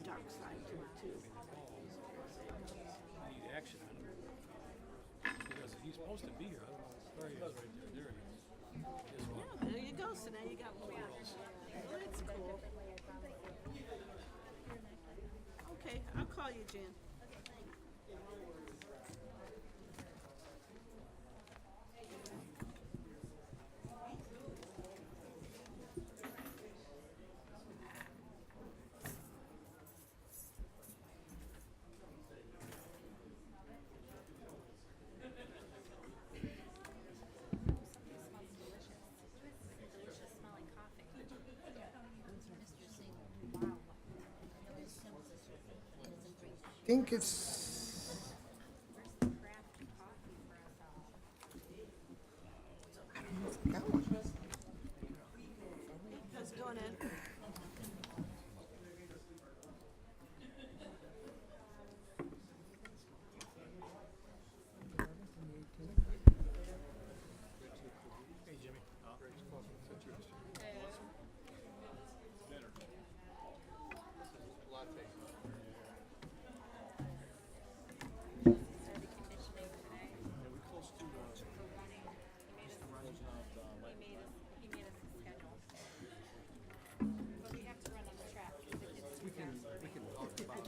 Dark side to it too. Need action on him. Because he's supposed to be here. I don't know where he is right there. There he is. Guess what? Yeah, there you go. So now you got one. Well, that's cool. Okay, I'll call you, Jan. I think it's, I don't know if I got one. How's it going, Ed?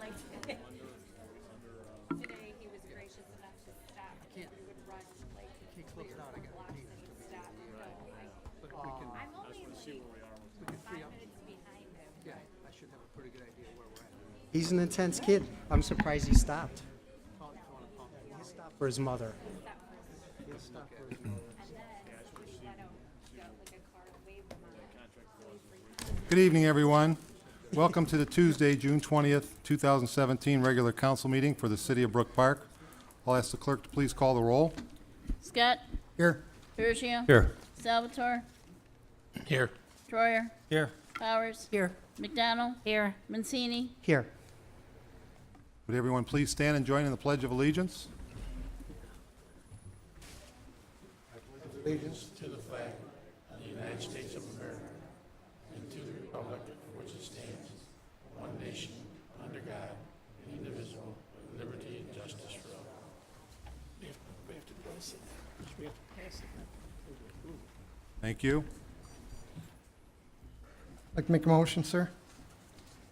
Hey, Jimmy. Today, he was gracious enough to stop. We would run like clear blocks and he would stop and go. I'm only like 5 minutes behind him. Yeah, I should have a pretty good idea where we're at. He's an intense kid. I'm surprised he stopped. He stopped for his mother. He stopped for his mother. And then he let out like a car to wave him on. Good evening, everyone. Welcome to the Tuesday, June 20th, 2017 regular council meeting for the city of Brook Park. I'll ask the clerk to please call the roll. Scott, Here. Bergio, Here. Salvatore, Here. Troyer, Here. Powers, Here. McDonald, Here. Mancini, Here. Would everyone please stand and join in the Pledge of Allegiance? Allegiance. To the flag of the United States of America and to the republic for which it stands, one nation, under God, indivisible, with liberty and justice for all. We have to pass it. We have to pass it. Thank you. I'd like to make a motion, sir.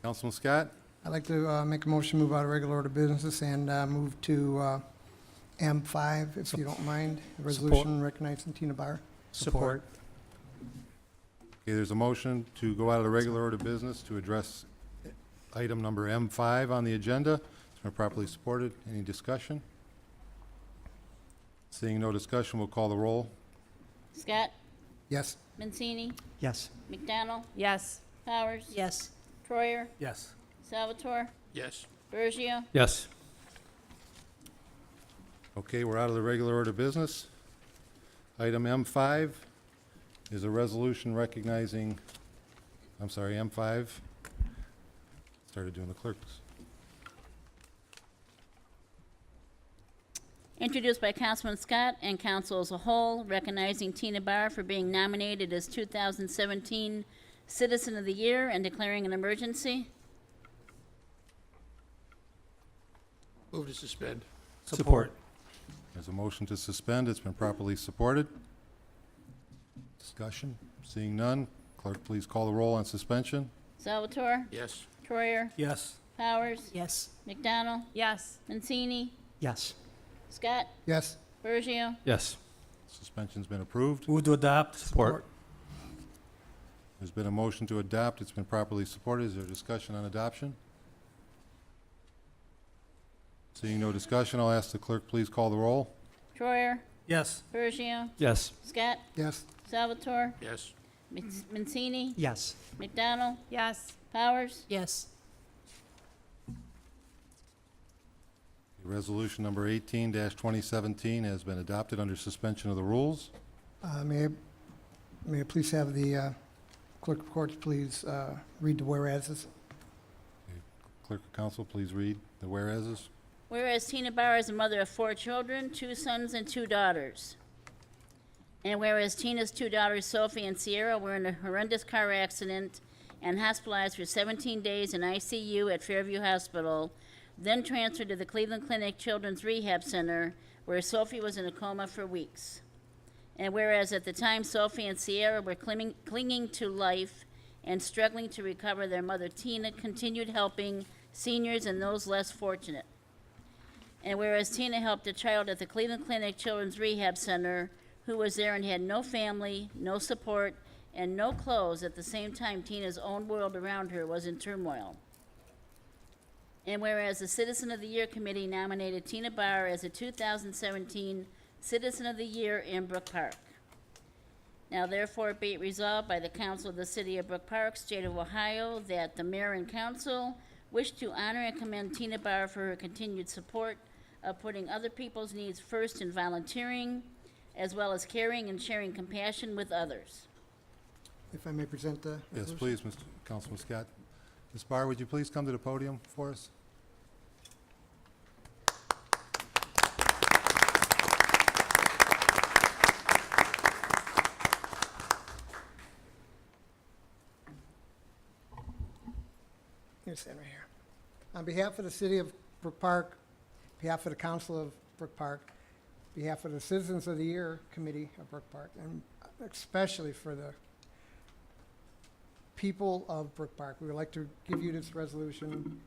Councilman Scott, I'd like to make a motion, move out of regular order business and move to M5, if you don't mind. A resolution recognizing Tina Bauer. Support. okay, there's a motion to go out of the regular order of business to address item number M5 on the agenda. It's been properly supported. Any discussion? Seeing no discussion, we'll call the roll. Scott, Yes. Mancini, Yes. McDonald, Yes. Powers, Yes. Troyer, Yes. Salvatore, Yes. Bergio, Yes. Okay, we're out of the regular order of business. Item M5 is a resolution recognizing, M5. Started doing the clerks. introduced by Councilman Scott and council as a whole, recognizing Tina Barr for being nominated as 2017 Citizen of the Year and declaring an emergency. Move to suspend. Support. There's a motion to suspend. It's been properly supported. Discussion? Seeing none, clerk, please call the roll on suspension. Salvatore, Yes. Troyer, Yes. Powers, Yes. McDonald, Yes. Mancini, Yes. Scott, Yes. Bergio, Yes. Suspension's been approved. Move to adopt. Support. There's been a motion to adopt. It's been properly supported. Is there discussion on adoption? Seeing no discussion, I'll ask the clerk, please call the roll. Troyer, Yes. Bergio, Yes. Scott, Yes. Salvatore, Yes. Mancini, Yes. McDonald, Yes. Powers, Yes. Resolution number 18-2017 has been adopted under suspension of the rules. May I please have the clerk of courts please read the whereases? Clerk of council, please read the whereases. Whereas Tina Bauer is a mother of 4 children, 2 sons and 2 daughters. And whereas Tina's 2 daughters, Sophie and Sierra, were in a horrendous car accident and hospitalized for 17 days in ICU at Fairview Hospital, then transferred to the Cleveland Clinic Children's Rehab Center, where Sophie was in a coma for weeks. And whereas at the time Sophie and Sierra were clinging to life and struggling to recover, their mother Tina continued helping seniors and those less fortunate. And whereas Tina helped a child at the Cleveland Clinic Children's Rehab Center who was there and had no family, no support, and no clothes at the same time Tina's own world around her was in turmoil. And whereas the Citizen of the Year Committee nominated Tina Bauer as a 2017 Citizen of the Year in Brook Park. Now therefore be it resolved by the Council of the City of Brook Park, State of Ohio, that the Mayor and Council wish to honor and commend Tina Bauer for her continued support of putting other people's needs first in volunteering, as well as caring and sharing compassion with others. If I may present the Yes, resolution. please, Mr. Councilman Scott. Ms. Barr, would you please come to the podium for us? Here, stand right here. On behalf of the City of Brook Park, behalf of the Council of Brook Park, behalf of the Citizens of the Year Committee of Brook Park, and especially for the people of Brook Park, we would like to give you this resolution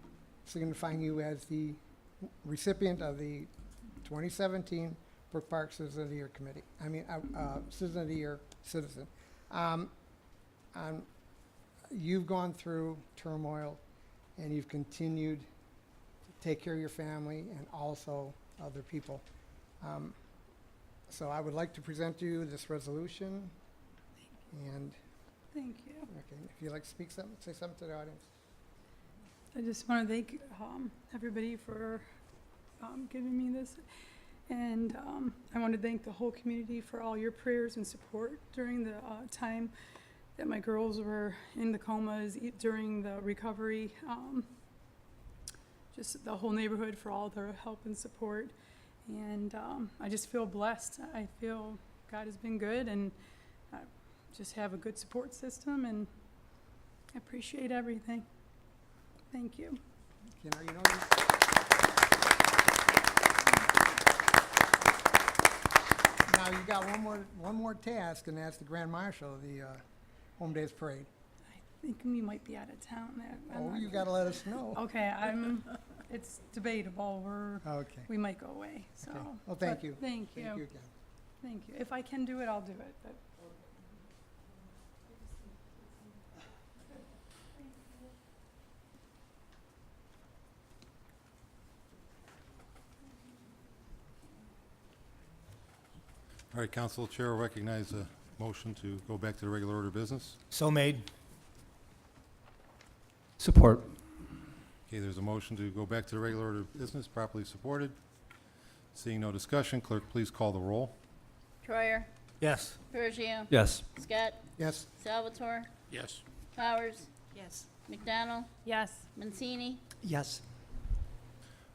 signifying you as the recipient of the 2017 Brook Park Citizen of the Year Committee. Citizen of the Year citizen. You've gone through turmoil, and you've continued to take care of your family and also other people. So I would like to present to you this resolution, and Thank you. okay, if you'd like to speak something, say something to the audience. I just want to thank everybody for giving me this. And I want to thank the whole community for all your prayers and support during the time that my girls were in the comas, during the recovery. Just the whole neighborhood for all their help and support. And I just feel blessed. I feel God has been good, and I just have a good support system, and I appreciate everything. Thank you. You know, now you got one more task, and that's the Grand Marshal of the Home Days Parade. I think we might be out of town. Oh, you gotta let us know. Okay, it's debatable. Okay. We might go away, so. Okay. Well, thank but you. Thank you. Thank you again. Thank you. If I can do it, I'll do it, but. All right, Council Chair will recognize a motion to go back to the regular order of business. So made. Support. Okay, there's a motion to go back to the regular order of business, properly supported. Seeing no discussion, clerk, please call the roll. Troyer, Yes. Perugio, Yes. Scott, Yes. Salvatore, Yes. Powers, Yes. McDonald, Yes. Mancini, Yes.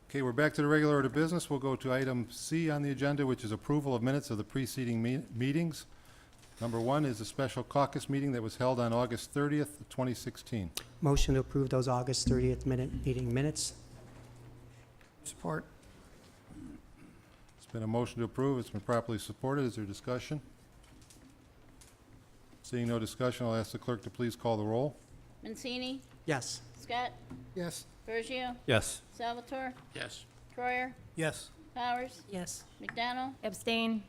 Okay, we're back to the regular order of business. We'll go to item C on the agenda, which is approval of minutes of the preceding meetings. Number 1 is a special caucus meeting that was held on August 30th, 2016. Motion to approve those August 30th meeting minutes. Support. It's been a motion to approve. It's been properly supported. Is there discussion? Seeing no discussion, I'll ask the clerk to please call the roll. Mancini, Yes. Scott, Yes. Perugio, Yes. Salvatore, Yes. Troyer, Yes. Powers, Yes. McDonald, Abstain.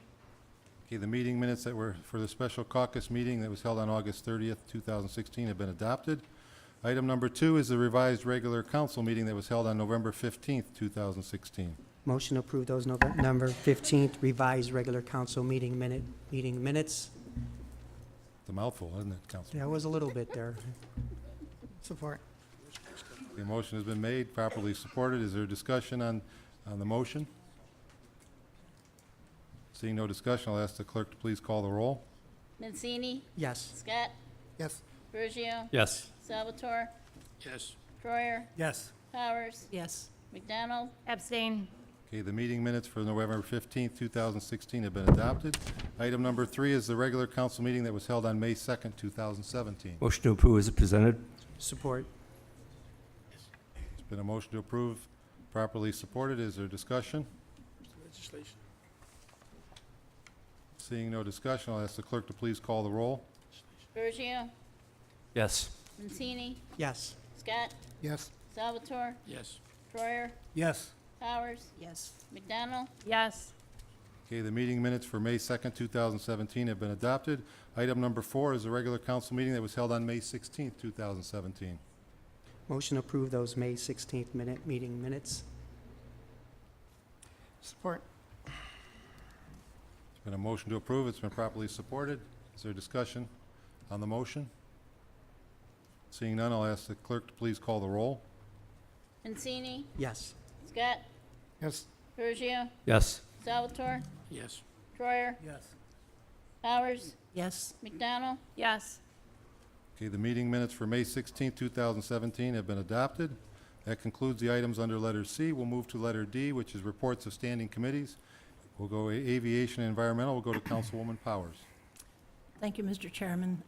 Okay, the meeting minutes that were for the special caucus meeting that was held on August 30th, 2016 have been adopted. Item number 2 is the revised regular council meeting that was held on November 15th, 2016. Motion to approve those November 15th revised regular council meeting minutes. It's a mouthful, isn't it, Council? Yeah, it was a little bit there. Support. The motion has been made, properly supported. Is there discussion on the motion? Seeing no discussion, I'll ask the clerk to please call the roll. Mancini, Yes. Scott, Yes. Perugio, Yes. Salvatore, Yes. Troyer, Yes. Powers, Yes. McDonald? Abstain. Okay, the meeting minutes for November 15th, 2016 have been adopted. Item number 3 is the regular council meeting that was held on May 2nd, 2017. Motion to approve is presented. Support. There's been a motion to approve, properly supported. Is there discussion? Legislation. Seeing no discussion, I'll ask the clerk to please call the roll. Bergio? Yes. Mancini? Yes. Scott? Yes. Salvatore? Yes. Troyer? Yes. Powers? Yes. McDonald? Yes. Okay, the meeting minutes for May 2nd, 2017 have been adopted. Item number 4 is the regular council meeting that was held on May 16th, 2017. Motion to approve those May 16th meeting minutes. Support. There's been a motion to approve. It's been properly supported. Is there discussion on the motion? Seeing none, I'll ask the clerk to please call the roll. Mancini? Yes. Scott? Yes. Bergio? Yes. Salvatore? Yes. Troyer? Yes. Powers? Yes. McDonald? Yes. Okay, the meeting minutes for May 16th, 2017 have been adopted. That concludes the items under letter C. We'll move to letter D, which is reports of standing committees. We'll go aviation and environmental. We'll go to Councilwoman Powers. Thank you, Mr. Chairman.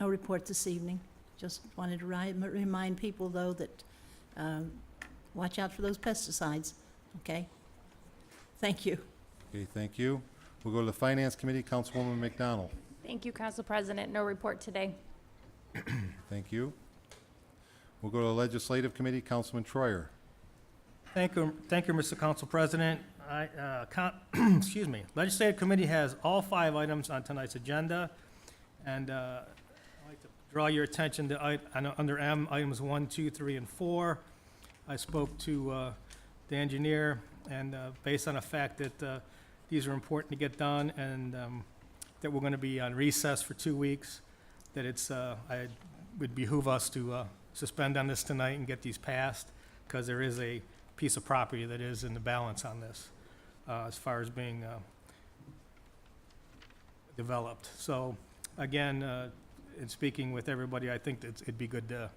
No report this evening. Just wanted to remind people, though, that watch out for those pesticides, okay? Thank you. Okay, thank you. We'll go to the Finance Committee. Councilwoman McDonald. Thank you, Council President. No report today. Thank you. We'll go to the Legislative Committee. Councilman Troyer. Thank you, Mr. Council President. Excuse me. Legislative Committee has all 5 items on tonight's agenda, and I'd like to draw your attention to under M, items 1, 2, 3, and 4. I spoke to the engineer, and based on the fact that these are important to get done, and that we're going to be on recess for 2 weeks, that it would behoove us to suspend on this tonight and get these passed, because there is a piece of property that is in the balance on this, as far as being developed. So, again, in speaking with everybody, I think that it'd be good to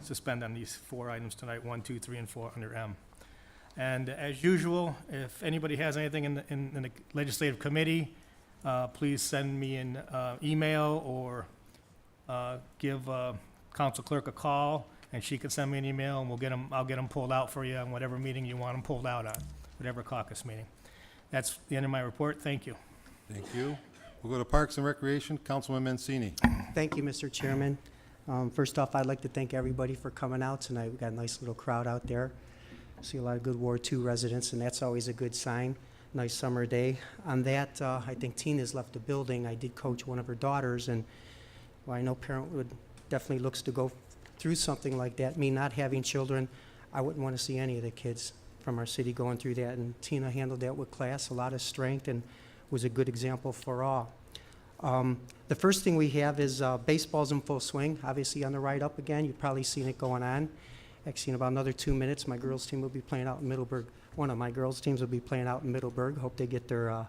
suspend on these 4 items tonight, 1, 2, 3, and 4 under M. And as usual, if anybody has anything in the legislative committee, please send me an email or give council clerk a call, and she can send me an email, and I'll get them pulled out for you on whatever meeting you want them pulled out on, whatever caucus meeting. That's the end of my report. Thank you. Thank you. We'll go to Parks and Recreation. Councilman Mancini. Thank you, Mr. Chairman. First off, I'd like to thank everybody for coming out tonight. We've got a nice little crowd out there. See a lot of good Ward 2 residents, and that's always a good sign. Nice summer day. On that, I think Tina's left the building. I did coach one of her daughters, and well, I know parent would definitely looks to go through something like that. Me not having children, I wouldn't want to see any of the kids from our city going through that, and Tina handled that with class, a lot of strength, and was a good example for all. The first thing we have is baseball's in full swing, obviously on the right up again. You've probably seen it going on. Actually, in about another 2 minutes, my girls' team will be playing out in Middleburg. One of my girls' teams will be playing out in Middleburg. Hope they get their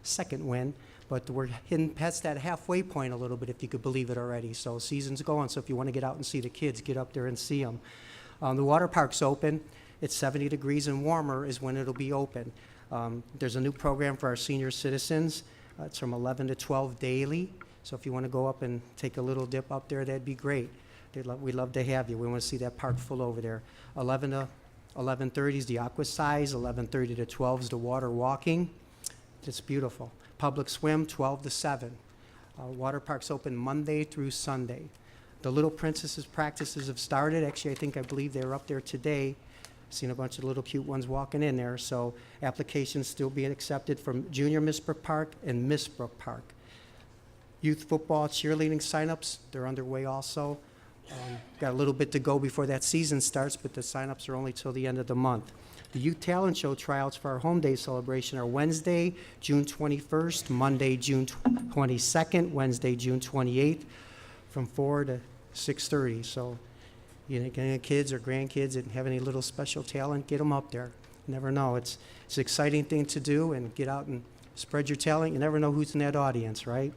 second win. But we're hitting past that halfway point a little bit, if you could believe it already. So season's going, so if you want to get out and see the kids, get up there and see them. The water park's open. It's 70 degrees and warmer is when it'll be open. There's a new program for our senior citizens. It's from 11 to 12 daily. So if you want to go up and take a little dip up there, that'd be great. We'd love to have you. We want to see that park full over there. 11 to 11:30 is the aqua size. 11:30 to 12 is the water walking. It's beautiful. Public swim, 12 to 7. Water park's open Monday through Sunday. The Little Princesses practices have started. Actually, I believe they were up there today. Seen a bunch of little cute ones walking in there. So applications still being accepted from Junior Miss Brook Park and Miss Brook Park. Youth football cheerleading signups, they're underway also. Got a little bit to go before that season starts, but the signups are only till the end of the month. The Youth Talent Show tryouts for our Home Day celebration are Wednesday, June 21st, Monday, June 22nd, Wednesday, June 28th, from 4 to 6:30. So, you know, any kids or grandkids that have any little special talent, get them up there. You never know. It's an exciting thing to do, and get out and spread your talent. You never know who's in that audience, right?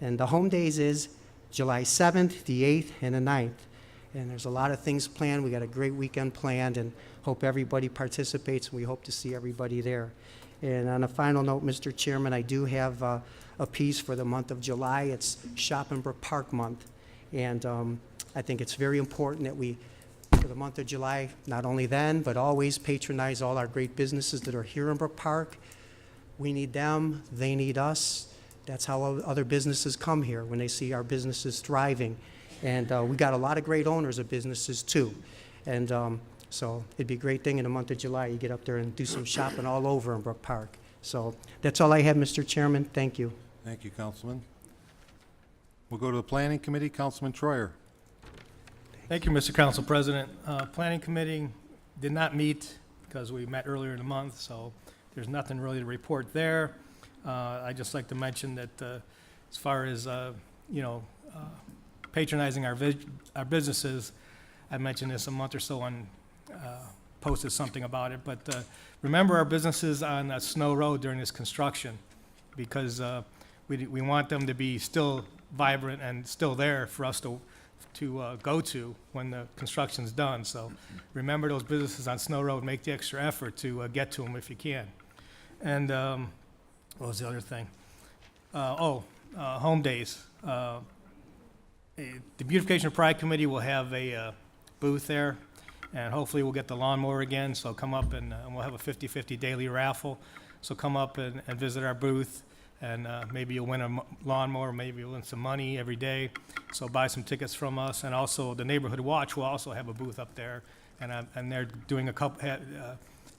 And the Home Days is July 7th, the 8th, and the 9th. And there's a lot of things planned. We got a great weekend planned, and hope everybody participates, and we hope to see everybody there. And on a final note, Mr. Chairman, I do have a piece for the month of July. It's Shop in Brook Park Month. And I think it's very important that we, for the month of July, not only then, but always patronize all our great businesses that are here in Brook Park. We need them, they need us. That's how other businesses come here, when they see our businesses thriving. And we got a lot of great owners of businesses too. And so it'd be a great thing in the month of July, you get up there and do some shopping all over in Brook Park. So that's all I have, Mr. Chairman. Thank you. Thank you, Councilman. We'll go to the Planning Committee. Councilman Troyer. Thank you, Mr. Council President. Planning Committee did not meet because we met earlier in the month, so there's nothing really to report there. I'd just like to mention that as far as, patronizing our businesses, I mentioned this a month or so on, posted something about it, but remember our businesses on Snow Road during this construction, because we want them to be still vibrant and still there for us to go to when the construction's done. So remember those businesses on Snow Road, make the extra effort to get to them if you can. And what was the other thing? Home days. The Beautification of Pride Committee will have a booth there, and hopefully we'll get the lawnmower again, so come up and we'll have a 50-50 daily raffle. So come up and visit our booth, and maybe you'll win a lawnmower, maybe you'll win some money every day. So buy some tickets from us, and also the Neighborhood Watch will also have a booth up there, and they're doing a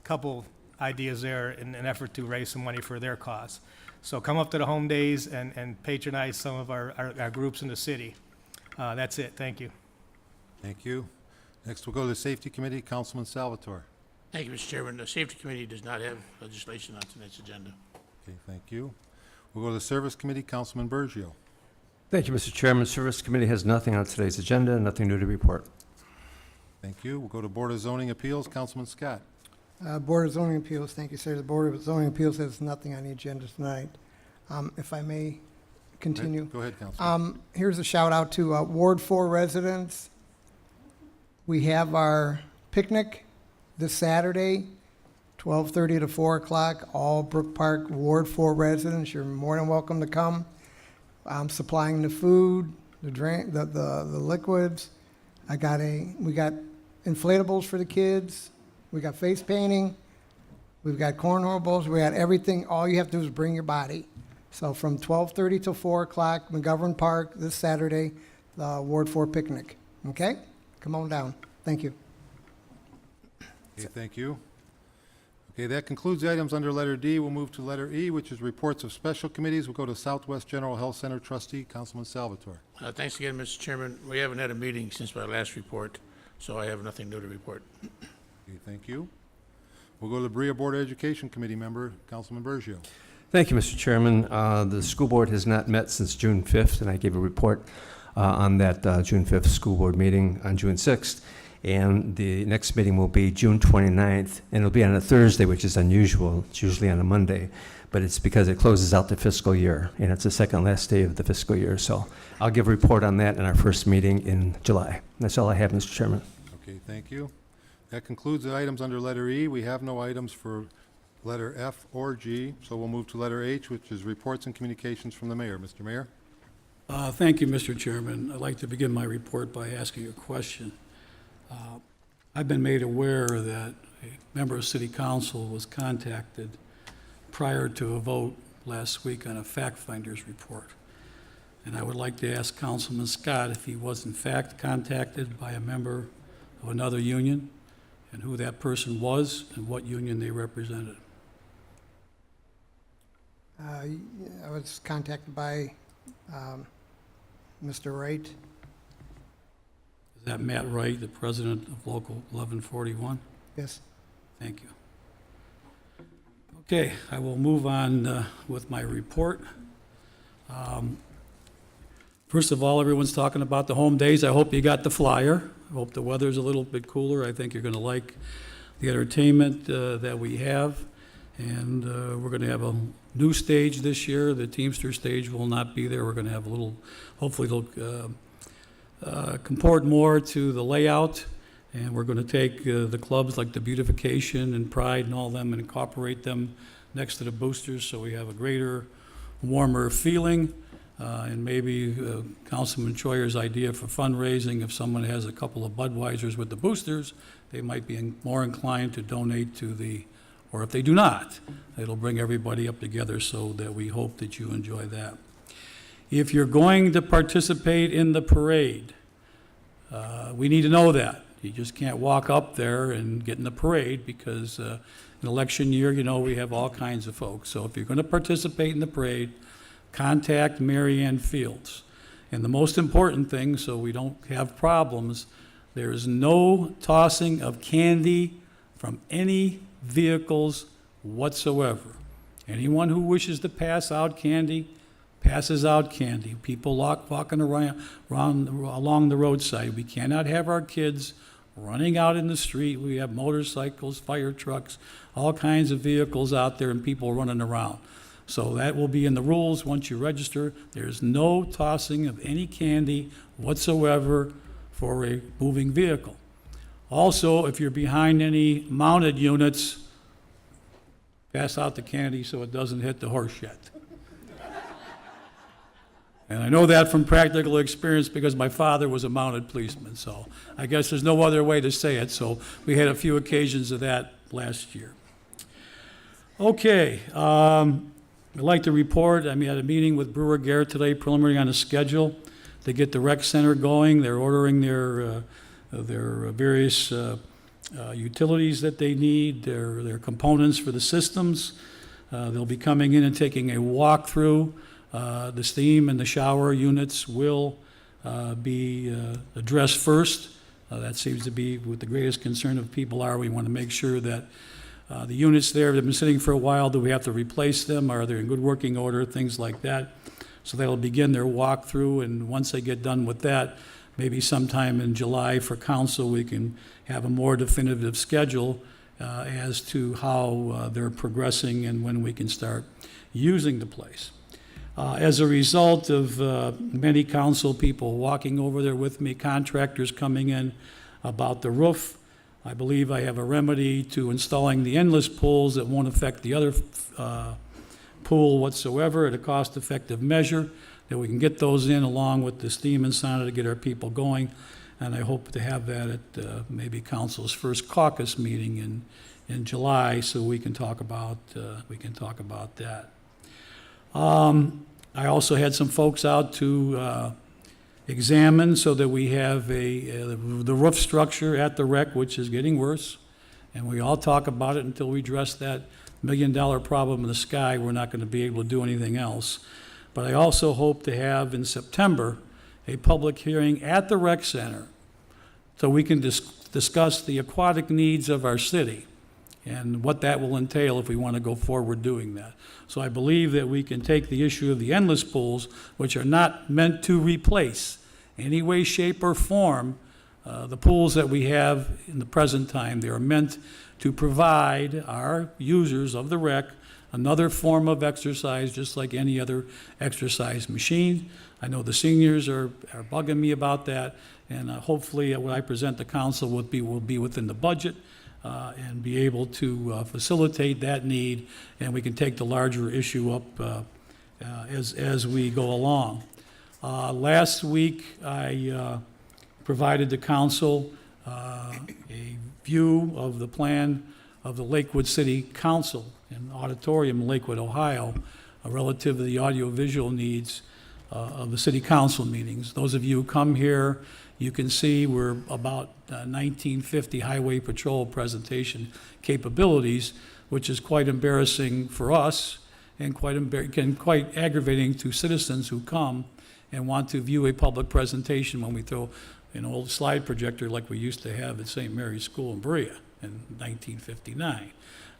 couple ideas there in an effort to raise some money for their cause. So come up to the home days and patronize some of our groups in the city. That's it. Thank you. Thank you. Next, we'll go to the Safety Committee. Councilman Salvatore. Thank you, Mr. Chairman. The Safety Committee does not have legislation on tonight's agenda. Okay, thank you. We'll go to the Service Committee. Councilman Bergio. Thank you, Mr. Chairman. Service Committee has nothing on today's agenda, nothing new to report. Thank you. We'll go to Board of Zoning Appeals. Councilman Scott. Board of Zoning Appeals, thank you, sir. The Board of Zoning Appeals has nothing on the agenda tonight. If I may continue. Go ahead, Councilman. Here's a shout out to Ward 4 residents. We have our picnic this Saturday, 12:30 to 4 o'clock. All Brook Park Ward 4 residents, you're more than welcome to come. I'm supplying the food, the drink, the liquids. We got inflatables for the kids. We got face painting. We've got cornhole bowls. We got everything. All you have to do is bring your body. So from 12:30 till 4 o'clock, McGovern Park this Saturday, the Ward 4 picnic. Okay? Come on down. Thank you. Okay, thank you. Okay, that concludes the items under letter D. We'll move to letter E, which is reports of special committees. We'll go to Southwest General Health Center trustee, Councilman Salvatore. Thanks again, Mr. Chairman. We haven't had a meeting since my last report, so I have nothing new to report. Okay, thank you. We'll go to the Berea Board of Education Committee member, Councilman Bergio. Thank you, Mr. Chairman. The school board has not met since June 5th, and I gave a report on that June 5th school board meeting on June 6th. And the next meeting will be June 29th, and it'll be on a Thursday, which is unusual. It's usually on a Monday, but it's because it closes out the fiscal year, and it's the second last day of the fiscal year. So I'll give a report on that in our first meeting in July. That's all I have, Mr. Chairman. Okay, thank you. That concludes the items under letter E. We have no items for letter F or G, so we'll move to letter H, which is reports and communications from the mayor. Mr. Mayor? Thank you, Mr. Chairman. I'd like to begin my report by asking a question. I've been made aware that a member of City Council was contacted prior to a vote last week on a fact finder's report. And I would like to ask Councilman Scott if he was in fact contacted by a member of another union, and who that person was and what union they represented. I was contacted by Mr. Wright. Is that Matt Wright, the president of Local 1141? Yes. Thank you. Okay, I will move on with my report. First of all, everyone's talking about the home days. I hope you got the flyer. I hope the weather's a little bit cooler. I think you're going to like the entertainment that we have. And we're going to have a new stage this year. The Teamster stage will not be there. We're going to have a little, hopefully, comport more to the layout, and we're going to take the clubs like the Beautification and Pride and all them and incorporate them next to the boosters so we have a greater, warmer feeling. And maybe Councilman Troyer's idea for fundraising, if someone has a couple of Budweisers with the boosters, they might be more inclined to donate to the, or if they do not, it'll bring everybody up together so that we hope that you enjoy that. If you're going to participate in the parade, we need to know that. You just can't walk up there and get in the parade because in election year, you know, we have all kinds of folks. So if you're going to participate in the parade, contact Mary Ann Fields. And the most important thing, so we don't have problems, there is no tossing of candy from any vehicles whatsoever. Anyone who wishes to pass out candy, passes out candy. People walking around along the roadside. We cannot have our kids running out in the street. We have motorcycles, fire trucks, all kinds of vehicles out there and people running around. So that will be in the rules once you register. There's no tossing of any candy whatsoever for a moving vehicle. Also, if you're behind any mounted units, pass out the candy so it doesn't hit the horse shed. And I know that from practical experience because my father was a mounted policeman, so I guess there's no other way to say it. So we had a few occasions of that last year. Okay, I'd like to report, I had a meeting with Brewer Garrett today, preliminary on a schedule to get the rec center going. They're ordering their various utilities that they need, their components for the systems. They'll be coming in and taking a walkthrough. The steam and the shower units will be addressed first. That seems to be what the greatest concern of people are. We want to make sure that the units there that have been sitting for a while, do we have to replace them? Are they in good working order? Things like that. So they'll begin their walkthrough, and once they get done with that, maybe sometime in July for council, we can have a more definitive schedule as to how they're progressing and when we can start using the place. As a result of many council people walking over there with me, contractors coming in about the roof, I believe I have a remedy to installing the endless pools that won't affect the other pool whatsoever at a cost-effective measure, that we can get those in along with the steam and sauna to get our people going. And I hope to have that at maybe council's first caucus meeting in July, so we can talk about that. I also had some folks out to examine so that we have the roof structure at the rec, which is getting worse. And we all talk about it until we address that $1 million problem in the sky. We're not going to be able to do anything else. But I also hope to have in September a public hearing at the rec center so we can discuss the aquatic needs of our city and what that will entail if we want to go forward doing that. So I believe that we can take the issue of the endless pools, which are not meant to replace any way, shape, or form the pools that we have in the present time. They are meant to provide our users of the rec another form of exercise, just like any other exercise machine. I know the seniors are bugging me about that, and hopefully what I present to council will be within the budget and be able to facilitate that need, and we can take the larger issue up as we go along. Last week, I provided the council a view of the plan of the Lakewood City Council and auditorium in Lakewood, Ohio, relative to the audiovisual needs of the city council meetings. Those of you who come here, you can see we're about 1950 highway patrol presentation capabilities, which is quite embarrassing for us and quite aggravating to citizens who come and want to view a public presentation when we throw an old slide projector like we used to have at St. Mary's School in Berea in 1959.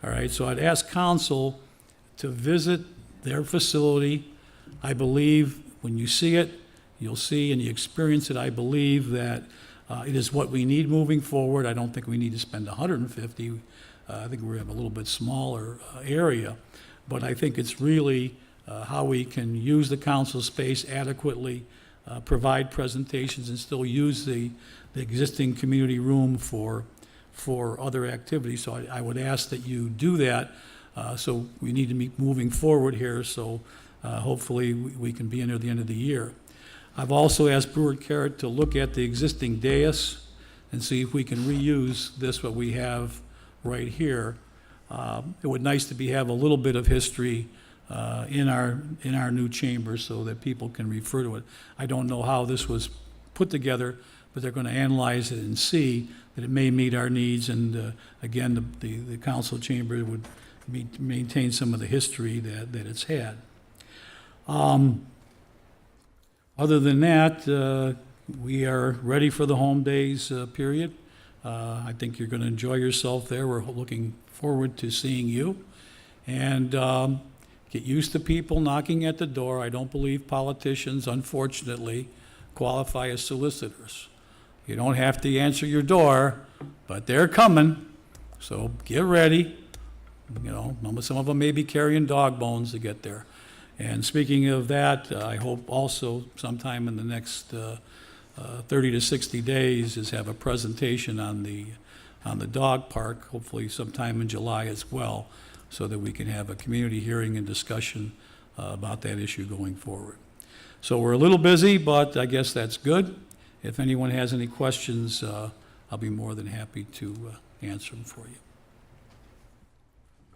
All right, so I'd ask council to visit their facility. I believe when you see it, you'll see and you experience it, I believe that it is what we need moving forward. I don't think we need to spend 150. I think we have a little bit smaller area, but I think it's really how we can use the council space adequately provide presentations and still use the existing community room for other activities. So I would ask that you do that. So we need to be moving forward here, so hopefully we can be in there at the end of the year. I've also asked Brewer Carrot to look at the existing dais and see if we can reuse this, what we have right here. It would nice to have a little bit of history in our new chamber so that people can refer to it. I don't know how this was put together, but they're going to analyze it and see that it may meet our needs, and again, the council chamber would maintain some of the history that it's had. Other than that, we are ready for the home days period. I think you're going to enjoy yourself there. We're looking forward to seeing you. And get used to people knocking at the door. I don't believe politicians, unfortunately, qualify as solicitors. You don't have to answer your door, but they're coming, so get ready. You know, some of them may be carrying dog bones to get there. And speaking of that, I hope also sometime in the next 30 to 60 days is have a presentation on the dog park, hopefully sometime in July as well, so that we can have a community hearing and discussion about that issue going forward. So we're a little busy, but I guess that's good. If anyone has any questions, I'll be more than happy to answer them for you.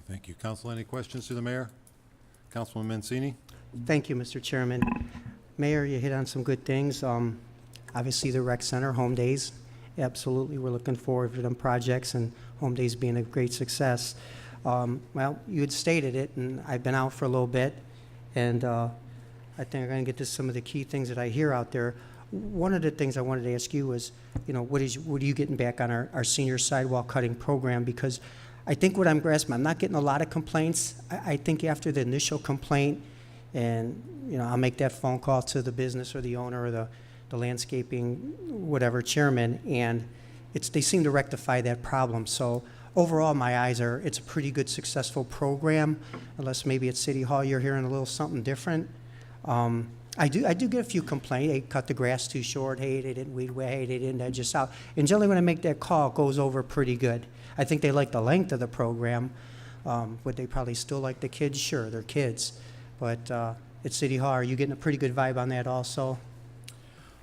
Thank you. Council, any questions to the mayor? Councilman Mancini? Thank you, Mr. Chairman. Mayor, you hit on some good things. Obviously, the rec center, home days, absolutely, we're looking forward to them projects, and home days being a great success. Well, you had stated it, and I've been out for a little bit, and I think I'm going to get to some of the key things that I hear out there. One of the things I wanted to ask you was, you know, what are you getting back on our senior sidewalk cutting program? Because I think what I'm grasping, I'm not getting a lot of complaints. I think after the initial complaint, and, you know, I'll make that phone call to the business or the owner or the landscaping, whatever, chairman, and they seem to rectify that problem. So overall, my eyes are, it's a pretty good, successful program, unless maybe at City Hall you're hearing a little something different. I do get a few complaints. Hey, cut the grass too short. Hey, they didn't weed away. Hey, they didn't edge us out. And generally, when I make that call, it goes over pretty good. I think they like the length of the program. Would they probably still like the kids? Sure, they're kids. But at City Hall, are you getting a pretty good vibe on that also?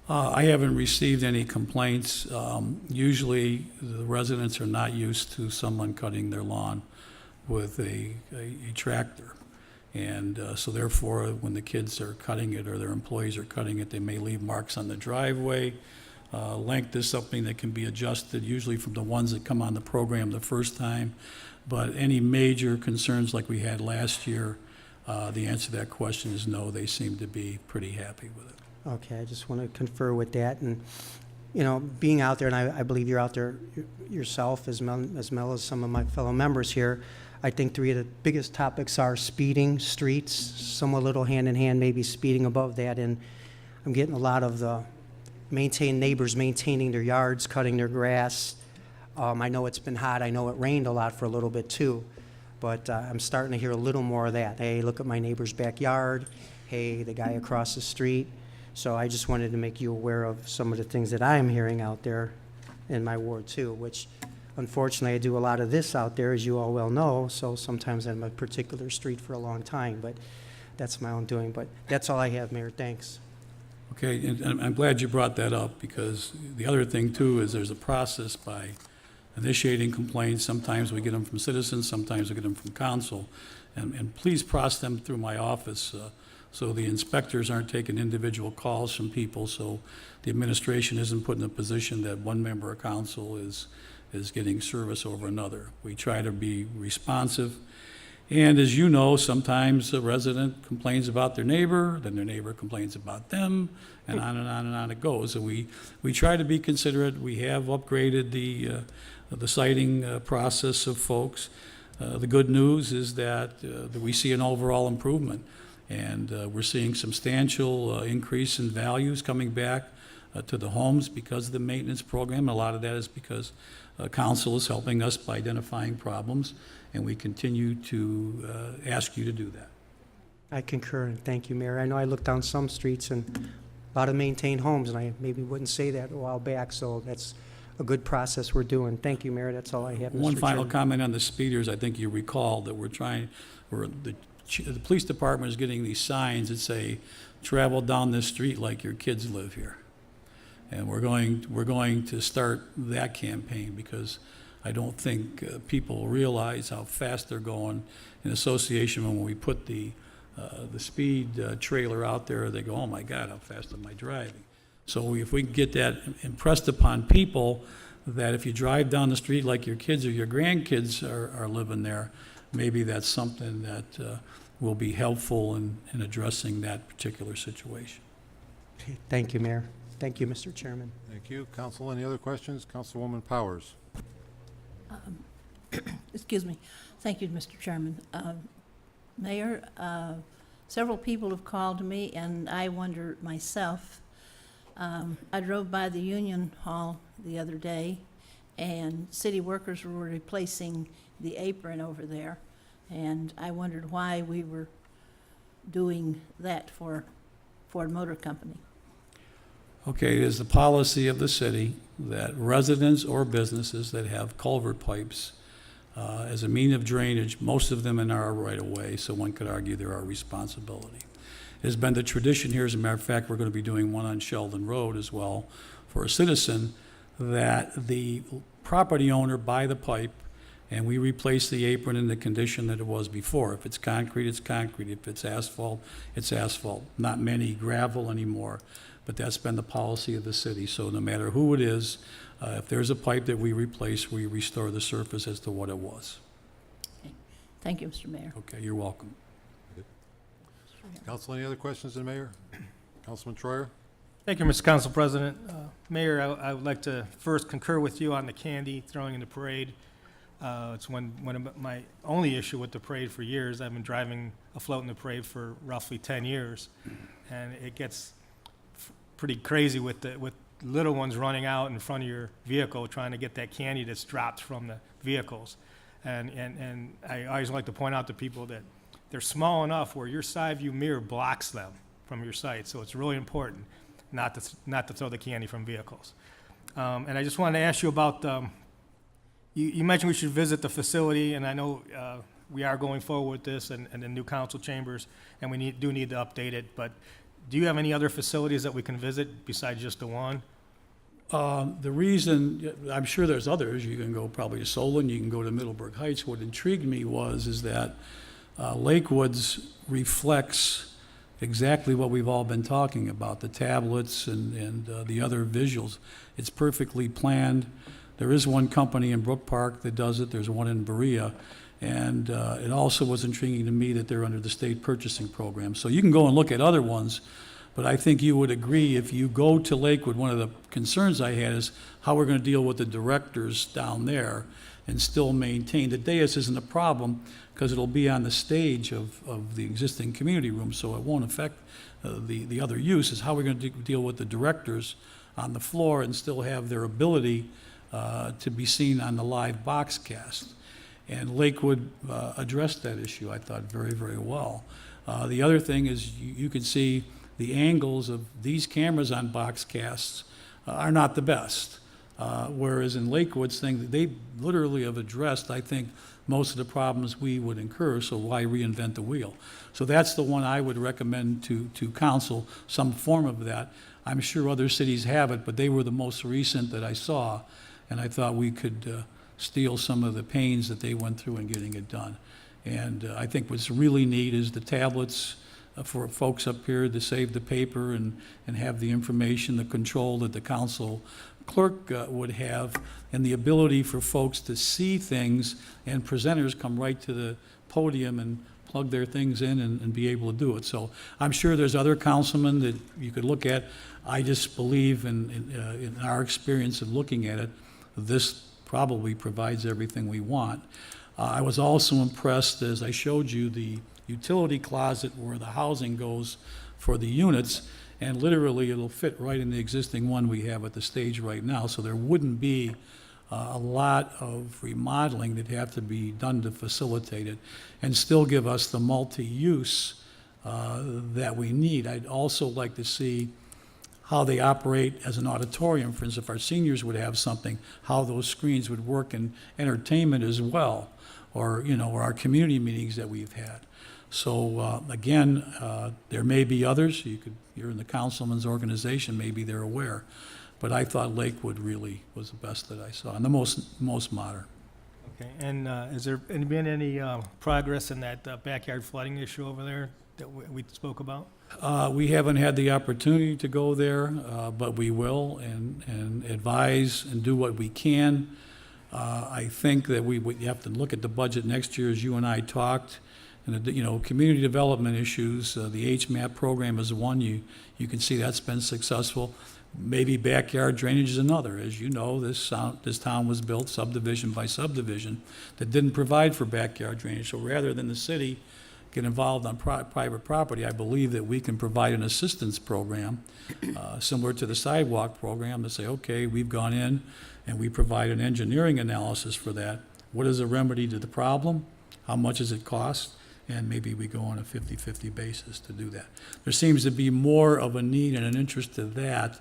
I haven't received any complaints. Usually, the residents are not used to someone cutting their lawn with a tractor. And so therefore, when the kids are cutting it or their employees are cutting it, they may leave marks on the driveway. Length is something that can be adjusted, usually from the ones that come on the program the first time. But any major concerns like we had last year, the answer to that question is no. They seem to be pretty happy with it. Okay, I just want to confer with that. And, you know, being out there, and I believe you're out there yourself as well as some of my fellow members here, I think three of the biggest topics are speeding, streets, somewhat little hand in hand, maybe speeding above that. And I'm getting a lot of the neighbors maintaining their yards, cutting their grass. I know it's been hot. I know it rained a lot for a little bit too. But I'm starting to hear a little more of that. Hey, look at my neighbor's backyard. Hey, the guy across the street. So I just wanted to make you aware of some of the things that I am hearing out there in my ward too, which unfortunately I do a lot of this out there, as you all well know, so sometimes I'm a particular street for a long time, but that's my own doing. But that's all I have, Mayor. Thanks. Okay, and I'm glad you brought that up, because the other thing too is there's a process by initiating complaints. Sometimes we get them from citizens, sometimes we get them from council, and please process them through my office so the inspectors aren't taking individual calls from people, so the administration isn't put in a position that one member of council is getting service over another. We try to be responsive. And as you know, sometimes a resident complains about their neighbor, then their neighbor complains about them, and on and on and on it goes. And we try to be considerate. We have upgraded the citing process of folks. The good news is that we see an overall improvement, and we're seeing substantial increase in values coming back to the homes because of the maintenance program. A lot of that is because council is helping us by identifying problems, and we continue to ask you to do that. I concur, and thank you, Mayor. I know I look down some streets and lot of maintained homes, and I maybe wouldn't say that a while back, so that's a good process we're doing. Thank you, Mayor, that's all I have, Mr. One final Chairman. comment on the speeders. I think you recall that the police department is getting these signs that say, travel down this street like your kids live here. And we're going to start that campaign because I don't think people realize how fast they're going in association when we put the speed trailer out there, they go, oh my God, how fast am I driving? So if we can get that impressed upon people, that if you drive down the street like your kids or your grandkids are living there, maybe that's something that will be helpful in addressing that particular situation. Okay, thank you, Mayor. Thank you, Mr. Chairman. Thank you. Council, any other questions? Councilwoman Powers. Excuse me. Thank you, Mr. Chairman. Mayor, several people have called me, and I wonder myself. I drove by the Union Hall the other day, and city workers were replacing the apron over there, and I wondered why we were doing that for Ford Motor Company. Okay, it is the policy of the city that residents or businesses that have culvert pipes as a mean of drainage, most of them in our right-of-way, so one could argue they're our responsibility. It has been the tradition here, as a matter of fact, we're going to be doing one on Sheldon Road as well for a citizen, that the property owner buy the pipe and we replace the apron in the condition that it was before. If it's concrete, it's concrete. If it's asphalt, it's asphalt. Not many gravel anymore, but that's been the policy of the city. So no matter who it is, if there's a pipe that we replace, we restore the surface as to what it was. Okay. Thank you, Mr. Mayor. Okay, you're welcome. Council, any other questions to the mayor? Councilman Troyer? Thank you, Mr. Council President. Mayor, I would like to first concur with you on the candy throwing in the parade. It's one of my only issue with the parade for years. I've been driving afloat in the parade for roughly 10 years, and it gets pretty crazy with little ones running out in front of your vehicle trying to get that candy that's dropped from the vehicles. And I always like to point out to people that they're small enough where your side view mirror blocks them from your sight. So it's really important not to throw the candy from vehicles. And I just wanted to ask you about, you mentioned we should visit the facility, and I know we are going forward with this and the new council chambers, and we do need to update it, but do you have any other facilities that we can visit besides just the one? The reason, I'm sure there's others, you can go probably to Solon, you can go to Middleburg Heights. What intrigued me is that Lakewoods reflects exactly what we've all been talking about, the tablets and the other visuals. It's perfectly planned. There is one company in Brook Park that does it. There's one in Berea. And it also was intriguing to me that they're under the state purchasing program. So you can go and look at other ones, but I think you would agree if you go to Lakewood, one of the concerns I had is how we're going to deal with the directors down there and still maintain. The dais isn't a problem because it'll be on the stage of the existing community room, so it won't affect the other use. Is how we're going to deal with the directors on the floor and still have their ability to be seen on the live box cast. And Lakewood addressed that issue, I thought, very, very well. The other thing is you can see the angles of these cameras on box casts are not the best. Whereas in Lakewood's thing, they literally have addressed, I think, most of the problems we would incur, so why reinvent the wheel? So that's the one I would recommend to council, some form of that. I'm sure other cities have it, but they were the most recent that I saw, and I thought we could steal some of the pains that they went through in getting it done. And I think what's really neat is the tablets for folks up here to save the paper and have the information, the control that the council clerk would have, and the ability for folks to see things, and presenters come right to the podium and plug their things in and be able to do it. So I'm sure there's other councilmen that you could look at. I just believe in our experience of looking at it, this probably provides everything we want. I was also impressed, as I showed you, the utility closet where the housing goes for the units, and literally it'll fit right in the existing one we have at the stage right now, so there wouldn't be a lot of remodeling that'd have to be done to facilitate it and still give us the multi-use that we need. I'd also like to see how they operate as an auditorium. For instance, if our seniors would have something, how those screens would work in entertainment as well, or, or our community meetings that we've had. So, again, there may be others, you're in the councilman's organization, maybe they're aware, but I thought Lakewood really was the best that I saw, and the most modern. Okay, and has there been any progress in that backyard flooding issue over there that we spoke about? We haven't had the opportunity to go there, but we will, and advise and do what we can. I think that we have to look at the budget next year, as you and I talked, and, community development issues, the HMAP program is one, you can see that's been successful. Maybe backyard drainage is another. As you know, this town was built subdivision by subdivision that didn't provide for backyard drainage. So rather than the city get involved on private property, I believe that we can provide an assistance program similar to the sidewalk program to say, okay, we've gone in and we provide an engineering analysis for that. What is the remedy to the problem? How much does it cost? And maybe we go on a 50-50 basis to do that. There seems to be more of a need and an interest to that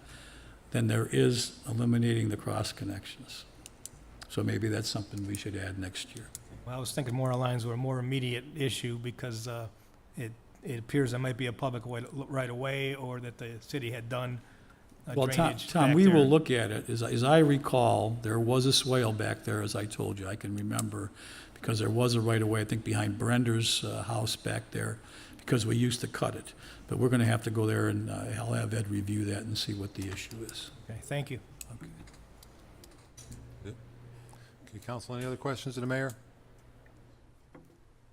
than there is eliminating the cross connections. So maybe that's something we should add next year. Well, I was thinking more along lines with a more immediate issue because it appears there might be a public right of way or that the city had done Well, drainage Tom, back we there. will look at it. As I recall, there was a swale back there, as I told you. I can remember, because there was a right-of-way, I think, behind Brender's house back there, because we used to cut it. But we're going to have to go there, and I'll have Ed review that and see what the issue is. Okay, thank you. Okay. Okay, council, any other questions to the mayor?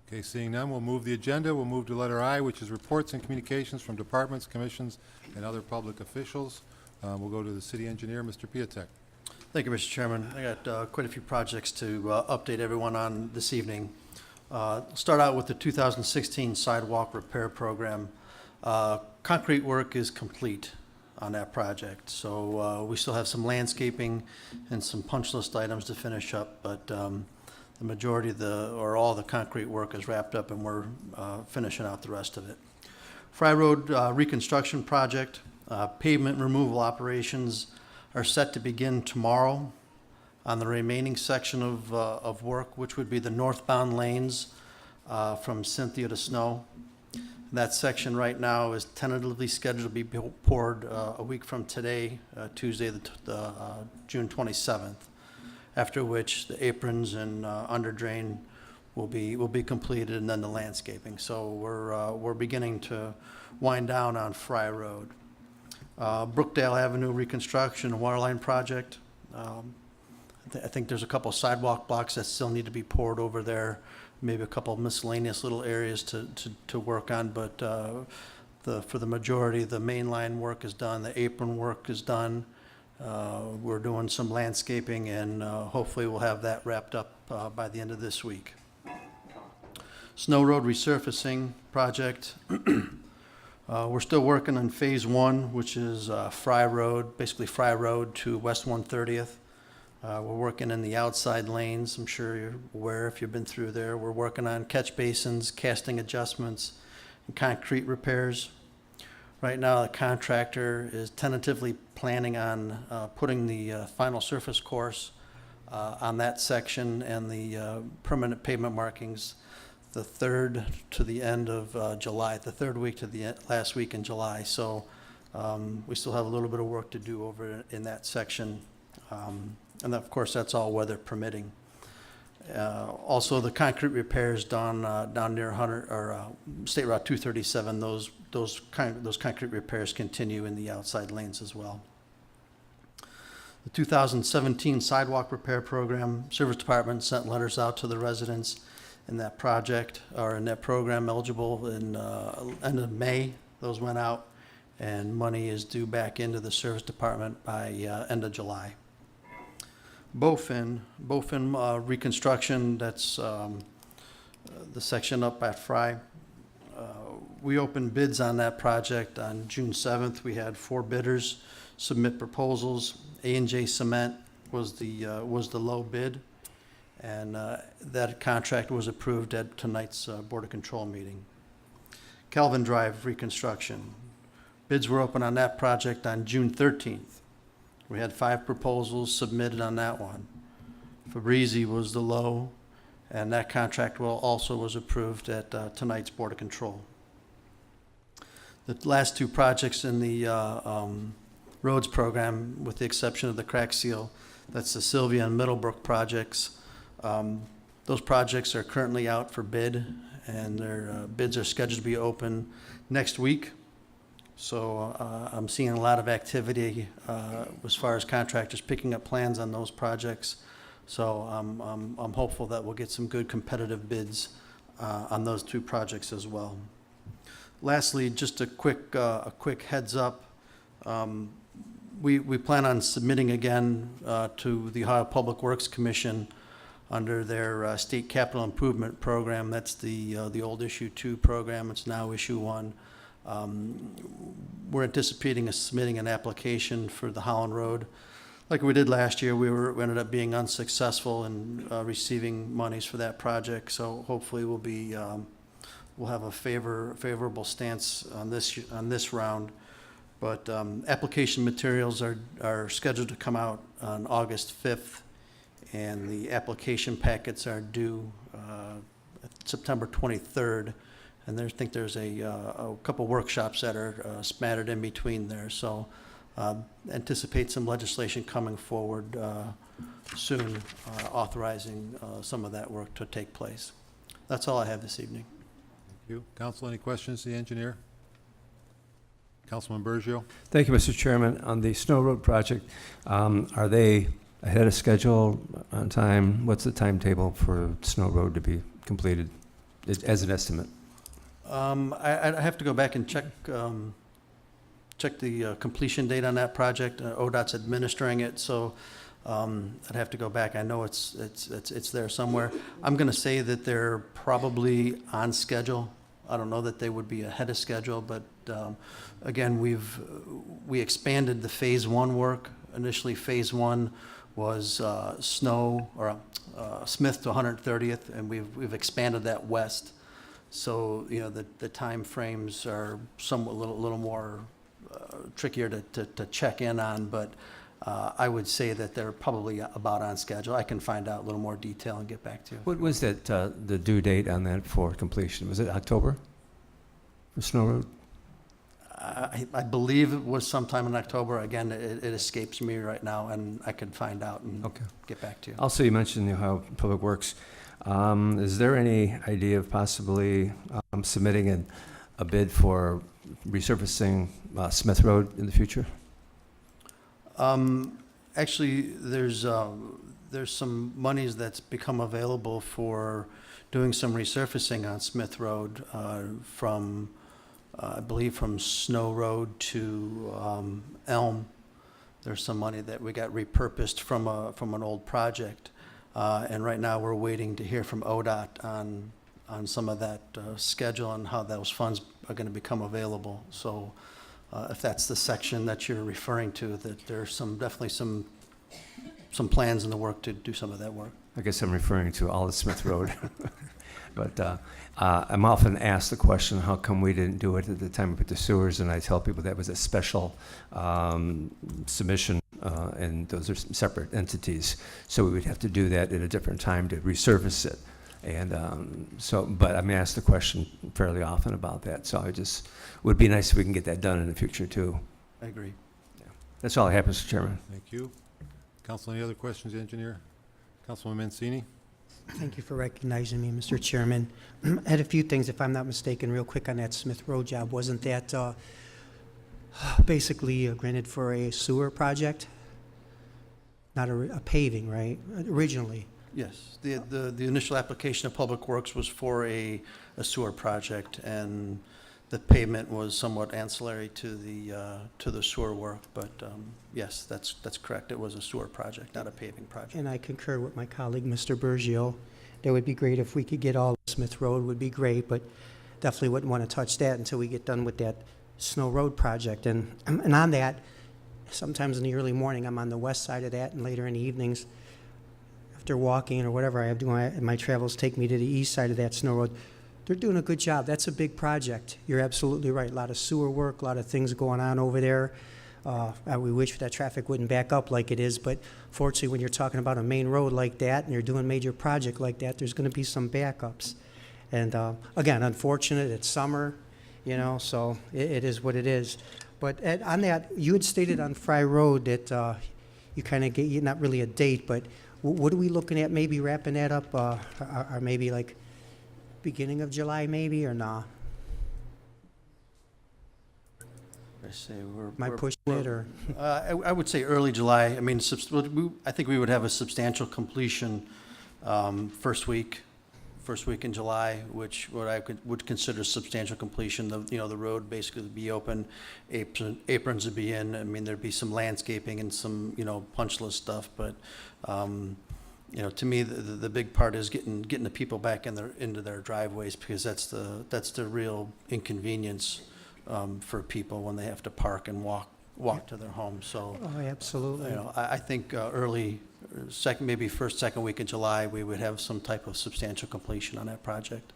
Okay, seeing none, we'll move the agenda. We'll move to letter I, which is reports and communications from departments, commissions, and other public officials. We'll go to the city engineer, Mr. Piatek. Thank you, Mr. Chairman. I got quite a few projects to update everyone on this evening. Start out with the 2016 sidewalk repair program. Concrete work is complete on that project, so we still have some landscaping and some punch list items to finish up, but the majority or all the concrete work is wrapped up, and we're finishing out the rest of it. Fry Road reconstruction project, pavement removal operations are set to begin tomorrow on the remaining section of work, which would be the northbound lanes from Cynthia to Snow. That section right now is tentatively scheduled to be poured a week from today, Tuesday, the June 27th, after which the aprons and under drain will be completed, and then the landscaping. So we're beginning to wind down on Fry Road. Brookdale Avenue reconstruction waterline project. I think there's a couple sidewalk blocks that still need to be poured over there, maybe a couple miscellaneous little areas to work on, but for the majority, the main line work is done, the apron work is done. We're doing some landscaping, and hopefully we'll have that wrapped up by the end of this week. Snow Road resurfacing project. We're still working on phase one, which is Fry Road, basically Fry Road to West 130th. We're working in the outside lanes. I'm sure you're aware if you've been through there. We're working on catch basins, casting adjustments, and concrete repairs. Right now, the contractor is tentatively planning on putting the final surface course on that section and the permanent pavement markings the third to the end of July, the third week to the last week in July. So we still have a little bit of work to do over in that section. And of course, that's all weather permitting. Also, the concrete repairs down near State Route 237. Those concrete repairs continue in the outside lanes as well. The 2017 sidewalk repair program, Service Department sent letters out to the residents in that project, or in that program eligible in end of May. Those went out, and money is due back into the Service Department by end of July. Bowfin reconstruction, that's the section up at Fry. We opened bids on that project on June 7th. We had 4 bidders submit proposals. A&J Cement was the low bid, and that contract was approved at tonight's Board of Control meeting. Calvin Drive reconstruction. Bids were open on that project on June 13th. We had 5 proposals submitted on that one. Fabrizi was the low, and that contract also was approved at tonight's Board of Control. The last 2 projects in the roads program, with the exception of the crack seal, that's the Sylvia and Middlebrook projects. Those projects are currently out for bid, and their bids are scheduled to be open next week. So I'm seeing a lot of activity as far as contractors picking up plans on those projects. So I'm hopeful that we'll get some good competitive bids on those 2 projects as well. Lastly, just a quick heads up. We plan on submitting again to the Ohio Public Works Commission under their State Capital Improvement Program. That's the old Issue 2 program. It's now Issue 1. We're anticipating submitting an application for the Holland Road. Like we did last year, we ended up being unsuccessful in receiving monies for that project. So hopefully we'll have a favorable stance on this round. But application materials are scheduled to come out on August 5th, and the application packets are due September 23rd. And I think there's a couple workshops that are smattered in between there. So anticipate some legislation coming forward soon authorizing some of that work to take place. That's all I have this evening. Thank you. Council, any questions to the engineer? Councilman Bergio? Thank you, Mr. Chairman. On the Snow Road project, are they ahead of schedule, on time? What's the timetable for Snow Road to be completed as an estimate? I have to go back and check the completion date on that project. ODOT's administering it, so I'd have to go back. I know it's there somewhere. I'm going to say that they're probably on schedule. I don't know that they would be ahead of schedule, but again, we expanded the Phase 1 work. Initially, Phase 1 was Smith to 130th, and we've expanded that west. So, you know, the time frames are somewhat a little more trickier to check in on, but I would say that they're probably about on schedule. I can find out a little more detail and get back to you. What was that, the due date on that for completion? Was it October for Snow Road? I believe it was sometime in October. Again, it escapes me right now, and I could find out and get back to you. Also, you mentioned the Ohio Public Works. Is there any idea of possibly submitting a bid for resurfacing Smith Road in the future? Actually, there's some monies that's become available for doing some resurfacing on Smith Road from, I believe, from Snow Road to Elm. There's some money that we got repurposed from an old project. And right now, we're waiting to hear from ODOT on some of that schedule and how those funds are going to become available. So if that's the section that you're referring to, that there's definitely some plans in the work to do some of that work. I guess I'm referring to all of Smith Road. But I'm often asked the question, how come we didn't do it at the time we put the sewers? And I tell people that was a special submission, and those are separate entities. So we would have to do that at a different time to resurface it. And but I'm asked the question fairly often about that. So would be nice if we can get that done in the future too. I agree. Yeah. That's all I have, Mr. Chairman. Thank you. Council, any other questions, engineer? Councilman Mancini? Thank you for recognizing me, Mr. Chairman. I had a few things, if I'm not mistaken, real quick on that Smith Road job. Wasn't that basically granted for a sewer project? Not a paving, right? Originally. Yes. The initial application of Public Works was for a sewer project, and the pavement was somewhat ancillary to the sewer work. But yes, that's correct. It was a sewer project, not a paving project. And I concur with my colleague, Mr. Bergio. That would be great if we could get all of Smith Road would be great, but definitely wouldn't want to touch that until we get done with that Snow Road project. And on that, sometimes in the early morning, I'm on the west side of that, and later in the evenings, after walking or whatever I have to do, my travels take me to the east side of that Snow Road. they're doing a good job. That's a big project. You're absolutely right. A lot of sewer work, a lot of things going on over there. We wish that traffic wouldn't back up like it is, but fortunately, when you're talking about a main road like that and you're doing a major project like that, there's going to be some backups. And again, unfortunate, it's summer, you know, so it is what it is. But on that, you had stated on Fry Road that you kind of get, not really a date, but what are we looking at, maybe wrapping that up, or maybe like beginning of July maybe, or nah? I say Am I pushing it, or? I would say early July. I mean, I think we would have a substantial completion first week in July, which what I would consider substantial completion. The road basically would be open, aprons would be in. I mean, there'd be some landscaping and some, punch list stuff, but, to me, the big part is getting the people back into their driveways, because that's the real inconvenience for people when they have to park and walk to their homes. So, Oh, absolutely. I think maybe first, second week in July, we would have some type of substantial completion on that project.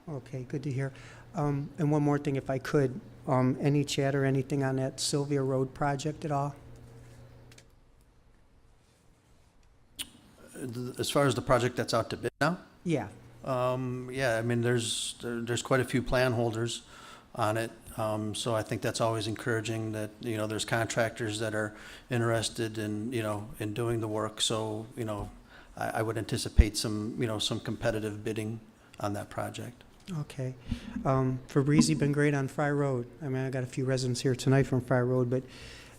Okay, good to hear. And one more thing, if I could, any chatter, anything on that Sylvia Road project at all? As far as the project that's out to bid now? Yeah. Yeah, I mean, there's quite a few plan holders on it. So I think that's always encouraging that, there's contractors that are interested in, in doing the work. So, I would anticipate some competitive bidding on that project. Okay. Fabrizi been great on Fry Road. I mean, I got a few residents here tonight from Fry Road, but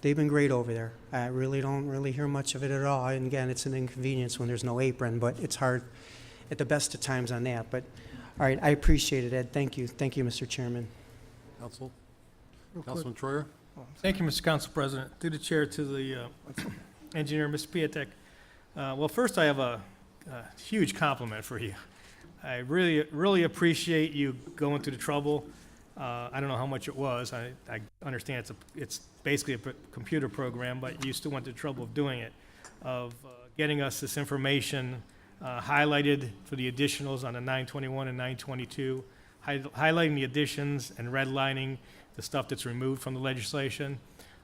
they've been great over there. I really don't hear much of it at all. And again, it's an inconvenience when there's no apron, but it's hard at the best of times on that. But, all right, I appreciate it, Ed. Thank you. Thank you, Mr. Chairman. Councilman Troyer? Thank you, Mr. Council President. Through the chair to the engineer, Mr. Piatek. Well, first, I have a huge compliment for you. I really appreciate you going through the trouble. I don't know how much it was. I understand it's basically a computer program, but you still went to the trouble of doing it, of getting us this information highlighted for the additionals on the 921 and 922, highlighting the additions and redlining the stuff that's removed from the legislation.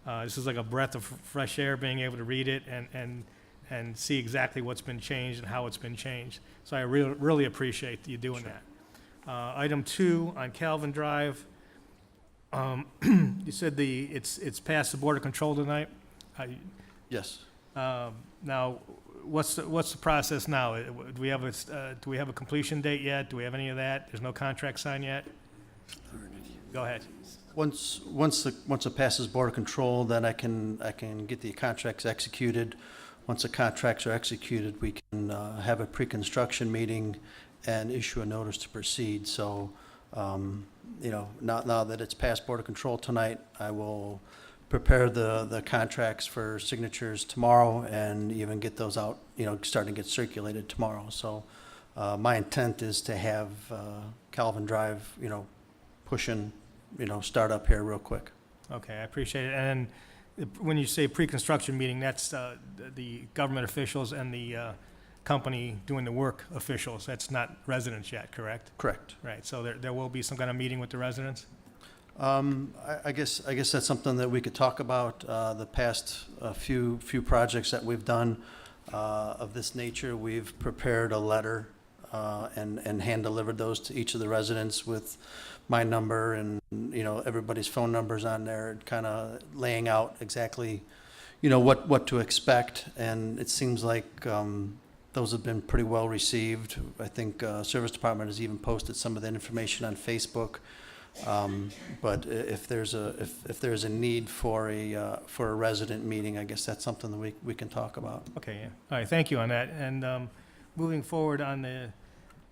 This is like a breath of fresh air, being able to read it and see exactly what's been changed and how it's been changed. So I really appreciate you doing that. Item 2 on Calvin Drive, you said it's past the border control tonight. Yes. Now, what's the process now? Do we have a completion date yet? Do we have any of that? There's no contract signed yet? Go ahead. Once it passes border control, then I can get the contracts executed. Once the contracts are executed, we can have a pre-construction meeting and issue a notice to proceed. So, now that it's past border control tonight, I will prepare the contracts for signatures tomorrow and even get those out, starting to get circulated tomorrow. So, my intent is to have Calvin Drive, pushing, start up here real quick. Okay, I appreciate it. And when you say pre-construction meeting, that's the government officials and the company doing the work officials. That's not residents yet, correct? Correct. Right, so there will be some kind of meeting with the residents? I guess that's something that we could talk about. The past few projects that we've done of this nature, we've prepared a letter and hand-delivered those to each of the residents with my number and, everybody's phone numbers on there, kind of laying out exactly, what to expect. And it seems like those have been pretty well received. I think Service Department has even posted some of that information on Facebook. But if there's a need for a resident meeting, I guess that's something that we can talk about. Okay, yeah. All right, thank you on that. And moving forward on the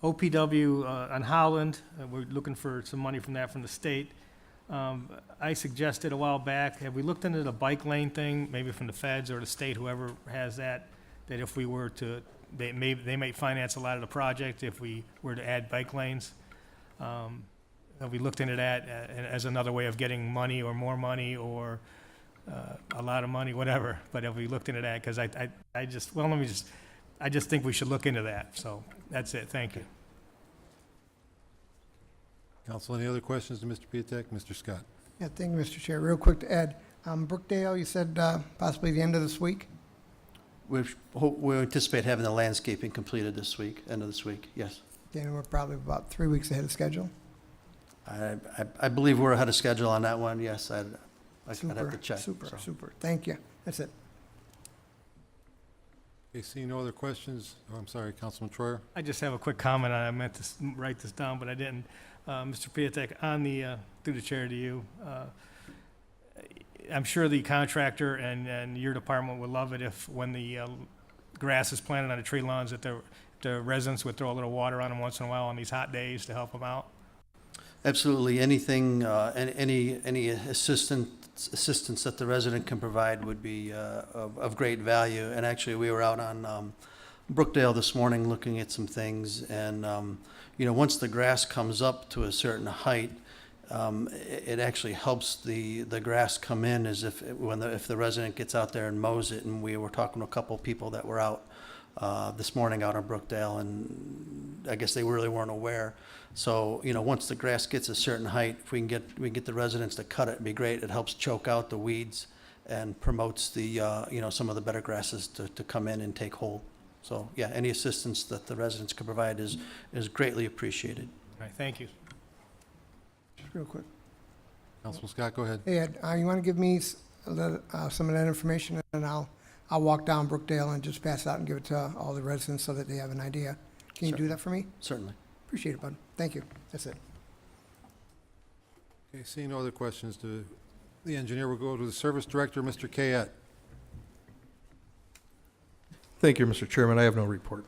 OPW on Holland, we're looking for some money from the state. I suggested a while back, have we looked into the bike lane thing, maybe from the feds or the state, whoever has that if we were to, they may finance a lot of the project if we were to add bike lanes. Have we looked into that as another way of getting money or more money or a lot of money, whatever? But have we looked into that? Because I just think we should look into that. So that's it. Thank you. Council, any other questions to Mr. Piatek? Mr. Scott? Yeah, thank you, Mr. Chair. Real quick to add, Brookdale, you said possibly the end of this week? We anticipate having the landscaping completed this week, end of this week, yes. Then we're probably about 3 weeks ahead of schedule. I believe we're ahead of schedule on that one, yes. I'd have Super, to check. super, so. super. Thank you. That's it. Okay, seeing no other questions, oh, I'm sorry, Councilman Troyer? I just have a quick comment. I meant to write this down, but I didn't. Mr. Piatek, on the, through the chair to you, I'm sure the contractor and your department would love it if, when the grass is planted on the tree lawns, that the residents would throw a little water on them once in a while on these hot days to help them out. Absolutely, anything, any assistance that the resident can provide would be of great value. And actually, we were out on Brookdale this morning looking at some things, and once the grass comes up to a certain height, it actually helps the grass come in as if the resident gets out there and mows it. And we were talking to a couple people that were out this morning out on Brookdale, and I guess they really weren't aware. So, once the grass gets a certain height, if we can get the residents to cut it, it'd be great. It helps choke out the weeds and promotes the, some of the better grasses to come in and take hold. So, yeah, any assistance that the residents can provide is greatly appreciated. All right, thank you. Just real quick. Councilman Scott, go ahead. Hey, Ed, you want to give me some of that information, and I'll walk down Brookdale and just pass it out and give it to all the residents so that they have an idea. Can you Sure. do that for me? Certainly. Appreciate it, bud. Thank you. That's it. Okay, seeing no other questions to the engineer, we'll go to the Service Director, Mr. Kayette. Thank you, Mr. Chairman. I have no report.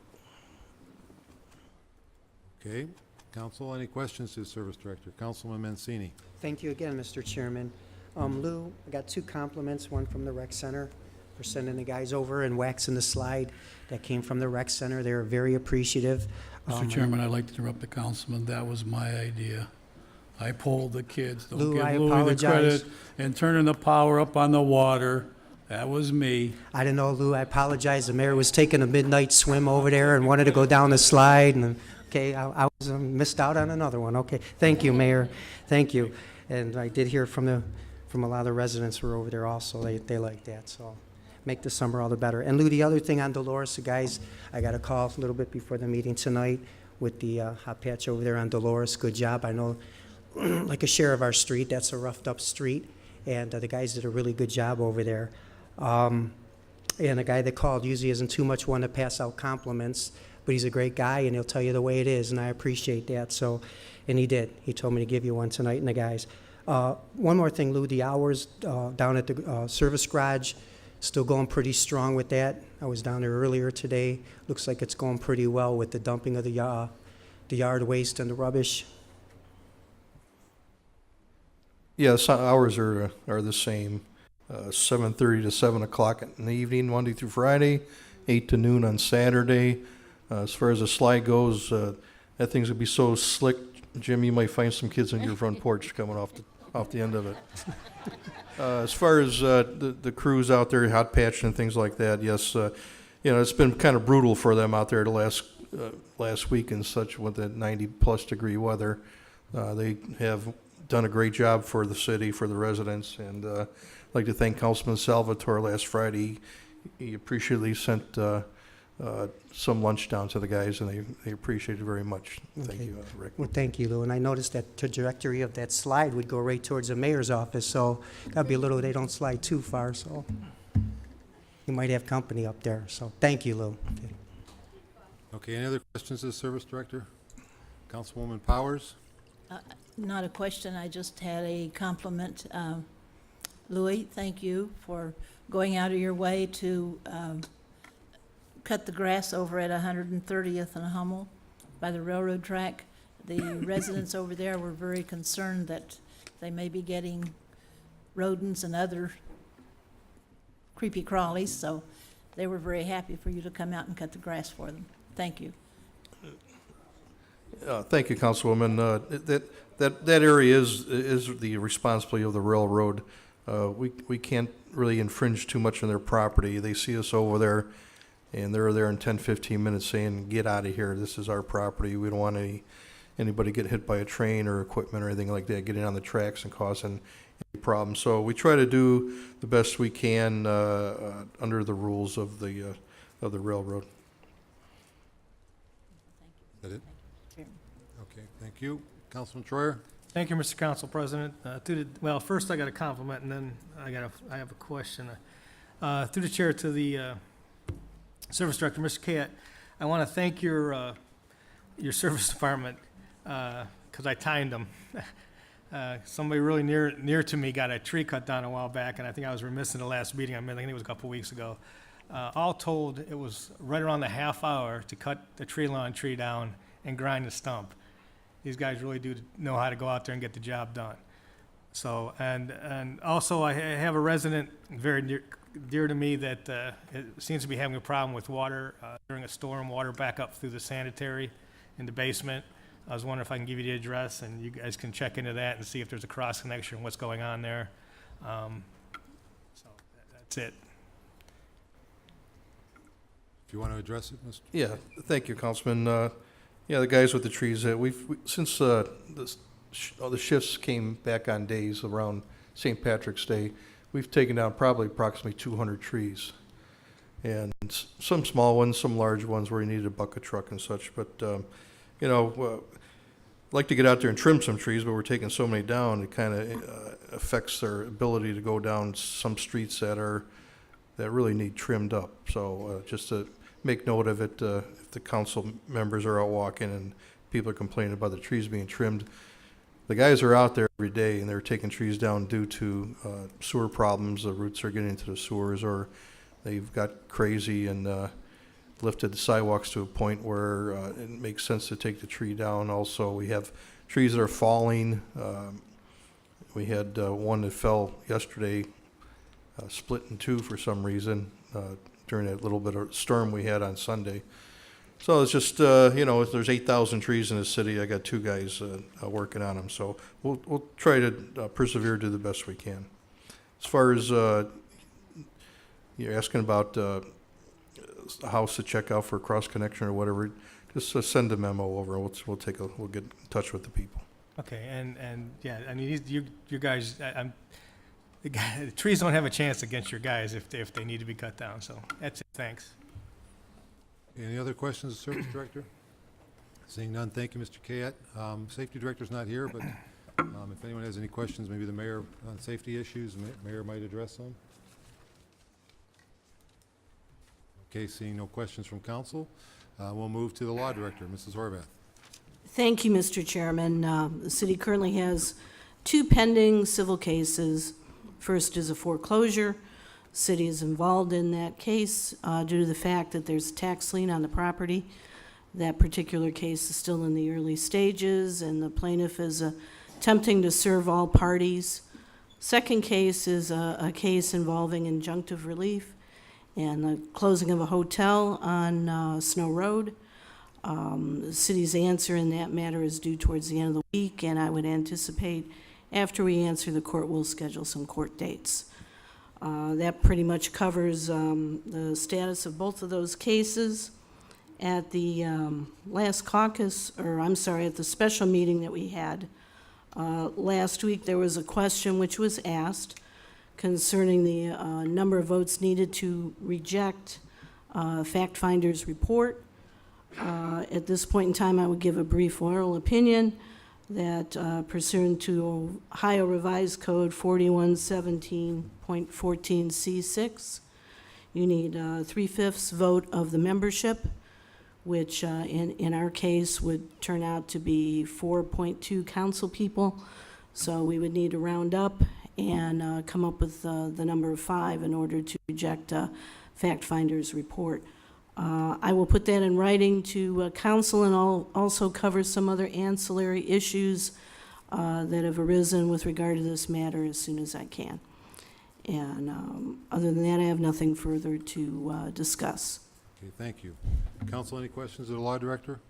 Okay, Council, any questions to the Service Director? Councilman Mancini. Thank you again, Mr. Chairman. Lou, I got 2 compliments, one from the rec center for sending the guys over and waxing the slide that came from the rec center. They were very appreciative. Mr. Chairman, I'd like to interrupt the councilman. That was my idea. I polled the kids. Don't Lou, give I Louis the apologize. credit. And turning the power up on the water, that was me. I didn't know, Lou, I apologize. The mayor was taking a midnight swim over there and wanted to go down the slide, and, okay, I was missed out on another one. Okay, thank you, Mayor. Thank you. And I did hear from a lot of the residents who were over there also. They liked that, so make the summer all the better. And Lou, the other thing on Dolores, the guys, I got a call a little bit before the meeting tonight with the hot patch over there on Dolores. Good job. I know, like a share of our street, that's a roughed up street, and the guys did a really good job over there. And the guy that called usually isn't too much one to pass out compliments, but he's a great guy, and he'll tell you the way it is, and I appreciate that. So, and he did. He told me to give you one tonight, and the guys. One more thing, Lou, the hours down at the service garage, still going pretty strong with that. I was down there earlier today. Looks like it's going pretty well with the dumping of the yard waste and the rubbish. Yeah, the hours are the same, 7:30 to 7 o'clock in the evening, Monday through Friday, 8 to noon on Saturday. As far as the slide goes, that thing's gonna be so slick, Jim, you might find some kids on your front porch coming off the end of it. As far as the crews out there, hot patching and things like that, yes, it's been kind of brutal for them out there the last week and such with the 90-plus degree weather. They have done a great job for the city, for the residents, and I'd like to thank Councilman Salvatore last Friday. He appreciately sent some lunch down to the guys, and they appreciate it very much. Thank Okay. you, Rick. Well, thank you, Lou. And I noticed that trajectory of that slide would go right towards the mayor's office, so gotta be a little, they don't slide too far, so you might have company up there. So thank you, Lou. Okay. Okay, any other questions to the Service Director? Councilwoman Powers? Not a question, I just had a compliment. Louis, thank you for going out of your way to cut the grass over at 130th and Hummel by the railroad track. The residents over there were very concerned that they may be getting rodents and other creepy crawlies, so they were very happy for you to come out and cut the grass for them. Thank you. Thank you, Councilwoman. That area is the responsibility of the railroad. We can't really infringe too much on their property. They see us over there, and they're there in 10, 15 minutes saying, "Get out of here. This is our property. We don't want anybody get hit by a train or equipment or anything like that, getting on the tracks and causing any problems. So we try to do the best we can under the rules of the railroad. Is that it? Okay, thank you. Councilman Troyer? Thank you, Mr. Council President. Well, first I got a compliment, and then I have a question. Through the chair to the Service Director, Mr. Kayat, I want to thank your service department, because I timed them. Somebody really near to me got a tree cut down a while back, and I think I was remiss in the last meeting. I think it was a couple weeks ago. All told, it was right around the half hour to cut the lawn tree down and grind the stump. These guys really do know how to go out there and get the job done. So, and also I have a resident very dear to me that it seems to be having a problem with water during a storm, water back up through the sanitary in the basement. I was wondering if I can give you the address, and you guys can check into that and see if there's a cross connection, what's going on there. So that's it. If you want to address it, Mr. Yeah, thank you, Councilman. Yeah, the guys with the trees, since the shifts came back on days around St. Patrick's Day, we've taken down probably approximately 200 trees. And some small ones, some large ones where you needed a bucket truck and such. But, like to get out there and trim some trees, but we're taking so many down, it kind of affects their ability to go down some streets that really need trimmed up. So just to make note of it, if the council members are out walking and people are complaining about the trees being trimmed, the guys are out there every day and they're taking trees down due to sewer problems. The roots are getting into the sewers, or they've got crazy and lifted the sidewalks to a point where it makes sense to take the tree down. Also, we have trees that are falling. We had one that fell yesterday, split in two for some reason during that little bit of storm we had on Sunday. So it's just, if there's 8,000 trees in the city, I got two guys working on them. So we'll try to persevere, do the best we can. As far as you're asking about a house to check out for cross connection or whatever, just send a memo over. We'll get in touch with the people. Okay, and yeah, I mean, you guys, the trees don't have a chance against your guys if they need to be cut down. So that's it. Thanks. Any other questions, of Service Director? Seeing none, thank you, Mr. Kayat. Safety Director's not here, but if anyone has any questions, maybe the mayor on safety issues, mayor might address them. Okay, seeing no questions from council, we'll move to the Law Director, Mrs. Horvath. Thank you, Mr. Chairman. The city currently has 2 pending civil cases. First is a foreclosure. City is involved in that case due to the fact that there's a tax lien on the property. That particular case is still in the early stages, and the plaintiff is attempting to serve all parties. Second case is a case involving injunctive relief and the closing of a hotel on Snow Road. The city's answer in that matter is due towards the end of the week, and I would anticipate after we answer, the court will schedule some court dates. That pretty much covers the status of both of those cases. At the last caucus, at the special meeting that we had last week, there was a question which was asked concerning the number of votes needed to reject fact finder's report. At this point in time, I would give a brief oral opinion that pursuant to Ohio Revised Code 4117.14C6, you need 3/5 vote of the membership, which in our case would turn out to be 4.2 council people. So we would need to round up and come up with the number of 5 in order to reject fact finder's report. I will put that in writing to council, and I'll also cover some other ancillary issues that have arisen with regard to this matter as soon as I can. And other than that, I have nothing further to discuss. Okay, thank you. Council, any questions of the Law Director?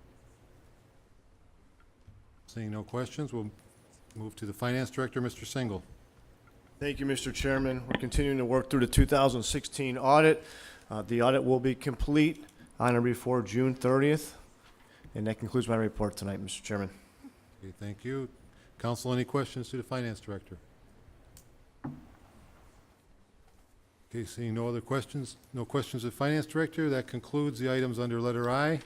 Seeing no questions, we'll move to the Finance Director, Mr. Single. Thank you, Mr. Chairman. We're continuing to work through the 2016 audit. The audit will be complete on or before June 30th. And that concludes my report tonight, Mr. Chairman. Okay, thank you. Council, any questions to the Finance Director? Okay, seeing no other questions, no questions of Finance Director, that concludes the items under letter I.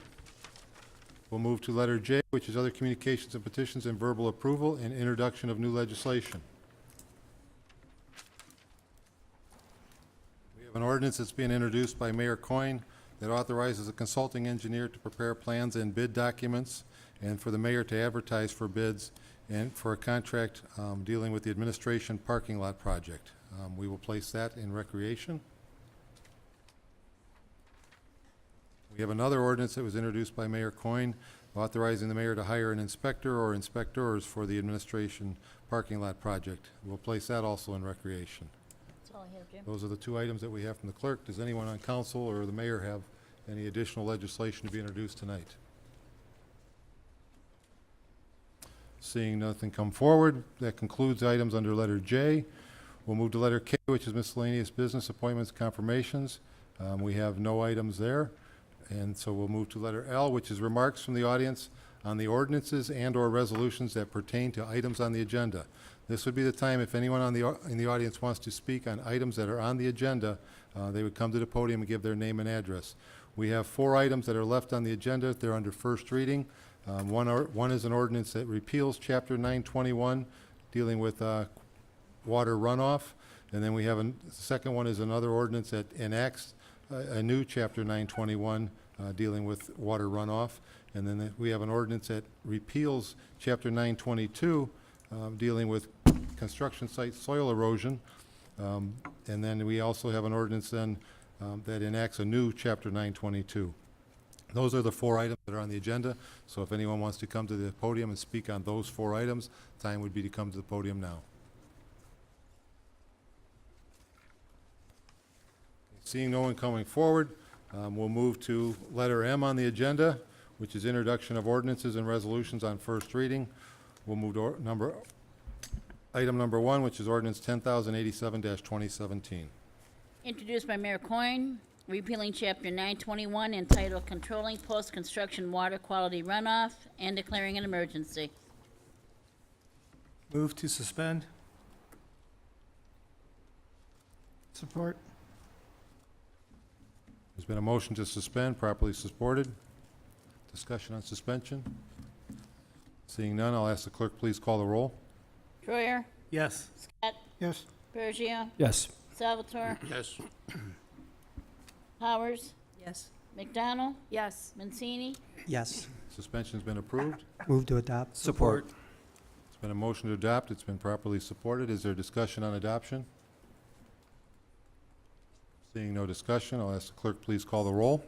We'll move to letter J, which is other communications and petitions and verbal approval and introduction of new legislation. We have an ordinance that's being introduced by Mayor Coyne that authorizes a consulting engineer to prepare plans and bid documents and for the mayor to advertise for bids and for a contract dealing with the administration parking lot project. We will place that in recreation. We have another ordinance that was introduced by Mayor Coyne authorizing the mayor to hire an inspector or inspectors for the administration parking lot project. We'll place that also in recreation. That's all I have, Jim. Those are the two items that we have from the clerk. Does anyone on council or the mayor have any additional legislation to be introduced tonight? Seeing nothing come forward, that concludes items under letter J. We'll move to letter K, which is miscellaneous business appointments, confirmations. We have no items there. And so we'll move to letter L, which is remarks from the audience on the ordinances and/or resolutions that pertain to items on the agenda. This would be the time if anyone in the audience wants to speak on items that are on the agenda, they would come to the podium and give their name and address. We have 4 items that are left on the agenda. They're under first reading. One is an ordinance that repeals Chapter 921, dealing with water runoff. And then we have the second one is another ordinance that enacts a new Chapter 921 dealing with water runoff. And then we have an ordinance that repeals Chapter 922 dealing with construction site soil erosion. And then we also have an ordinance then that enacts a new Chapter 922. Those are the 4 items that are on the agenda. So if anyone wants to come to the podium and speak on those 4 items, time would be to come to the podium now. Seeing no one coming forward, we'll move to letter M on the agenda, which is introduction of ordinances and resolutions on first reading. We'll move to item number 1, which is ordinance 10,087-2017. Introduced by Mayor Coyne, repealing Chapter 921 entitled Controlling Post-Construction Water Quality Runoff and declaring an emergency. Move to suspend. Support. There's been a motion to suspend, properly supported. Discussion on suspension. Seeing none, I'll ask the clerk, please call the roll. Troyer, Yes. Scott, Yes. Bergio, Yes. Salvatore, Yes. Powers, Yes. McDonald, Yes. Mancini, Yes. Suspension's been approved. Move to adopt. Support. It's been a motion to adopt. It's been properly supported. Is there discussion on adoption? Seeing no discussion, I'll ask the clerk, please call the roll.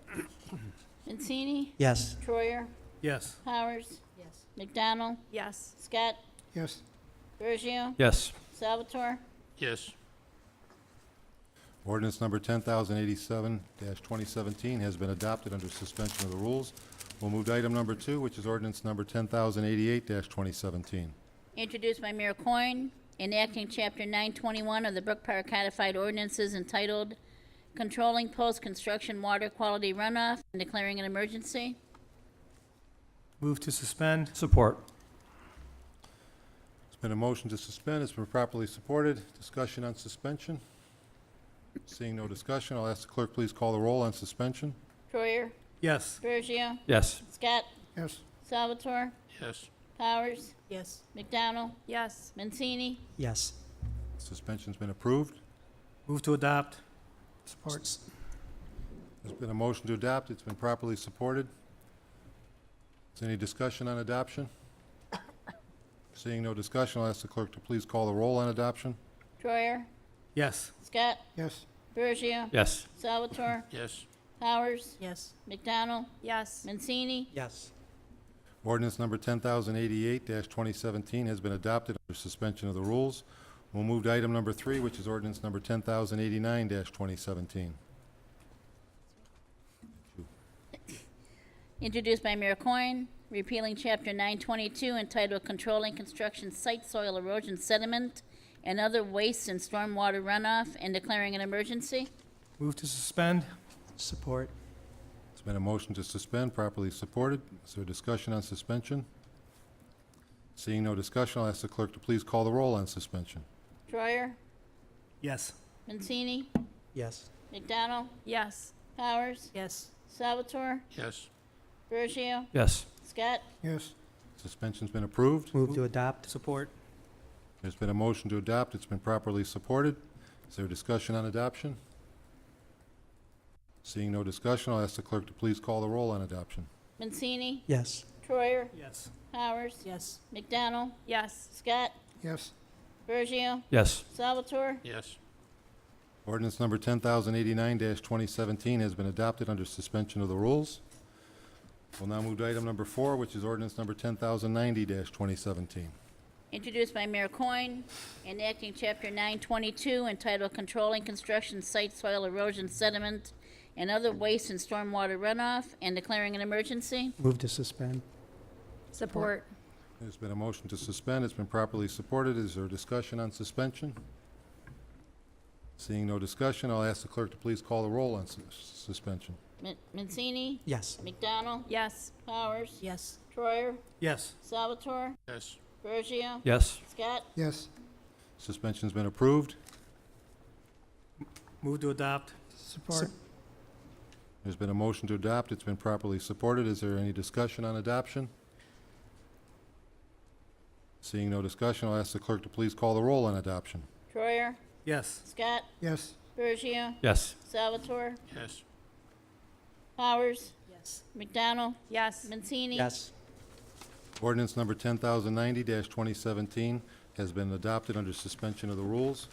Mancini, Yes. Troyer, Yes. Powers, Yes. McDonald, Yes. Scott, Yes. Bergio, Yes. Salvatore, Yes. Ordinance number 10,087-2017 has been adopted under suspension of the rules. We'll move to item number 2, which is ordinance number 10,088-2017. introduced by Mayor Coyne, enacting Chapter 921 of the Brook Park Codified Ordinances entitled Controlling Post-Construction Water Quality Runoff and declaring an emergency. Move to suspend. Support. There's been a motion to suspend. It's been properly supported. Discussion on suspension. Seeing no discussion, I'll ask the clerk, please call the roll on suspension. Troyer, Yes. Bergio, Yes. Scott, Yes. Salvatore, Yes. Powers, Yes. McDonald, Yes. Mancini, Yes. Suspension's been approved. Move to adopt. Support. There's been a motion to adopt. It's been properly supported. Is there any discussion on adoption? Seeing no discussion, I'll ask the clerk to please call the roll on adoption. Troyer, Yes. Scott, Yes. Bergio, Yes. Salvatore, Yes. Powers, Yes. McDonald, Yes. Mancini, Yes. Ordinance number 10,088-2017 has been adopted under suspension of the rules. We'll move to item number 3, which is ordinance number 10,089-2017. introduced by Mayor Coyne, repealing Chapter 922 entitled Controlling Construction Site Soil Erosion Sediment and Other Wastes and Stormwater Runoff and declaring an emergency. Move to suspend. Support. There's been a motion to suspend, properly supported. Is there discussion on suspension? Seeing no discussion, I'll ask the clerk to please call the roll on suspension. Troyer, Yes. Mancini, Yes. McDonald, Yes. Powers, Yes. Salvatore, Yes. Bergio, Yes. Scott, Yes. Suspension's been approved. Move to adopt. Support. There's been a motion to adopt. It's been properly supported. Is there discussion on adoption? Seeing no discussion, I'll ask the clerk to please call the roll on adoption. Mancini, Yes. Troyer, Yes. Powers, Yes. McDonald, Yes. Scott, Yes. Bergio, Yes. Salvatore, Yes. Ordinance number 10,089-2017 has been adopted under suspension of the rules. We'll now move to item number 4, which is ordinance number 10,090-2017. introduced by Mayor Coyne, enacting Chapter 922 entitled Controlling Construction Site Soil Erosion Sediment and Other Waste and Stormwater Runoff, and declaring an emergency. Move to suspend. Support. There's been a motion to suspend. It's been properly supported. Is there discussion on suspension? Seeing no discussion, I'll ask the clerk to please call the roll on suspension. Mancini, Yes. McDonald, Yes. Powers, Yes. Troyer, Yes. Salvatore, Yes. Bergio, Yes. Scott, Yes. Suspension's been approved. Move to adopt. Support. There's been a motion to adopt. It's been properly supported. Is there any discussion on adoption? Seeing no discussion, I'll ask the clerk to please call the roll on adoption. Troyer, Yes. Scott, Yes. Bergio, Yes. Salvatore, Yes. Powers, Yes. McDonald, Yes. Mancini, Yes. Ordinance number 10,090-2017 has been adopted under suspension of the rules.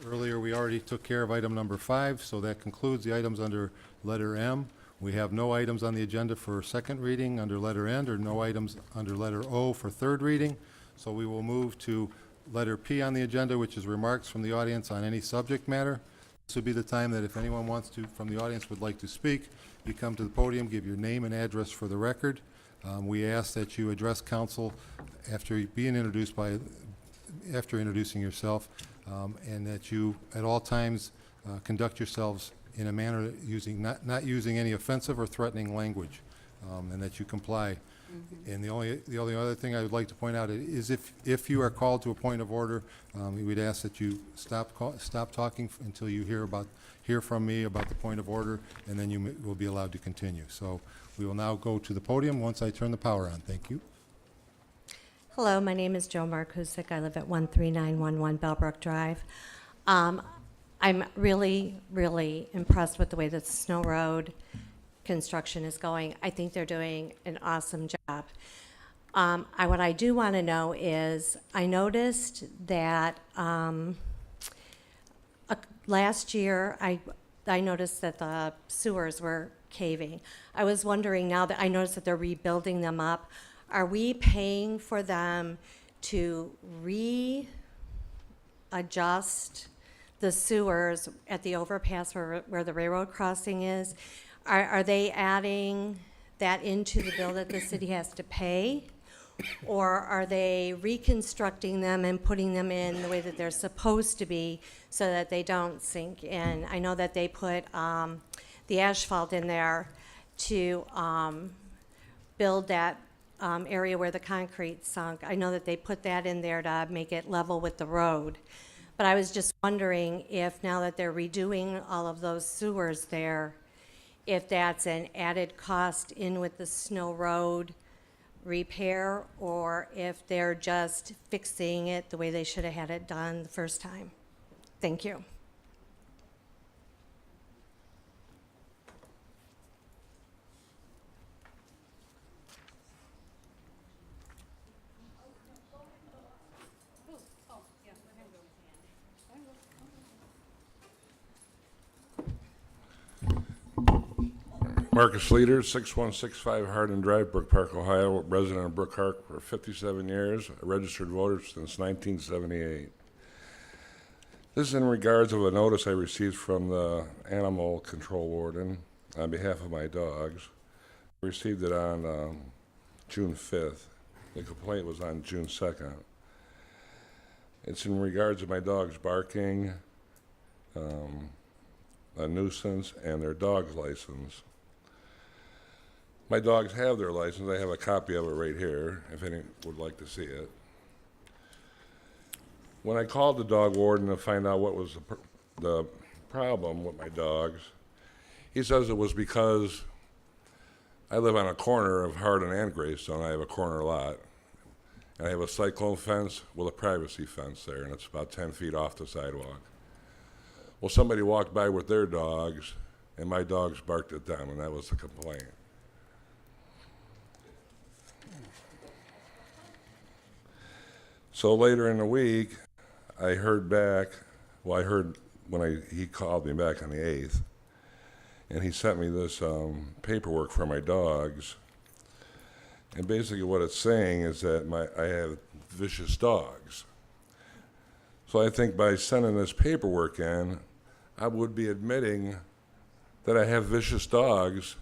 Earlier, we already took care of item number 5, so that concludes the items under letter M. We have no items on the agenda for second reading under letter N, or no items under letter O for third reading. So we will move to letter P on the agenda, which is remarks from the audience on any subject matter. This would be the time that if anyone wants to, from the audience would like to speak, you come to the podium, give your name and address for the record. We ask that you address council after introducing yourself, and that you at all times conduct yourselves in a manner not using any offensive or threatening language, and that you comply. And the only other thing I would like to point out is if you are called to a point of order, we would ask that you stop talking until you hear from me about the point of order, and then you will be allowed to continue. So we will now go to the podium once I turn the power on. Thank you. Hello, my name is Joe Markusik. I live at 13911 Bellbrook Drive. I'm really, really impressed with the way that the Snow Road construction is going. I think they're doing an awesome job. What I do want to know is, I noticed that last year, I noticed that the sewers were caving. I was wondering, now that I noticed that they're rebuilding them up, are we paying for them to readjust the sewers at the overpass where the railroad crossing is? Are they adding that into the bill that the city has to pay? Or are they reconstructing them and putting them in the way that they're supposed to be so that they don't sink in? I know that they put the asphalt in there to build that area where the concrete sunk. I know that they put that in there to make it level with the road. But I was just wondering if, now that they're redoing all of those sewers there, if that's an added cost in with the Snow Road repair, or if they're just fixing it the way they should have had it done the first time. Thank you. Marcus Leader, 6165 Hardin Drive, Brook Park, Ohio, resident of Brook Park for 57 years, a registered voter since 1978. This is in regards of a notice I received from the animal control warden on behalf of my dogs. I received it on June 5th. The complaint was on June 2nd. It's in regards of my dogs barking, a nuisance, and their dog's license. My dogs have their license. I have a copy of it right here, if anyone would like to see it. When I called the dog warden to find out what was the problem with my dogs, he says it was because I live on a corner of Hardin and Greystone. I have a corner lot. And I have a cyclone fence with a privacy fence there, and it's about 10 feet off the sidewalk. Well, somebody walked by with their dogs, and my dogs barked at them, and that was the complaint. So later in the week, I heard back, well, I heard when he called me back on the 8th, and he sent me this paperwork for my dogs. And basically what it's saying is that I have vicious dogs. So I think by sending this paperwork in, I would be admitting that I have vicious dogs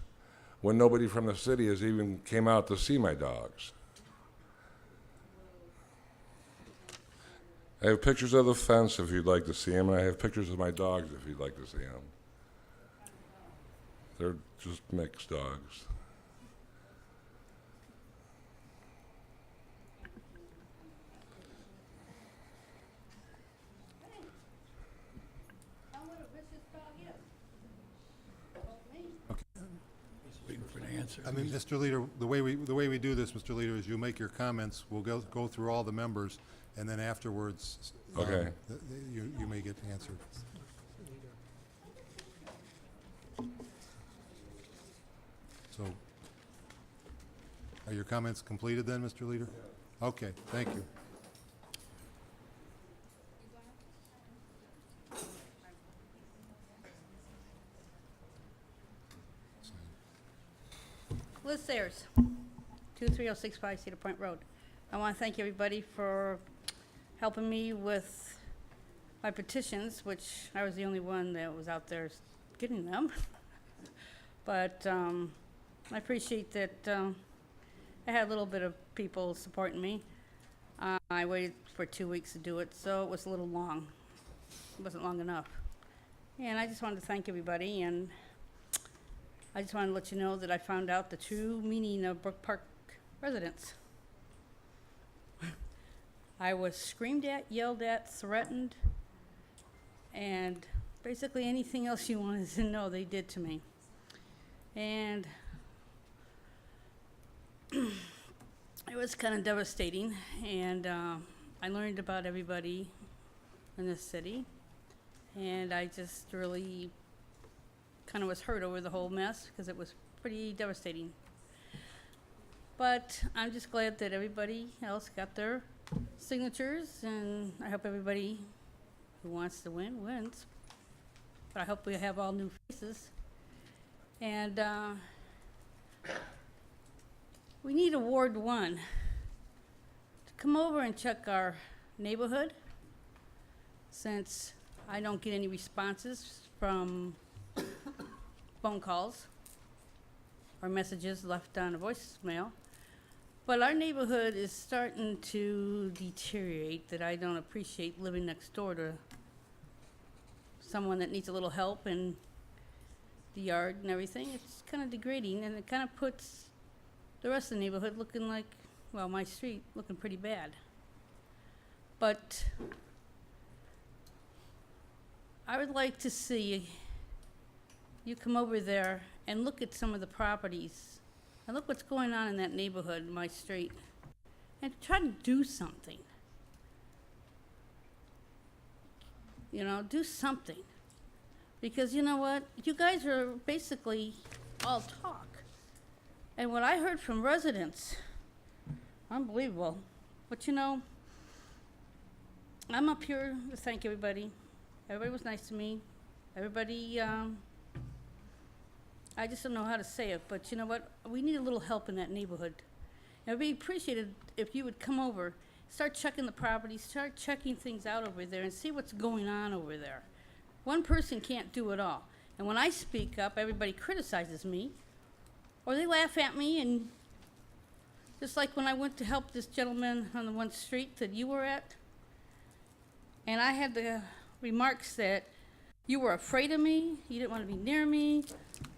when nobody from the city has even came out to see my dogs. I have pictures of the fence if you'd like to see them, and I have pictures of my dogs if you'd like to see them. They're just mixed dogs. Waiting for the answer. I mean, Mr. Leader, the way we do this, Mr. Leader, is you make your comments, we'll go through all the members, and then afterwards, Okay. You may get answered. So, are your comments completed then, Mr. Leader? Okay, thank you. Liz Sayers, 23065 Cedar Point Road. I want to thank everybody for helping me with my petitions, which I was the only one that was out there getting them. But I appreciate that I had a little bit of people supporting me. I waited for 2 weeks to do it, so it was a little long. It wasn't long enough. And I just wanted to thank everybody, and I just wanted to let you know that I found out the true meaning of Brook Park residents. I was screamed at, yelled at, threatened, and basically anything else you wanted to know, they did to me. And it was kind of devastating, and I learned about everybody in this city, and I just really kind of was hurt over the whole mess because it was pretty devastating. But I'm just glad that everybody else got their signatures, and I hope everybody who wants to win wins. But I hope we have all new faces. And we need a Ward 1 to come over and check our neighborhood, since I don't get any responses from phone calls or messages left on a voicemail. But our neighborhood is starting to deteriorate, that I don't appreciate living next door to someone that needs a little help in the yard and everything. It's kind of degrading, and it kind of puts the rest of the neighborhood looking like, well, my street looking pretty bad. But I would like to see you come over there and look at some of the properties and look what's going on in that neighborhood, my street, and try to do something. You know, do something. Because you know what? You guys are basically all talk. And what I heard from residents, unbelievable. But you know, I'm up here to thank everybody. Everybody was nice to me. Everybody, I just don't know how to say it, but you know what? We need a little help in that neighborhood. And it'd be appreciated if you would come over, start checking the properties, start checking things out over there, and see what's going on over there. One person can't do it all. And when I speak up, everybody criticizes me, or they laugh at me, and just like when I went to help this gentleman on the one street that you were at, and I had the remarks that You were afraid of me, you didn't want to be near me,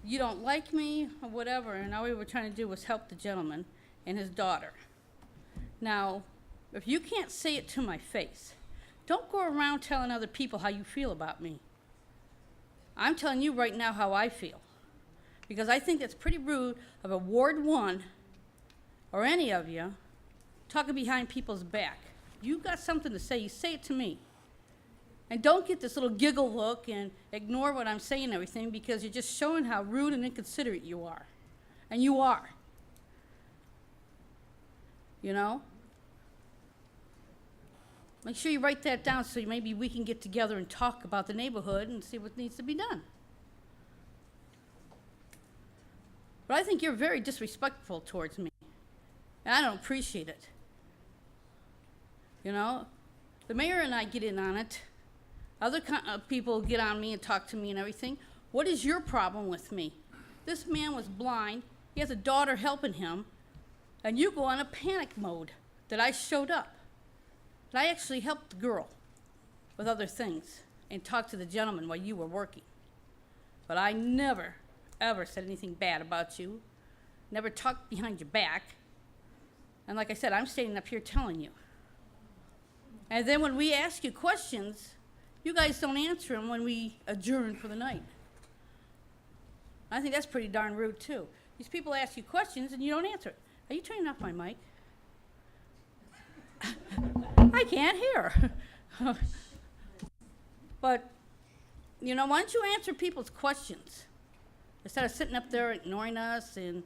you don't like me, or whatever, and all we were trying to do was help the gentleman and his daughter. Now, if you can't say it to my face, don't go around telling other people how you feel about me. I'm telling you right now how I feel. Because I think it's pretty rude of a Ward 1, or any of you, talking behind people's back. You got something to say, you say it to me. And don't get this little giggle look and ignore what I'm saying and everything, because you're just showing how rude and inconsiderate you are. And you are. You know? Make sure you write that down so maybe we can get together and talk about the neighborhood and see what needs to be done. But I think you're very disrespectful towards me. And I don't appreciate it. You know? The mayor and I get in on it. Other people get on me and talk to me and everything. What is your problem with me? This man was blind. He has a daughter helping him. And you go on a panic mode that I showed up. But I actually helped the girl with other things and talked to the gentleman while you were working. But I never, ever said anything bad about you. Never talked behind your back. And like I said, I'm standing up here telling you. And then when we ask you questions, you guys don't answer them when we adjourn for the night. I think that's pretty darn rude, too. These people ask you questions and you don't answer it. Are you turning off my mic? I can't hear. But, you know, why don't you answer people's questions instead of sitting up there ignoring us, and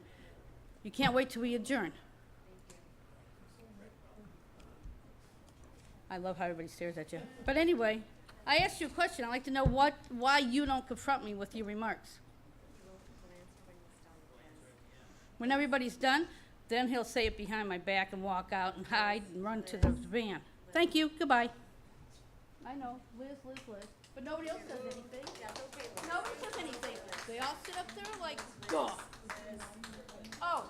you can't wait till we adjourn. I love how everybody stares at you. But anyway, I asked you a question. I'd like to know why you don't confront me with your remarks. When everybody's done, then he'll say it behind my back and walk out and hide and run to the van. Thank you. Goodbye. I know. Liz. But nobody else says anything. Nobody says anything. They all sit up there like, ugh. Oh,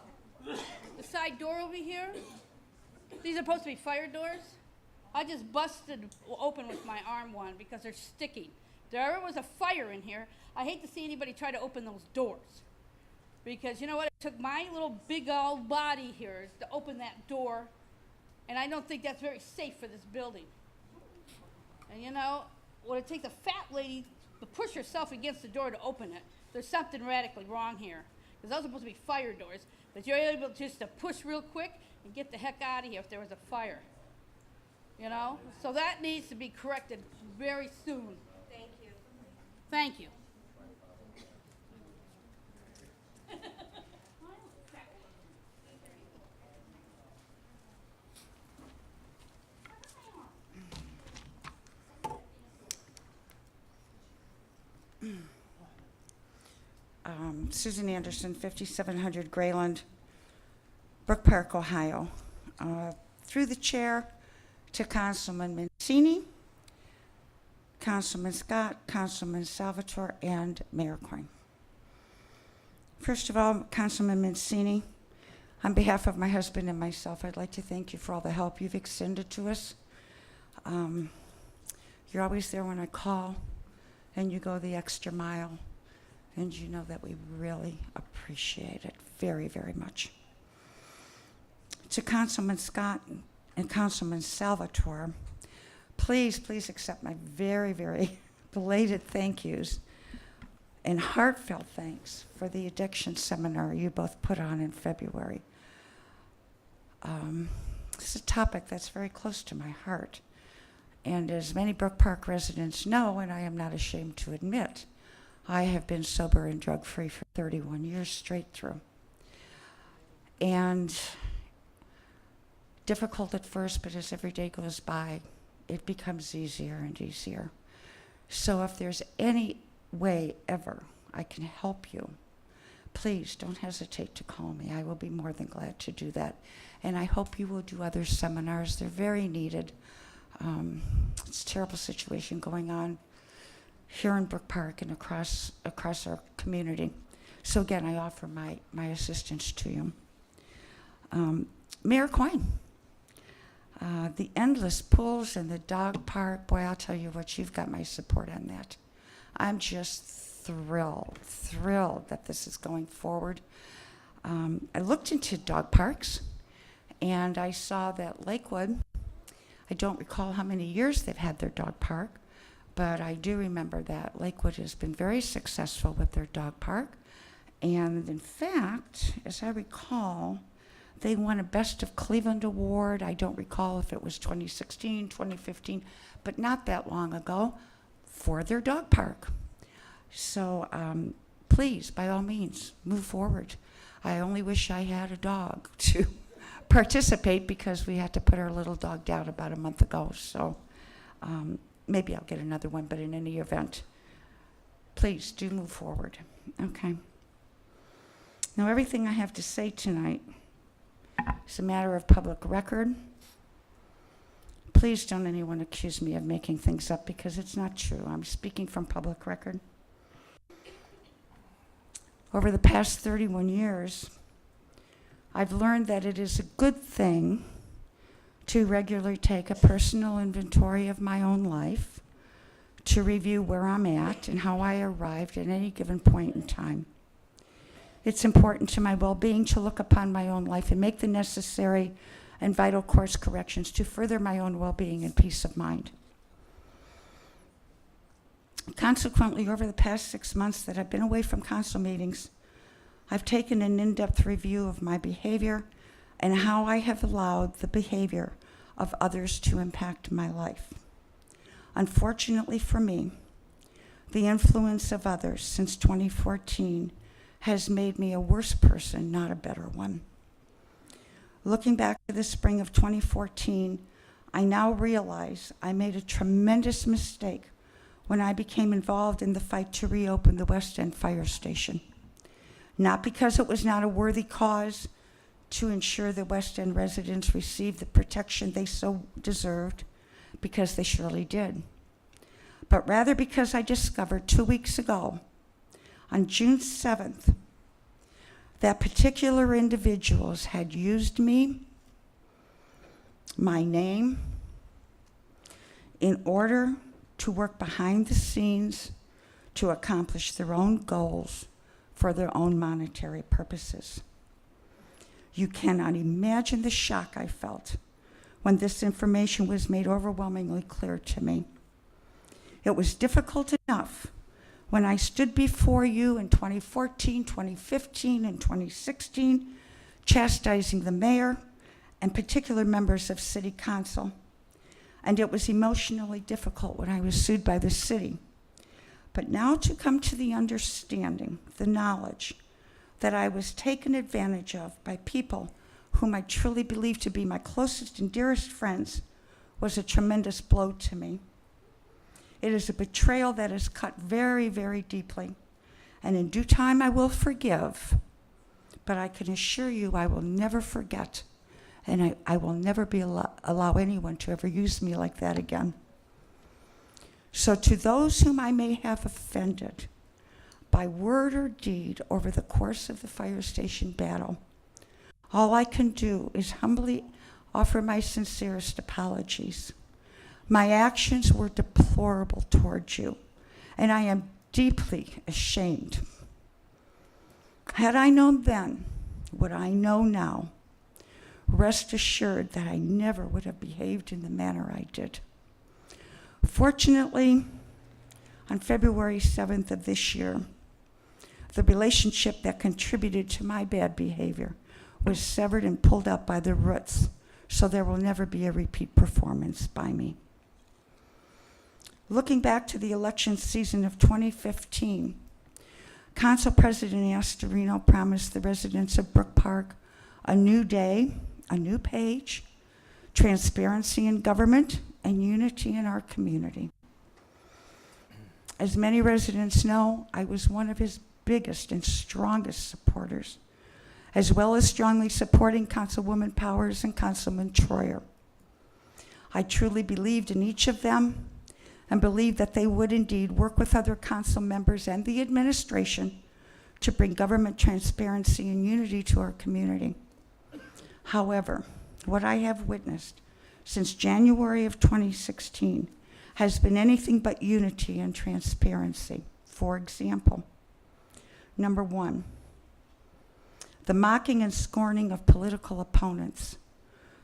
the side door over here, these are supposed to be fire doors. I just busted open with my arm one because they're sticky. There was a fire in here. I hate to see anybody try to open those doors. Because you know what? It took my little big old body here to open that door. And I don't think that's very safe for this building. And you know, when it takes a fat lady to push herself against the door to open it, there's something radically wrong here. Because those are supposed to be fire doors. But you're able just to push real quick and get the heck out of here if there was a fire. You know? So that needs to be corrected very soon. Thank you. Thank you. Susan Anderson, 5700 Grayland, Brook Park, Ohio. Through the chair to Councilman Mancini, Councilman Scott, Councilman Salvatore, and Mayor Coyne. First of all, Councilman Mancini, on behalf of my husband and myself, I'd like to thank you for all the help you've extended to us. You're always there when I call, and you go the extra mile. And you know that we really appreciate it very, very much. To Councilman Scott and Councilman Salvatore, please accept my very, very belated thank yous and heartfelt thanks for the addiction seminar you both put on in February. It's a topic that's very close to my heart. And as many Brook Park residents know, and I am not ashamed to admit, I have been sober and drug-free for 31 years straight through. And difficult at first, but as every day goes by, it becomes easier and easier. So if there's any way ever I can help you, please don't hesitate to call me. I will be more than glad to do that. And I hope you will do other seminars. They're very needed. It's a terrible situation going on here in Brook Park and across our community. So again, I offer my assistance to you. Mayor Coyne, the endless pools and the dog park, boy, I'll tell you what, you've got my support on that. I'm just thrilled that this is going forward. I looked into dog parks, and I saw that Lakewood, I don't recall how many years they've had their dog park, but I do remember that Lakewood has been very successful with their dog park. And in fact, as I recall, they won a Best of Cleveland award. I don't recall if it was 2016, 2015, but not that long ago, for their dog park. So please, by all means, move forward. I only wish I had a dog to participate, because we had to put our little dog down about a month ago. So maybe I'll get another one, but in any event, please do move forward. Okay. Now, everything I have to say tonight is a matter of public record. Please don't anyone accuse me of making things up, because it's not true. I'm speaking from public record. Over the past 31 years, I've learned that it is a good thing to regularly take a personal inventory of my own life, to review where I'm at and how I arrived at any given point in time. It's important to my well-being to look upon my own life and make the necessary and vital course corrections to further my own well-being and peace of mind. Consequently, over the past 6 months that I've been away from council meetings, I've taken an in-depth review of my behavior and how I have allowed the behavior of others to impact my life. Unfortunately for me, the influence of others since 2014 has made me a worse person, not a better one. Looking back to the spring of 2014, I now realize I made a tremendous mistake when I became involved in the fight to reopen the West End Fire Station. Not because it was not a worthy cause to ensure the West End residents received the protection they so deserved, because they surely did, but rather because I discovered 2 weeks ago, on June 7th, that particular individuals had used me, my name, in order to work behind the scenes to accomplish their own goals for their own monetary purposes. You cannot imagine the shock I felt when this information was made overwhelmingly clear to me. It was difficult enough when I stood before you in 2014, 2015, and 2016, chastising the mayor and particular members of city council. And it was emotionally difficult when I was sued by the city. But now to come to the understanding, the knowledge, that I was taken advantage of by people whom I truly believe to be my closest and dearest friends, was a tremendous blow to me. It is a betrayal that is cut very, very deeply. And in due time I will forgive, but I can assure you I will never forget, and I will never allow anyone to ever use me like that again. So to those whom I may have offended by word or deed over the course of the fire station battle, all I can do is humbly offer my sincerest apologies. My actions were deplorable towards you, and I am deeply ashamed. Had I known then what I know now, rest assured that I never would have behaved in the manner I did. Fortunately, on February 7th of this year, the relationship that contributed to my bad behavior was severed and pulled up by the roots, so there will never be a repeat performance by me. Looking back to the election season of 2015, Council President Astorino promised the residents of Brook Park a new day, a new page, transparency in government, and unity in our community. As many residents know, I was one of his biggest and strongest supporters, as well as strongly supporting Councilwoman Powers and Councilman Troyer. I truly believed in each of them and believed that they would indeed work with other council members and the administration to bring government transparency and unity to our community. However, what I have witnessed since January of 2016 has been anything but unity and transparency. For example, number one, the mocking and scorning of political opponents,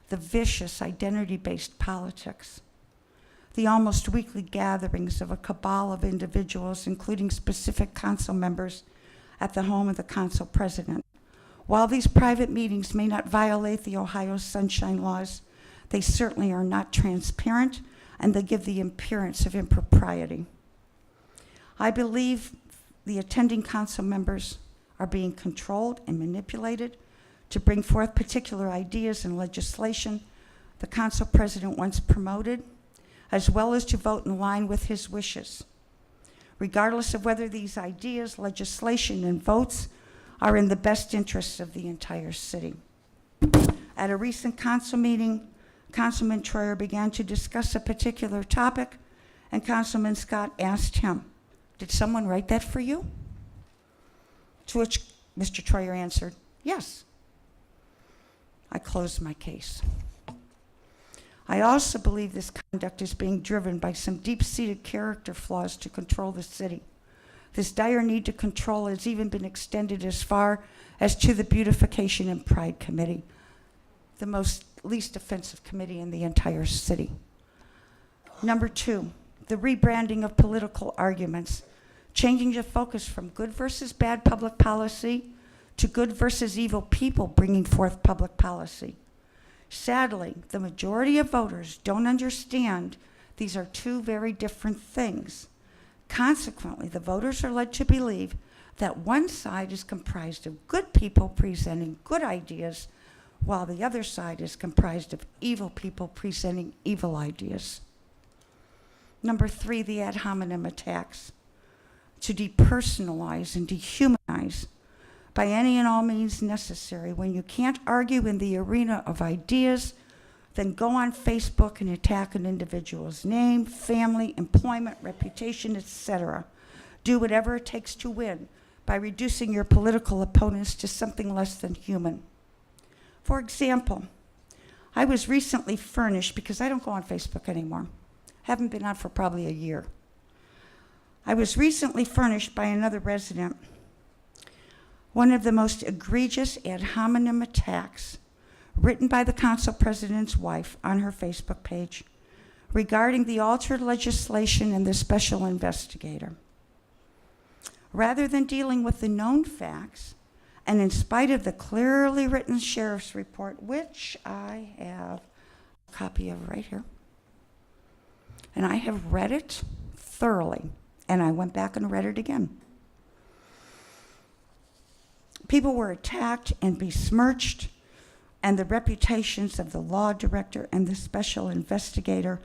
the vicious identity-based politics, the almost weekly gatherings of a cabal of individuals, including specific council members, at the home of the council president. While these private meetings may not violate the Ohio Sunshine Laws, they certainly are not transparent, and they give the appearance of impropriety. I believe the attending council members are being controlled and manipulated to bring forth particular ideas and legislation the council president once promoted, as well as to vote in line with his wishes, regardless of whether these ideas, legislation, and votes are in the best interests of the entire city. At a recent council meeting, Councilman Troyer began to discuss a particular topic, and Councilman Scott asked him, "Did someone write that for you?" To which Mr. Troyer answered, "Yes." I closed my case. I also believe this conduct is being driven by some deep-seated character flaws to control the city. This dire need to control has even been extended as far as to the Beautification and Pride Committee, the least offensive committee in the entire city. Number two, the rebranding of political arguments, changing the focus from good versus bad public policy to good versus evil people bringing forth public policy. Sadly, the majority of voters don't understand these are two very different things. Consequently, the voters are led to believe that one side is comprised of good people presenting good ideas, while the other side is comprised of evil people presenting evil ideas. Number three, the ad hominem attacks, to depersonalize and dehumanize by any and all means necessary. When you can't argue in the arena of ideas, then go on Facebook and attack an individual's name, family, employment, reputation, etc. Do whatever it takes to win by reducing your political opponents to something less than human. For example, I was recently furnished, because I don't go on Facebook anymore, haven't been on for probably a year. I was recently furnished by another resident one of the most egregious ad hominem attacks written by the council president's wife on her Facebook page regarding the altered legislation and the special investigator. Rather than dealing with the known facts, and in spite of the clearly written sheriff's report, which I have a copy of right here, and I have read it thoroughly, and I went back and read it again. People were attacked and besmirched, and the reputations of the law director and the special investigator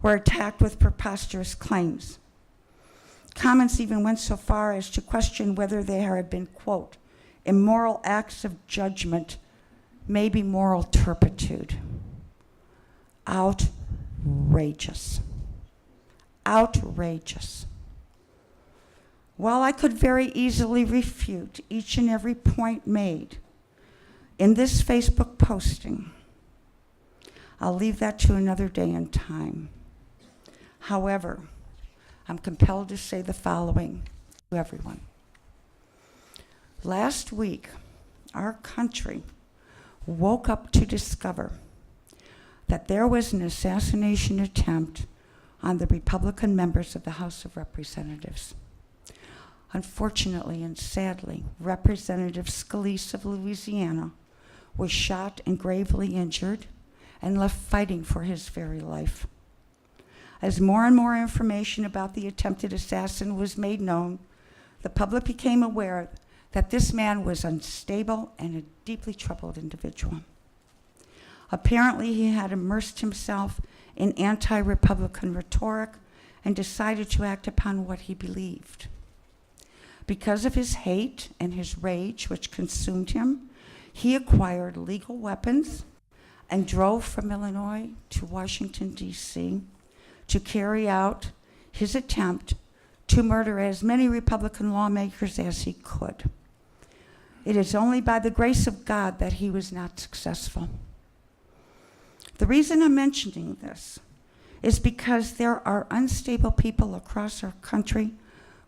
were attacked with preposterous claims. Comments even went so far as to question whether there had been, quote, immoral acts of judgment, maybe moral turpitude. Outrageous. Outrageous. While I could very easily refute each and every point made in this Facebook posting, I'll leave that to another day and time. However, I'm compelled to say the following to everyone. Last week, our country woke up to discover that there was an assassination attempt on the Republican members of the House of Representatives. Unfortunately and sadly, Representative Scalise of Louisiana was shot and gravely injured and left fighting for his very life. As more and more information about the attempted assassin was made known, the public became aware that this man was unstable and a deeply troubled individual. Apparently, he had immersed himself in anti-Republican rhetoric and decided to act upon what he believed. Because of his hate and his rage, which consumed him, he acquired legal weapons and drove from Illinois to Washington, D.C. to carry out his attempt to murder as many Republican lawmakers as he could. It is only by the grace of God that he was not successful. The reason I'm mentioning this is because there are unstable people across our country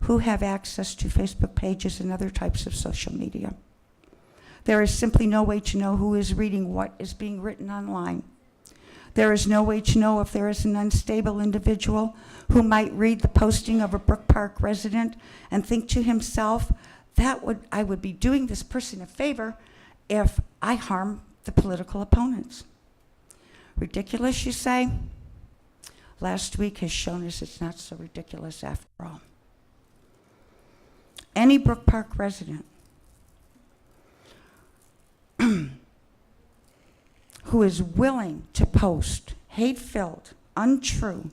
who have access to Facebook pages and other types of social media. There is simply no way to know who is reading what is being written online. There is no way to know if there is an unstable individual who might read the posting of a Brook Park resident and think to himself, I would be doing this person a favor if I harm the political opponents. Ridiculous, you say? Last week has shown us it's not so ridiculous after all. Any Brook Park resident who is willing to post hate-filled, untrue,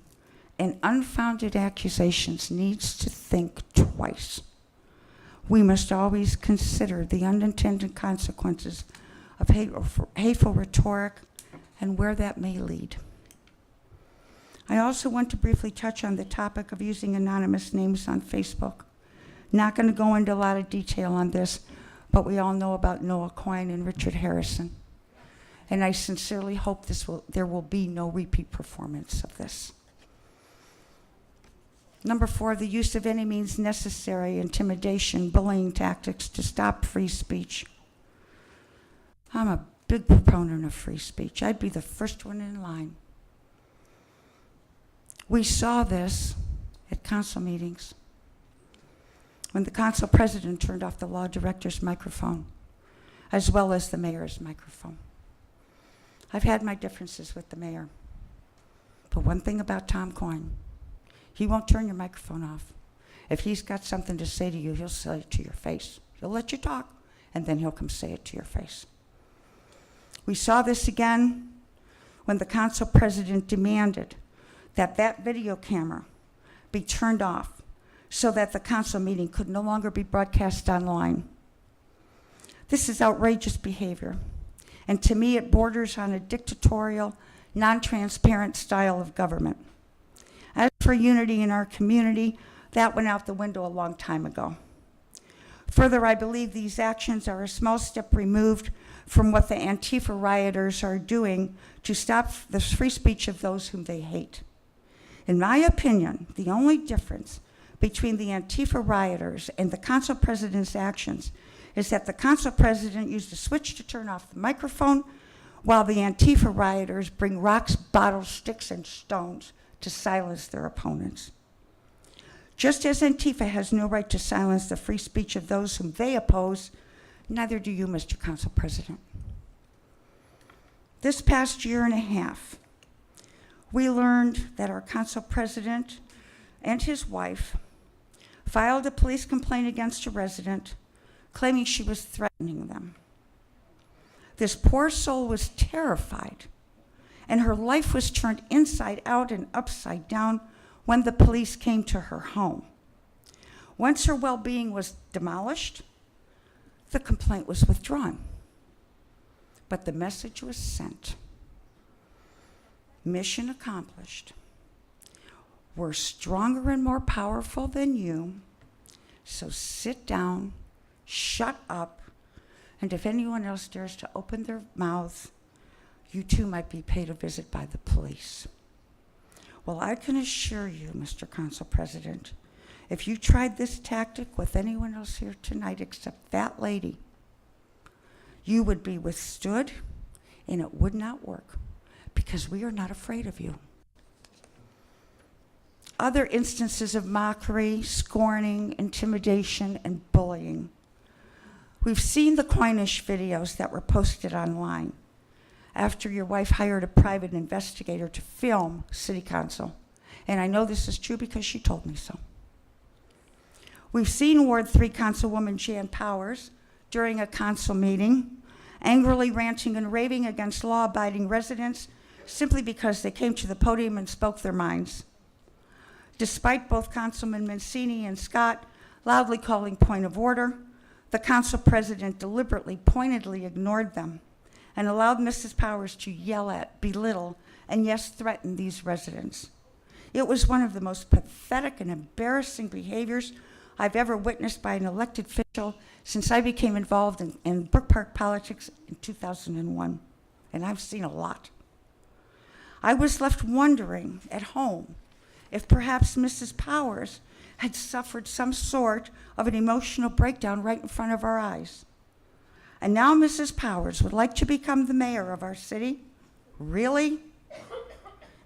and unfounded accusations needs to think twice. We must always consider the unintended consequences of hateful rhetoric and where that may lead. I also want to briefly touch on the topic of using anonymous names on Facebook. Not going to go into a lot of detail on this, but we all know about Noah Coyne and Richard Harrison. And I sincerely hope there will be no repeat performance of this. Number 4, the use of any means necessary, intimidation, bullying tactics to stop free speech. I'm a big proponent of free speech. I'd be the first one in line. We saw this at council meetings when the council president turned off the law director's microphone, as well as the mayor's microphone. I've had my differences with the mayor, but one thing about Tom Coyne, he won't turn your microphone off. If he's got something to say to you, he'll say it to your face. He'll let you talk, and then he'll come say it to your face. We saw this again when the council president demanded that video camera be turned off so that the council meeting could no longer be broadcast online. This is outrageous behavior, and to me it borders on a dictatorial, non-transparent style of government. As for unity in our community, that went out the window a long time ago. Further, I believe these actions are a small step removed from what the Antifa rioters are doing to stop the free speech of those whom they hate. In my opinion, the only difference between the Antifa rioters and the council president's actions is that the council president used a switch to turn off the microphone, while the Antifa rioters bring rocks, bottles, sticks, and stones to silence their opponents. Just as Antifa has no right to silence the free speech of those whom they oppose, neither do you, Mr. Council President. This past year and a half, we learned that our council president and his wife filed a police complaint against a resident, claiming she was threatening them. This poor soul was terrified, and her life was turned inside out and upside down when the police came to her home. Once her well-being was demolished, the complaint was withdrawn. But the message was sent. Mission accomplished. We're stronger and more powerful than you, so sit down, shut up, and if anyone else dares to open their mouth, you too might be paid a visit by the police. Well, I can assure you, Mr. Council President, if you tried this tactic with anyone else here tonight except that lady, you would be withstood and it would not work because we are not afraid of you. Other instances of mockery, scorning, intimidation, and bullying. We've seen the Coynish videos that were posted online after your wife hired a private investigator to film City Council. And I know this is true because she told me so. We've seen Ward 3 Councilwoman Jan Powers during a council meeting angrily ranting and raving against law-abiding residents simply because they came to the podium and spoke their minds. Despite both Councilman Mancini and Scott loudly calling point of order, the council president deliberately, pointedly ignored them and allowed Mrs. Powers to yell at, belittle, and yes, threaten these residents. It was one of the most pathetic and embarrassing behaviors I've ever witnessed by an elected official since I became involved in Brook Park politics in 2001, and I've seen a lot. I was left wondering at home if perhaps Mrs. Powers had suffered some sort of an emotional breakdown right in front of our eyes. And now Mrs. Powers would like to become the mayor of our city? Really?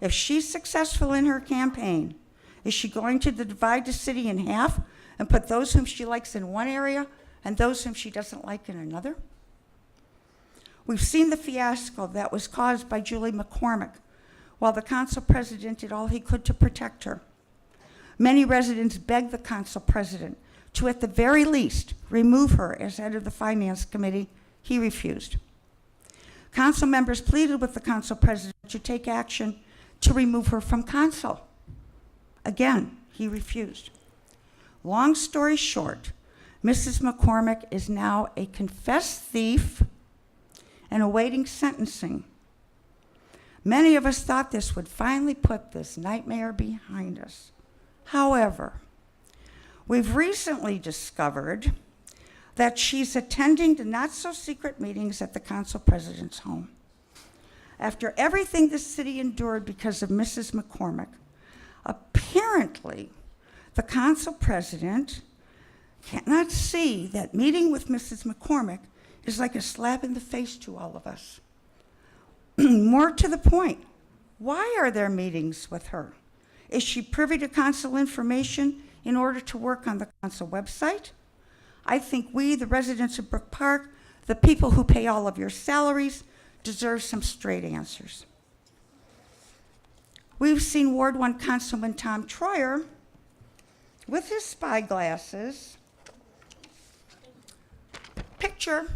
If she's successful in her campaign, is she going to divide the city in half and put those whom she likes in one area and those whom she doesn't like in another? We've seen the fiasco that was caused by Julie McCormick while the council president did all he could to protect her. Many residents begged the council president to, at the very least, remove her as head of the finance committee. He refused. Council members pleaded with the council president to take action to remove her from council. Again, he refused. Long story short, Mrs. McCormick is now a confessed thief and awaiting sentencing. Many of us thought this would finally put this nightmare behind us. However, we've recently discovered that she's attending the not-so-secret meetings at the council president's home. After everything the city endured because of Mrs. McCormick, apparently the council president cannot see that meeting with Mrs. McCormick is like a slap in the face to all of us. More to the point, why are there meetings with her? Is she privy to council information in order to work on the council website? I think we, the residents of Brook Park, the people who pay all of your salaries, deserve some straight answers. We've seen Ward 1 Councilman Tom Troyer with his spy glasses picture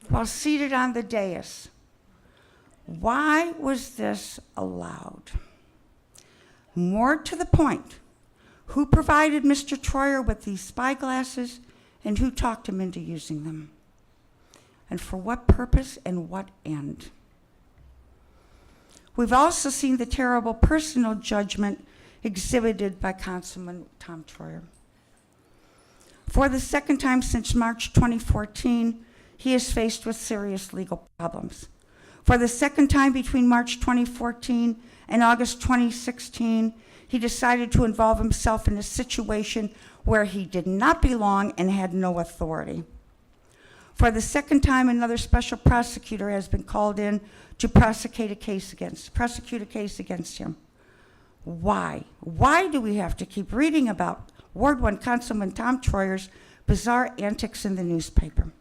while seated on the dais. Why was this allowed? More to the point, who provided Mr. Troyer with these spy glasses and who talked him into using them? And for what purpose and what end? We've also seen the terrible personal judgment exhibited by Councilman Tom Troyer. For the second time since March 2014, he is faced with serious legal problems. For the second time between March 2014 and August 2016, he decided to involve himself in a situation where he did not belong and had no authority. For the second time, another special prosecutor has been called in to prosecute a case against him. Why? Why do we have to keep reading about Ward 1 Councilman Tom Troyer's bizarre antics in the newspaper?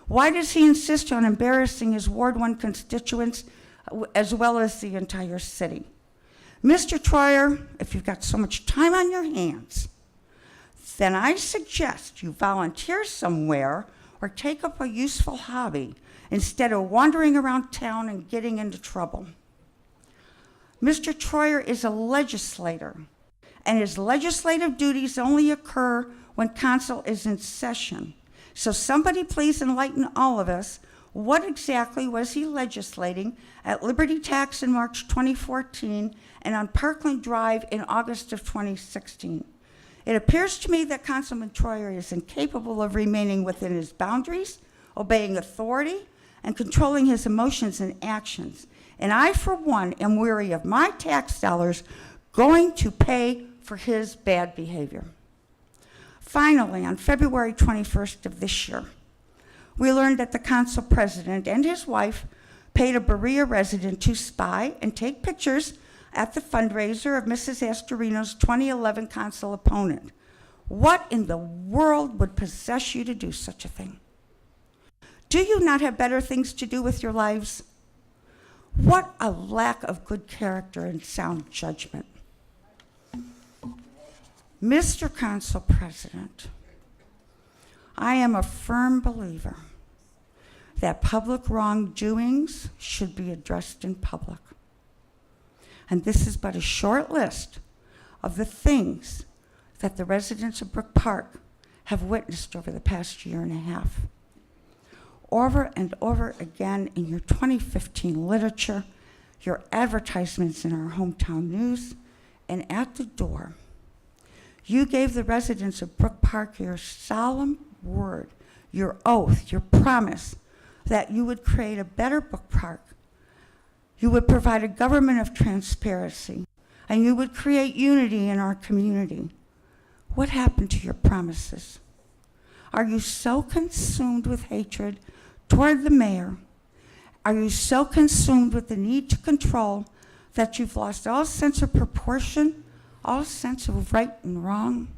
Why does he insist on embarrassing his Ward 1 constituents as well as the entire city? Mr. Troyer, if you've got so much time on your hands, then I suggest you volunteer somewhere or take up a useful hobby instead of wandering around town and getting into trouble. Mr. Troyer is a legislator, and his legislative duties only occur when council is in session. So somebody please enlighten all of us, what exactly was he legislating at Liberty Tax in March 2014 and on Parkland Drive in August of 2016? It appears to me that Councilman Troyer is incapable of remaining within his boundaries, obeying authority, and controlling his emotions and actions. And I, for one, am weary of my tax dollars going to pay for his bad behavior. Finally, on February 21st of this year, we learned that the council president and his wife paid a Berea resident to spy and take pictures at the fundraiser of Mrs. Astorino's 2011 council opponent. What in the world would possess you to do such a thing? Do you not have better things to do with your lives? What a lack of good character and sound judgment. Mr. Council President, I am a firm believer that public wrongdoings should be addressed in public. And this is but a short list of the things that the residents of Brook Park have witnessed over the past year and a half. Over and over again in your 2015 literature, your advertisements in our hometown news, and at the door, you gave the residents of Brook Park your solemn word, your oath, your promise that you would create a better Brook Park. You would provide a government of transparency, and you would create unity in our community. What happened to your promises? Are you so consumed with hatred toward the mayor? Are you so consumed with the need to control that you've lost all sense of proportion, all sense of right and wrong?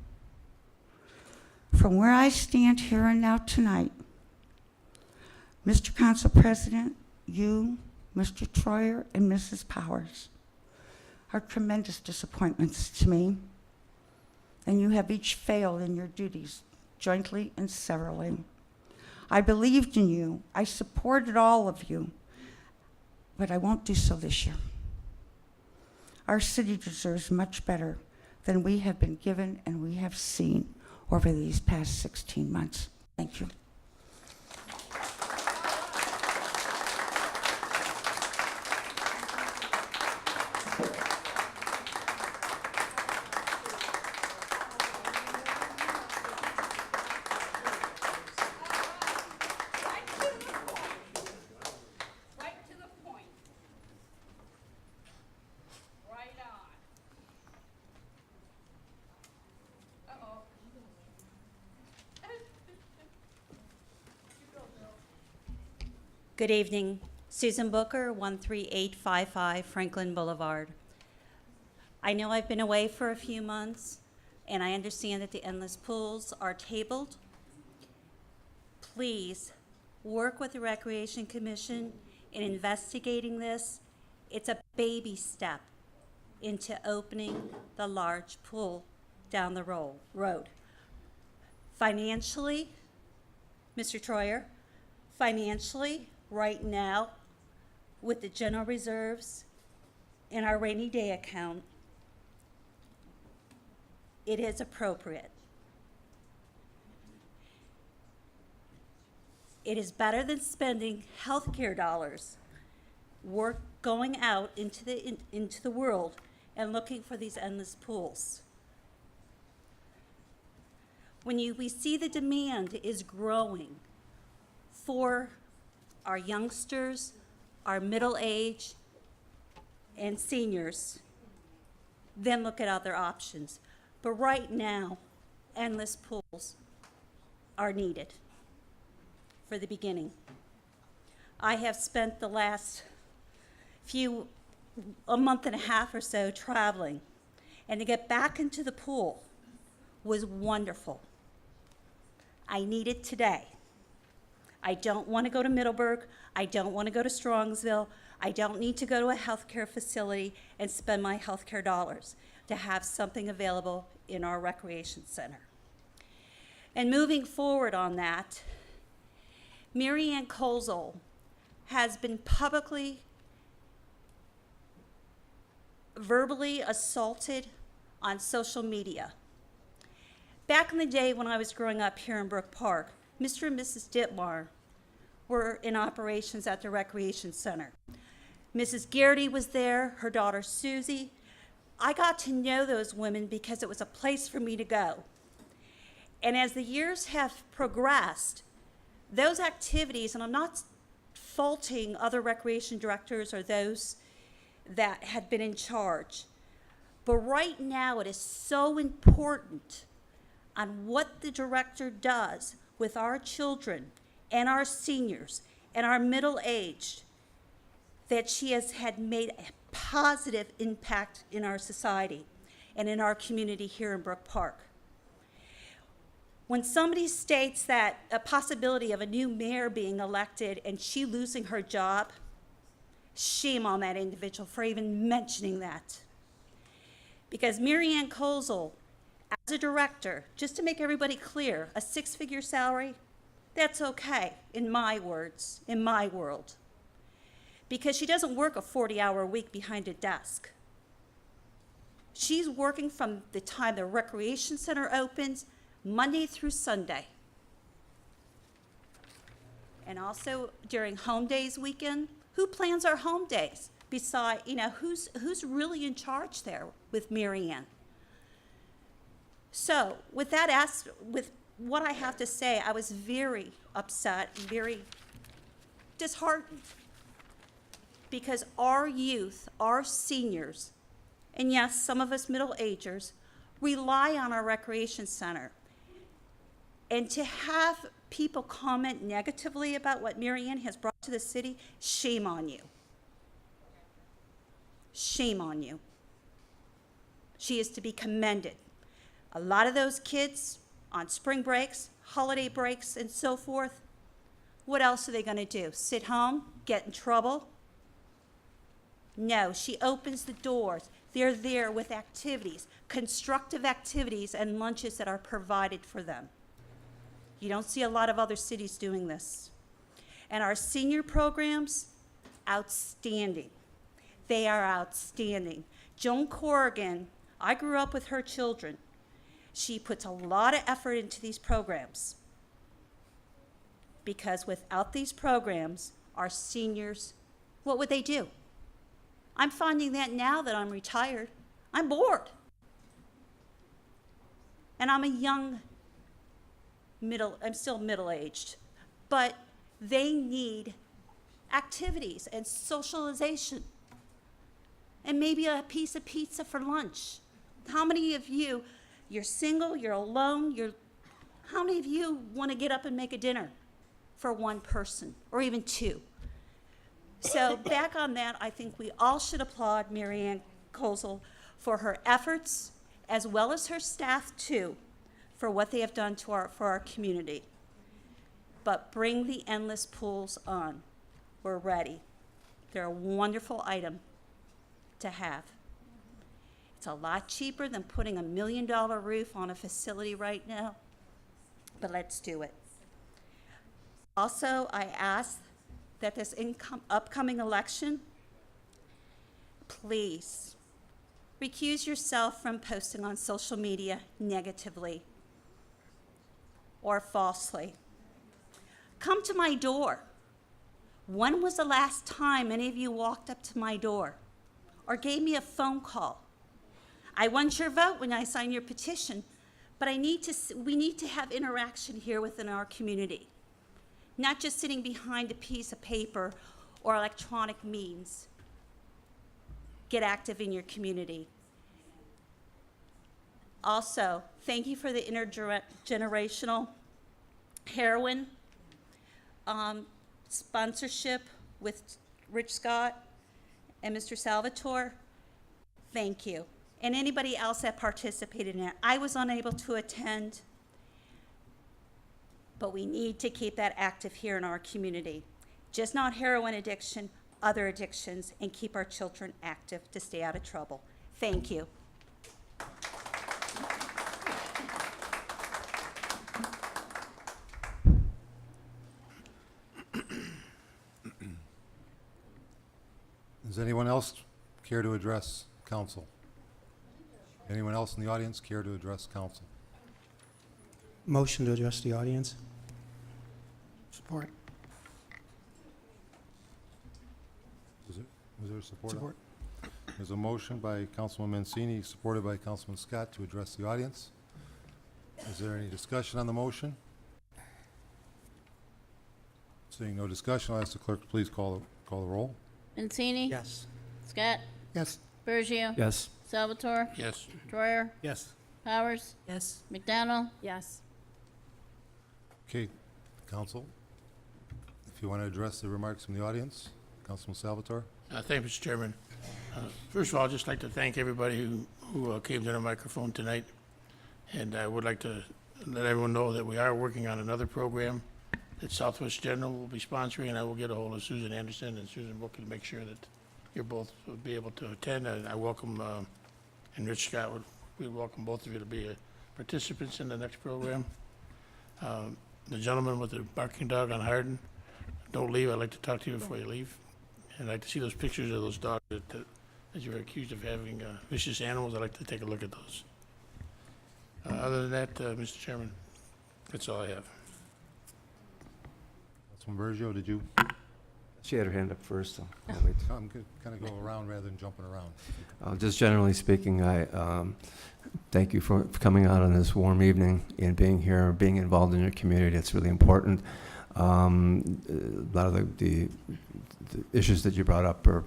From where I stand here and now tonight, Mr. Council President, you, Mr. Troyer, and Mrs. Powers are tremendous disappointments to me, and you have each failed in your duties, jointly and severally. I believed in you. I supported all of you, but I won't do so this year. Our city deserves much better than we have been given and we have seen over these past 16 months. Thank you. Good evening. Susan Booker, 13855 Franklin Boulevard. I know I've been away for a few months, and I understand that the endless pools are tabled. Please work with the Recreation Commission in investigating this. It's a baby step into opening the large pool down the road. Financially, Mr. Troyer, financially, right now, with the general reserves in our rainy day account, it is appropriate. It is better than spending healthcare dollars going out into the world and looking for these endless pools. When we see the demand is growing for our youngsters, our middle age, and seniors, then look at other options. But right now, endless pools are needed for the beginning. I have spent the last a month and a half or so traveling, and to get back into the pool was wonderful. I need it today. I don't want to go to Middleburg. I don't want to go to Strongsville. I don't need to go to a healthcare facility and spend my healthcare dollars to have something available in our recreation center. And moving forward on that, Mary Ann Colesol has been publicly, verbally assaulted on social media. Back in the day when I was growing up here in Brook Park, Mr. and Mrs. Dittmar were in operations at the Recreation Center. Mrs. Garrity was there, her daughter Susie. I got to know those women because it was a place for me to go. And as the years have progressed, those activities, and I'm not faulting other recreation directors or those that had been in charge, but right now it is so important on what the director does with our children and our seniors and our middle-aged, that she has had made a positive impact in our society and in our community here in Brook Park. When somebody states that a possibility of a new mayor being elected and she losing her job, shame on that individual for even mentioning that. Because Mary Ann Colesol, as a director, just to make everybody clear, a 6-figure salary, that's okay, in my words, in my world. Because she doesn't work a 40-hour week behind a desk. She's working from the time the recreation center opens, Monday through Sunday. And also during home days weekend, who plans our home days? Besides, who's really in charge there with Mary Ann? So with what I have to say, I was very upset, very disheartened because our youth, our seniors, and yes, some of us middle-agers, rely on our recreation center. And to have people comment negatively about what Mary Ann has brought to the city, shame on you. Shame on you. She is to be commended. A lot of those kids on spring breaks, holiday breaks, and so forth, what else are they going to do? Sit home? Get in trouble? No, she opens the doors. They're there with activities, constructive activities, and lunches that are provided for them. You don't see a lot of other cities doing this. And our senior programs, outstanding. They are outstanding. Joan Corrigan, I grew up with her children. She puts a lot of effort into these programs, because without these programs, our seniors, what would they do? I'm finding that now that I'm retired. I'm bored. And I'm I'm still middle-aged, but they need activities and socialization and maybe a piece of pizza for lunch. How many of you, you're single, you're alone, how many of you want to get up and make a dinner for one person or even two? So back on that, I think we all should applaud Mary Ann Kozel for her efforts, as well as her staff too, for what they have done for our community. But bring the endless pools on. We're ready. They're a wonderful item to have. It's a lot cheaper than putting $1 million roof on a facility right now, but let's do it. Also, I ask that this upcoming election, please recuse yourself from posting on social media negatively or falsely. Come to my door. When was the last time any of you walked up to my door or gave me a phone call? I want your vote when I sign your petition, but we need to have interaction here within our community, not just sitting behind a piece of paper or electronic means. Get active in your community. Also, thank you for the intergenerational heroin sponsorship with Rich Scott and Mr. Salvatore. Thank you. And anybody else that participated in it. I was unable to attend, but we need to keep that active here in our community. Just not heroin addiction, other addictions, and keep our children active to stay out of trouble. Thank you. Does anyone else care to address council? Anyone else in the audience care to address council? Motion to address the audience. Support. Was there support? Support. There's a motion by Councilman Mancini, supported by Councilman Scott, to address the audience. Is there any discussion on the motion? Seeing no discussion, I'll ask the clerk to please call the roll. Mancini? Yes. Scott? Yes. Bergio? Yes. Salvatore? Yes. Droyer? Yes. Powers? Yes. McDonald? Yes. Okay, council, if you want to address the remarks from the audience, Councilman Salvatore. Thank you, Mr. Chairman. First of all, I'd just like to thank everybody who came to the microphone tonight. And I would like to let everyone know that we are working on another program that Southwest General will be sponsoring, and I will get a hold of Susan Anderson and Susan Brook to make sure that you both will be able to attend. And I welcome, and Rich Scott, we welcome both of you to be participants in the next program. The gentleman with the barking dog on Hardin, don't leave. I'd like to talk to you before you leave. And I'd like to see those pictures of those dogs that you were accused of having vicious animals. I'd like to take a look at those. Other than that, Mr. Chairman, that's all I have. Councilman Bergio, did you? She had her hand up first, so I'll wait. I'm going to kind of go around rather than jumping around. Just generally speaking, I thank you for coming out on this warm evening and being here, being involved in your community. It's really important. A lot of the issues that you brought up are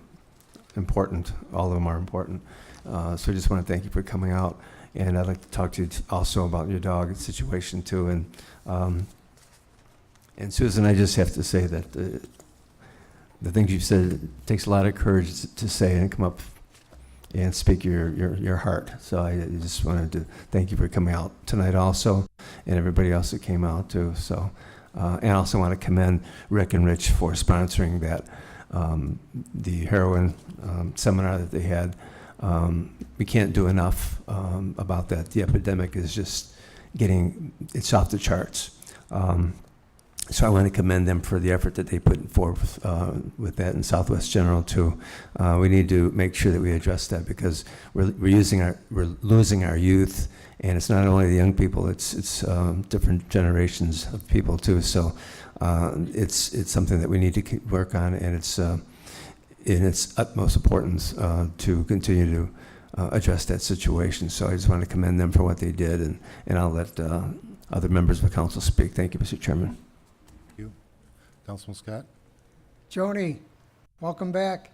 important. All of them are important. So I just want to thank you for coming out. And I'd like to talk to you also about your dog situation too. And Susan, I just have to say that the things you've said, it takes a lot of courage to say and come up and speak your heart. So I just wanted to thank you for coming out tonight also, and everybody else that came out too. So, and I also want to commend Rick and Rich for sponsoring that, the heroin seminar that they had. We can't do enough about that. The epidemic is just it's off the charts. So I want to commend them for the effort that they put forth with that in Southwest General too. We need to make sure that we address that because we're losing our youth, and it's not only the young people; it's different generations of people too. So it's something that we need to work on, and it's in its utmost importance to continue to address that situation. So I just want to commend them for what they did, and I'll let other members of the council speak. Thank you, Mr. Chairman. Councilman Scott? Joni, welcome back.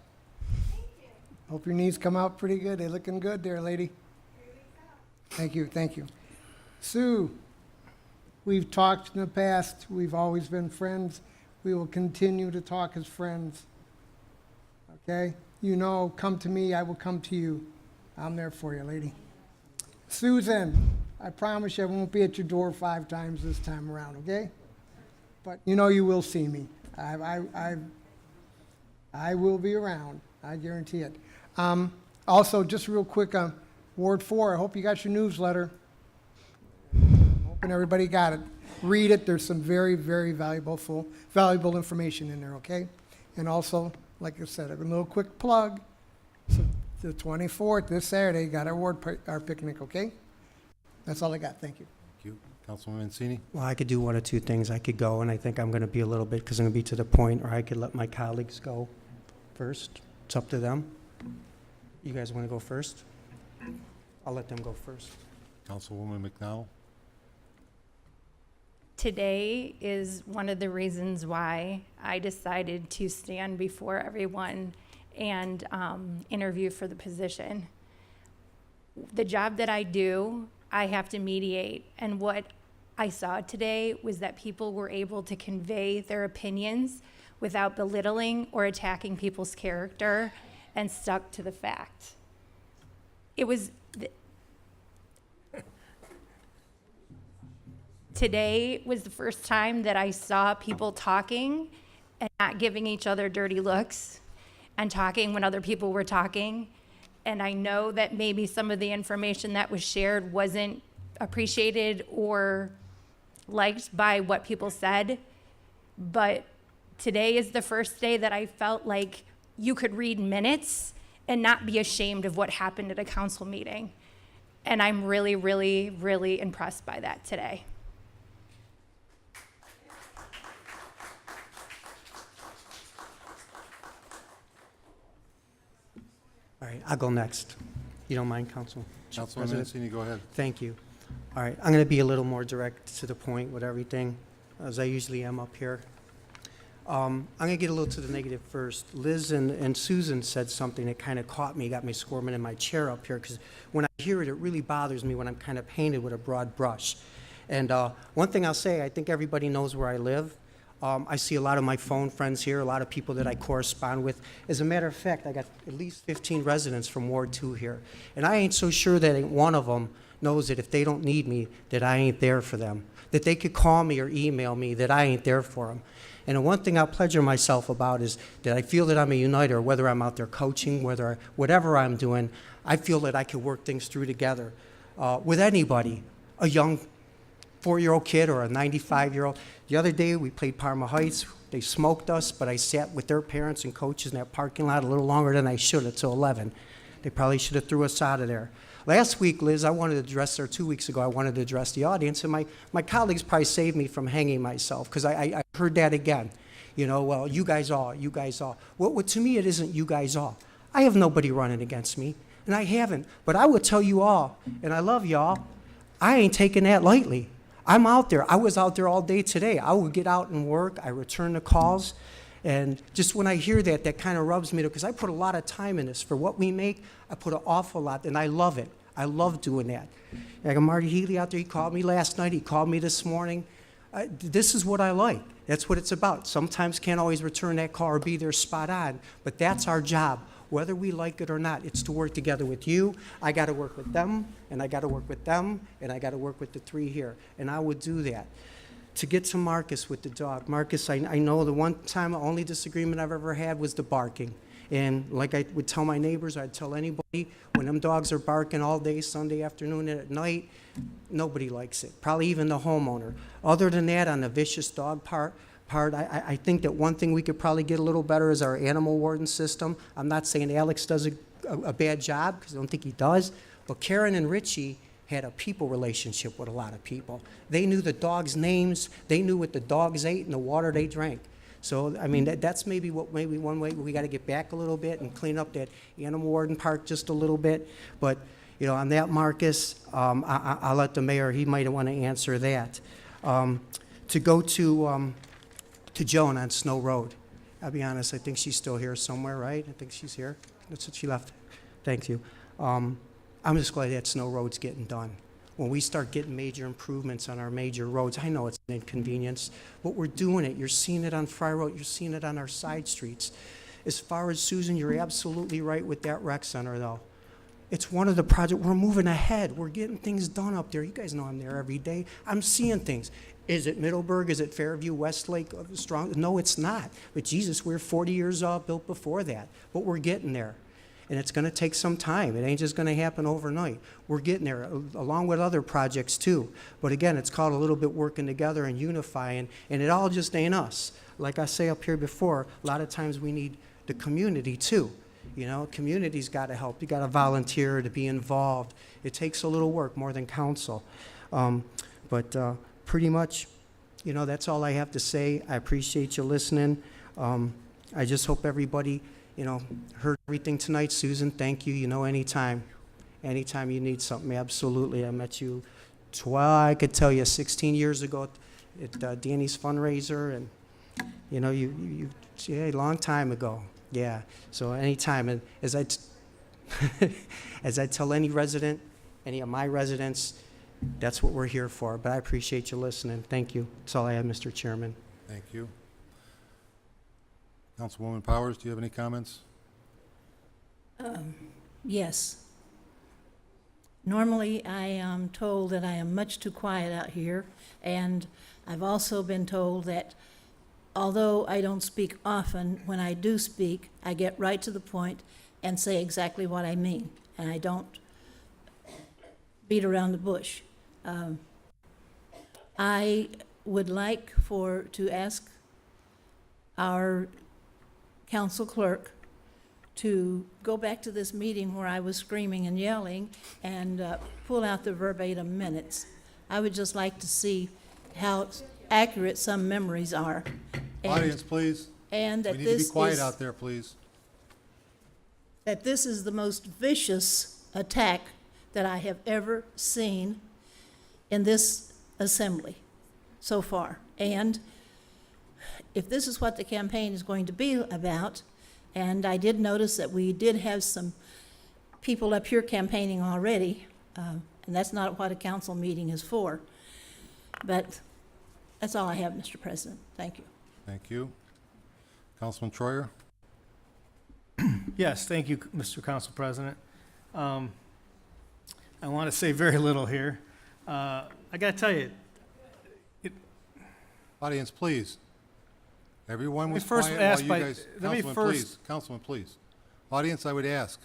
Hope your knees come out pretty good. They're looking good there, lady. Thank you, thank you. Sue, we've talked in the past. We've always been friends. We will continue to talk as friends. Okay? You know, come to me, I will come to you. I'm there for you, lady. Susan, I promise you I won't be at your door 5 times this time around, okay? But you know you will see me. I will be around. I guarantee it. Also, just real quick, Ward 4, I hope you got your newsletter. Hoping everybody got it. Read it. There's some very, very valuable information in there, okay? And also, like I said, a little quick plug. So the 24th, this Saturday, got our picnic, okay? That's all I got. Thank you. Thank you. Councilman Mancini? Well, I could do one or two things. I could go, and I think I'm going to be a little bit, because I'm going to be to the point, or I could let my colleagues go first. It's up to them. You guys want to go first? I'll let them go first. Councilwoman McDowell? Today is one of the reasons why I decided to stand before everyone and interview for the position. The job that I do, I have to mediate, and what I saw today was that people were able to convey their opinions without belittling or attacking people's character and stuck to the fact. It was today was the first time that I saw people talking and not giving each other dirty looks and talking when other people were talking. And I know that maybe some of the information that was shared wasn't appreciated or liked by what people said, but today is the first day that I felt like you could read minutes and not be ashamed of what happened at a council meeting. And I'm really, really, really impressed by that today. All right, I'll go next. You don't mind, Councilman Mancini, go ahead. Thank you. All right, I'm going to be a little more direct to the point with everything, as I usually am up here. I'm going to get a little to the negative first. Liz and Susan said something that kind of caught me, got me squirming in my chair up here, because when I hear it, it really bothers me when I'm kind of painted with a broad brush. And one thing I'll say, I think everybody knows where I live. I see a lot of my phone friends here, a lot of people that I correspond with. As a matter of fact, I got at least 15 residents from Ward 2 here. And I ain't so sure that ain't one of them knows that if they don't need me, that I ain't there for them. That they could call me or email me, that I ain't there for them. And the one thing I'll pleasure myself about is that I feel that I'm a uniter, whether I'm out there coaching, whatever I'm doing, I feel that I can work things through together with anybody, a young 4-year-old kid or a 95-year-old. The other day we played Parma Heights. They smoked us, but I sat with their parents and coaches in that parking lot a little longer than I should have, till 11. They probably should have threw us out of there. Last week, Liz, I wanted to address, or 2 weeks ago, I wanted to address the audience, and my colleagues probably saved me from hanging myself, because I heard that again. You know, well, you guys all. Well, to me, it isn't you guys all. I have nobody running against me, and I haven't. But I will tell you all, and I love y'all, I ain't taking that lightly. I'm out there. I was out there all day today. I would get out and work. I return the calls. And just when I hear that, that kind of rubs me, because I put a lot of time in this. For what we make, I put an awful lot, and I love it. I love doing that. Like Marty Healy out there, he called me last night. He called me this morning. This is what I like. That's what it's about. Sometimes can't always return that call or be there spot on, but that's our job. Whether we like it or not, it's to work together with you. I got to work with them, and I got to work with them, and I got to work with the three here, and I would do that. To get to Marcus with the dog. Marcus, I know the one time, the only disagreement I've ever had was the barking. And like I would tell my neighbors, I'd tell anybody, when them dogs are barking all day, Sunday afternoon and at night, nobody likes it, probably even the homeowner. Other than that, on the vicious dog part, I think that one thing we could probably get a little better is our animal warden system. I'm not saying Alex does a bad job, because I don't think he does, but Karen and Richie had a people relationship with a lot of people. They knew the dogs' names, they knew what the dogs ate and the water they drank. So, I mean, that's maybe one way we got to get back a little bit and clean up that animal warden part just a little bit. But, you know, on that, Marcus, I'll let the mayor, he might want to answer that. To go to Joan on Snow Road. I'll be honest, I think she's still here somewhere, right? I think she's here. That's what she left. Thank you. I'm just glad that Snow Road's getting done. When we start getting major improvements on our major roads, I know it's an inconvenience, but we're doing it. You're seeing it on Fry Road. You're seeing it on our side streets. As far as Susan, you're absolutely right with that rec center, though. It's one of the projects. We're moving ahead. We're getting things done up there. You guys know I'm there every day. I'm seeing things. Is it Middleburg? Is it Fairview, Westlake? Strong? No, it's not. But Jesus, we're 40 years built before that. But we're getting there. And it's going to take some time. It ain't just going to happen overnight. We're getting there, along with other projects too. But again, it's called a little bit working together and unifying, and it all just ain't us. Like I say up here before, a lot of times we need the community too. You know, community's got to help. You got to volunteer to be involved. It takes a little work, more than council. But pretty much, you know, that's all I have to say. I appreciate you listening. I just hope everybody, you know, heard everything tonight. Susan, thank you. You know, anytime you need something, absolutely. I met you, I could tell you 16 years ago at Danny's fundraiser, and, you know, yeah, a long time ago. Yeah, so anytime. And as I tell any resident, any of my residents, that's what we're here for. But I appreciate you listening. Thank you. That's all I have, Mr. Chairman. Thank you. Councilwoman Powers, do you have any comments? Yes. Normally, I am told that I am much too quiet out here, and I've also been told that although I don't speak often, when I do speak, I get right to the point and say exactly what I mean, and I don't beat around the bush. I would like to ask our council clerk to go back to this meeting where I was screaming and yelling and pull out the verbatim minutes. I would just like to see how accurate some memories are. Audience, please. And that we need to be this quiet is, out there, please. that this is the most vicious attack that I have ever seen in this assembly so far. And if this is what the campaign is going to be about, and I did notice that we did have some people up here campaigning already, and that's not what a council meeting is for. But that's all I have, Mr. President. Thank you. Thank you. Councilman Troyer? Yes, thank you, Mr. Council President. I want to say very little here. I got to tell you, Audience, please. Everyone was first quiet ask while you by- guys... let me Councilman, first- please. Councilman, please. Audience, I would ask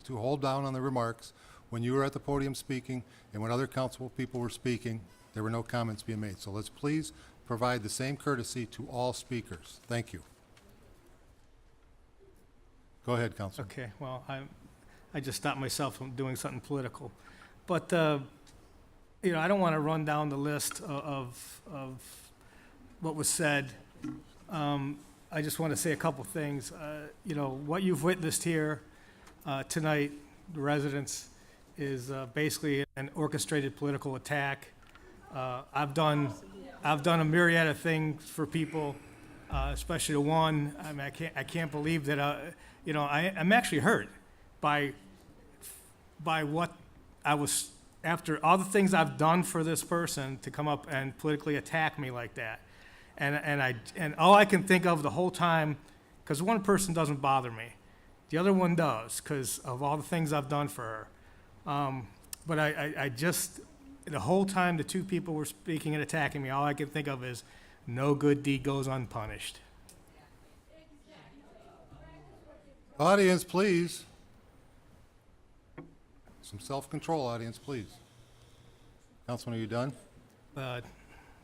to hold down on the remarks. When you were at the podium speaking and when other council people were speaking, there were no comments being made. So let's please provide the same courtesy to all speakers. Thank you. Go ahead, Councilman. okay, well, I just stopped myself from doing something political. But, you know, I don't want to run down the list of what was said. I just want to say a couple things. You know, what you've witnessed here tonight, the residents, is basically an orchestrated political attack I've done a myriad of things for people, especially the one. I mean, I can't believe that. I'm actually hurt by what I was, after all the things I've done for this person, to come up and politically attack me like that. And all I can think of the whole time, because one person doesn't bother me, the other one does, because of all the things I've done for her. But I just, the whole time the two people were speaking and attacking me, all I can think of is no good deed goes unpunished. Audience, please. Some self-control, audience, please. Councilman, are you done?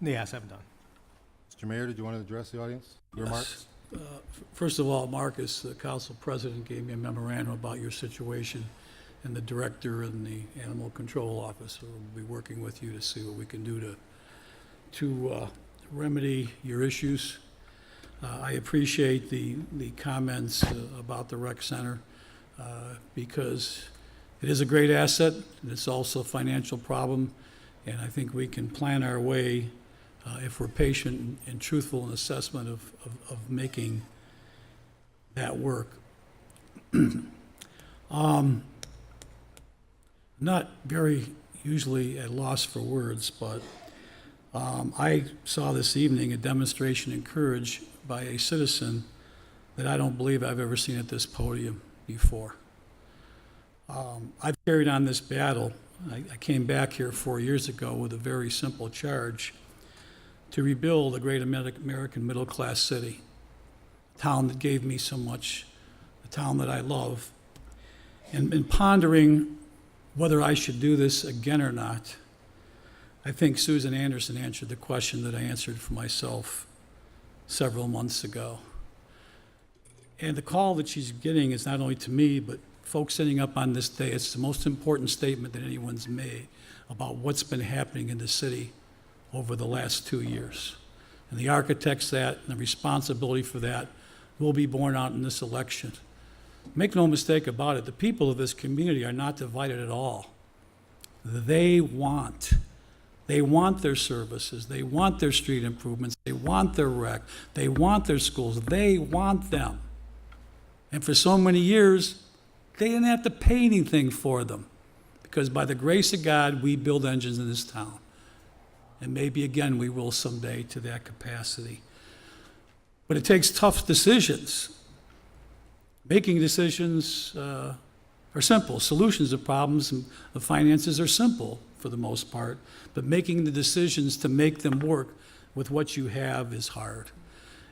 Yes, I'm done. Mr. Mayor, did you want to address the audience? Your remarks? First of all, Marcus, the council president gave me a memorandum about your situation, and the director and the animal control officer will be working with you to see what we can do to remedy your issues. I appreciate the comments about the rec center because it is a great asset, and it's also a financial problem, and I think we can plan our way if we're patient and truthful in assessment of making that work. Not very usually at loss for words, but I saw this evening a demonstration encouraged by a citizen that I don't believe I've ever seen at this podium before. I've carried on this battle. I came back here 4 years ago with a very simple charge to rebuild a great American middle-class city, a town that gave me so much, a town that I love. And pondering whether I should do this again or not, I think Susan Anderson answered the question that I answered for myself several months ago. And the call that she's getting is not only to me, but folks sitting up on this day. It's the most important statement that anyone's made about what's been happening in the city over the last 2 years. And the architects that, and the responsibility for that, will be borne out in this election. Make no mistake about it, the people of this community are not divided at all. They want their services, they want their street improvements, they want their rec, they want their schools, they want them. And for so many years, they didn't have to pay anything for them, because by the grace of God, we build engines in this town. And maybe again, we will someday to that capacity. But it takes tough decisions. Making decisions are simple. Solutions to problems and the finances are simple for the most part, but making the decisions to make them work with what you have is hard.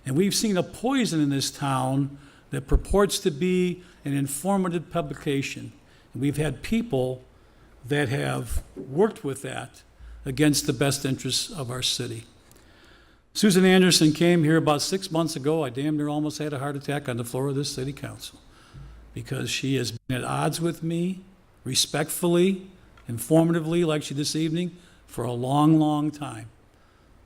And we've seen a poison in this town that purports to be an informative publication. And we've had people that have worked with that against the best interests of our city. Susan Anderson came here about 6 months ago. I damn near almost had a heart attack on the floor of this city council because she has been at odds with me, respectfully, informatively, like she this evening, for a long, long time.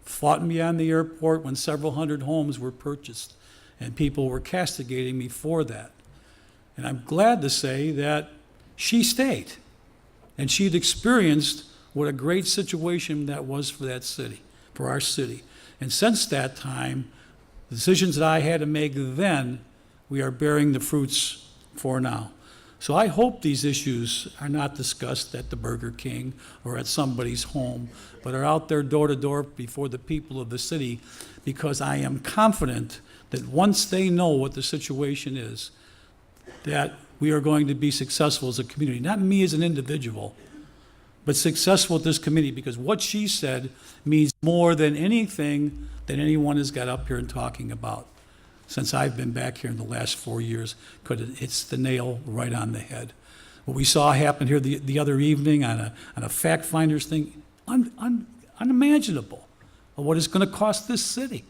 Fought me on the airport when several hundred homes were purchased, and people were castigating me for that. And I'm glad to say that she stayed, and she'd experienced what a great situation that was for that city, for our city. And since that time, the decisions that I had to make then, we are bearing the fruits for now. So I hope these issues are not discussed at the Burger King or at somebody's home, but are out there door to door before the people of the city, because I am confident that once they know what the situation is, that we are going to be successful as a community. Not me as an individual, but successful with this committee, because what she said means more than anything that anyone has got up here and talking about since I've been back here in the last 4 years, because it hits the nail right on the head. What we saw happen here the other evening on a fact finders thing, unimaginable of what it's going to cost this city.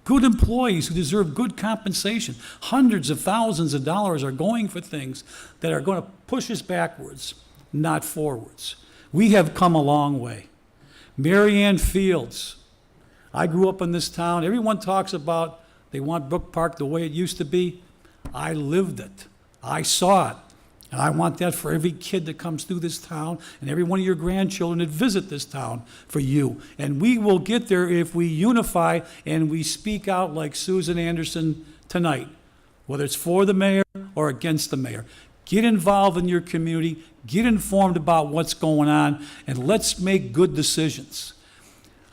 Good employees who deserve good compensation. Hundreds of thousands of dollars are going for things that are going to push us backwards, not forwards. We have come a long way. Mary Ann Fields. I grew up in this town. Everyone talks about they want Brook Park the way it used to be. I lived it. I saw it. And I want that for every kid that comes through this town and every one of your grandchildren that visit this town for you. And we will get there if we unify and we speak out like Susan Anderson tonight, whether it's for the mayor or against the mayor. Get involved in your community, get informed about what's going on, and let's make good decisions.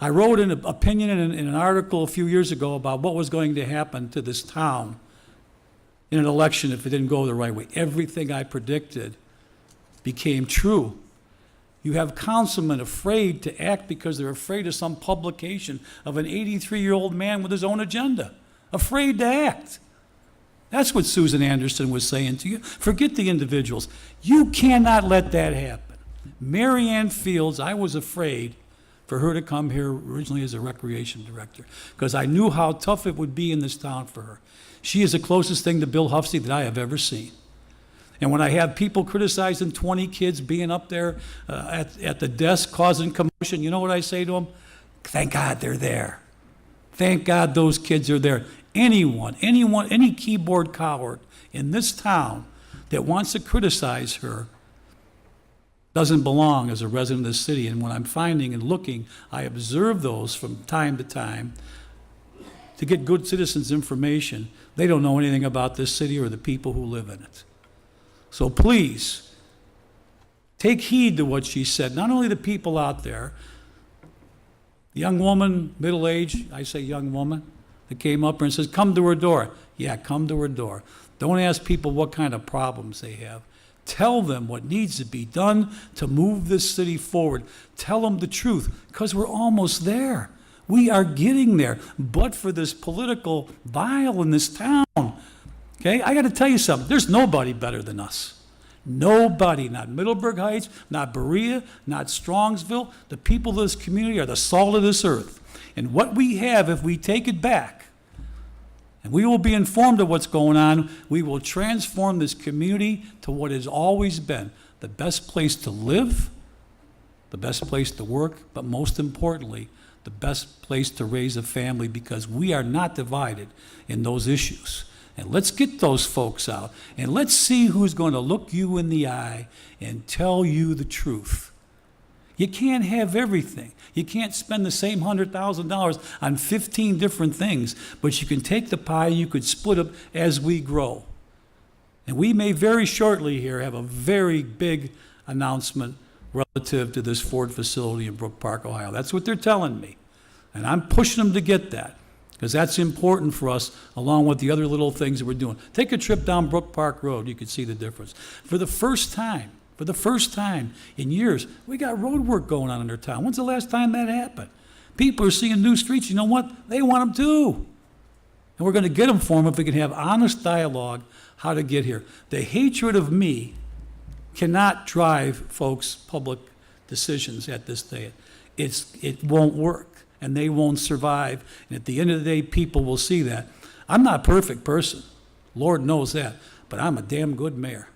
I wrote an opinion in an article a few years ago about what was going to happen to this town in an election if it didn't go the right way. Everything I predicted became true. You have councilmen afraid to act because they're afraid of some publication of an 83-year-old man with his own agenda. Afraid to act. That's what Susan Anderson was saying to you. Forget the individuals. You cannot let that happen. Mary Ann Fields, I was afraid for her to come here originally as a recreation director because I knew how tough it would be in this town for her. She is the closest thing to Bill Huffsey that I have ever seen. And when I have people criticizing 20 kids being up there at the desk causing commotion, you know what I say to them? Thank God they're there. Thank God those kids are there. Anyone, any keyboard coward in this town that wants to criticize her doesn't belong as a resident of the city. And when I'm finding and looking, I observe those from time to time to get good citizens' information. They don't know anything about this city or the people who live in it. So please, take heed to what she said. Not only the people out there, the young woman, middle-aged, I say young woman, that came up and says, come to her door. Yeah, come to her door. Don't ask people what kind of problems they have. Tell them what needs to be done to move this city forward. Tell them the truth, because we're almost there. We are getting there, but for this political bile in this town. Okay, I got to tell you something. There's nobody better than us. Nobody, not Middleburg Heights, not Berea, not Strongsville. The people of this community are the salt of this earth. And what we have, if we take it back, and we will be informed of what's going on, we will transform this community to what has always been the best place to live, the best place to work, but most importantly, the best place to raise a family, because we are not divided in those issues. And let's get those folks out, and let's see who's going to look you in the eye and tell you the truth. You can't have everything. You can't spend the same $100,000 on 15 different things, but you can take the pie, you could split it as we grow. And we may very shortly here have a very big announcement relative to this Ford facility in Brook Park, Ohio. That's what they're telling me. And I'm pushing them to get that, because that's important for us, along with the other little things that we're doing. Take a trip down Brook Park Road, you can see the difference. For the first time in years, we got road work going on in our town. When's the last time that happened? People are seeing new streets. You know what? They want them too. And we're going to get them for them if we can have honest dialogue how to get here. The hatred of me cannot drive folks' public decisions at this day. It won't work, and they won't survive. And at the end of the day, people will see that. I'm not a perfect person. Lord knows that. But I'm a damn good mayor.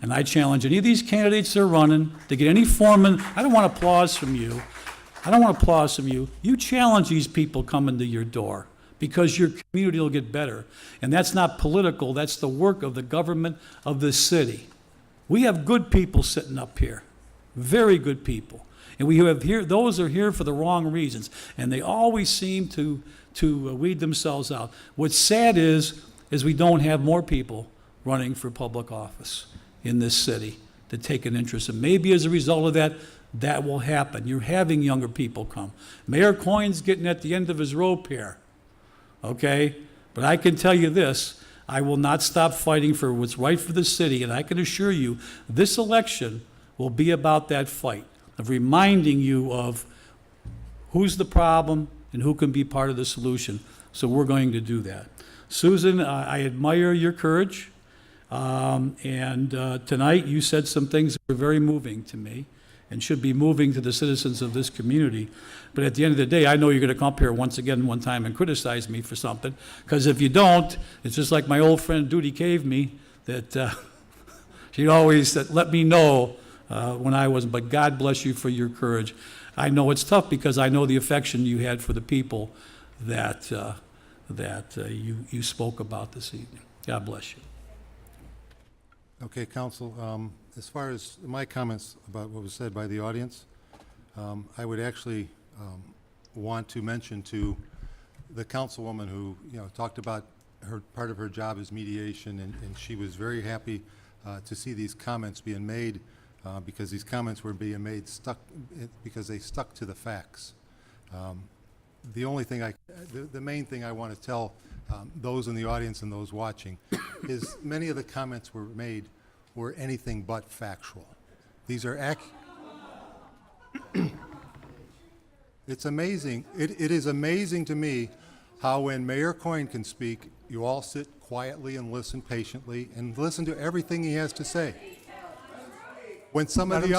And I challenge any of these candidates that are running to get any foreman. I don't want applause from you. You challenge these people coming to your door, because your community will get better. And that's not political. That's the work of the government of this city. We have good people sitting up here, very good people. And we have here, those are here for the wrong reasons. And they always seem to weed themselves out. What's sad is we don't have more people running for public office in this city to take an interest. And maybe as a result of that, that will happen. You're having younger people come. Mayor Coyne's getting at the end of his rope here, okay? But I can tell you this, I will not stop fighting for what's right for the city, and I can assure you this election will be about that fight, of reminding you of who's the problem and who can be part of the solution. So we're going to do that. Susan, I admire your courage. Tonight you said some things that were very moving to me and should be moving to the citizens of this community. But at the end of the day, I know you're going to come up here once again one time and criticize me for something, because if you don't, it's just like my old friend Duty gave me, that she'd always let me know when I wasn't. But God bless you for your courage. I know it's tough, because I know the affection you had for the people that you spoke about this evening. God bless you. Okay, council, as far as my comments about what was said by the audience, I would actually want to mention to the councilwoman who, talked about part of her job is mediation, and she was very happy to see these comments being made because these comments were being made because they stuck to the facts. The only thing the main thing I want to tell those in the audience and those watching is many of the comments were anything but factual. These are it's amazing. It is amazing to me how when Mayor Coyne can speak, you all sit quietly and listen patiently and listen to everything he has to say. When some of the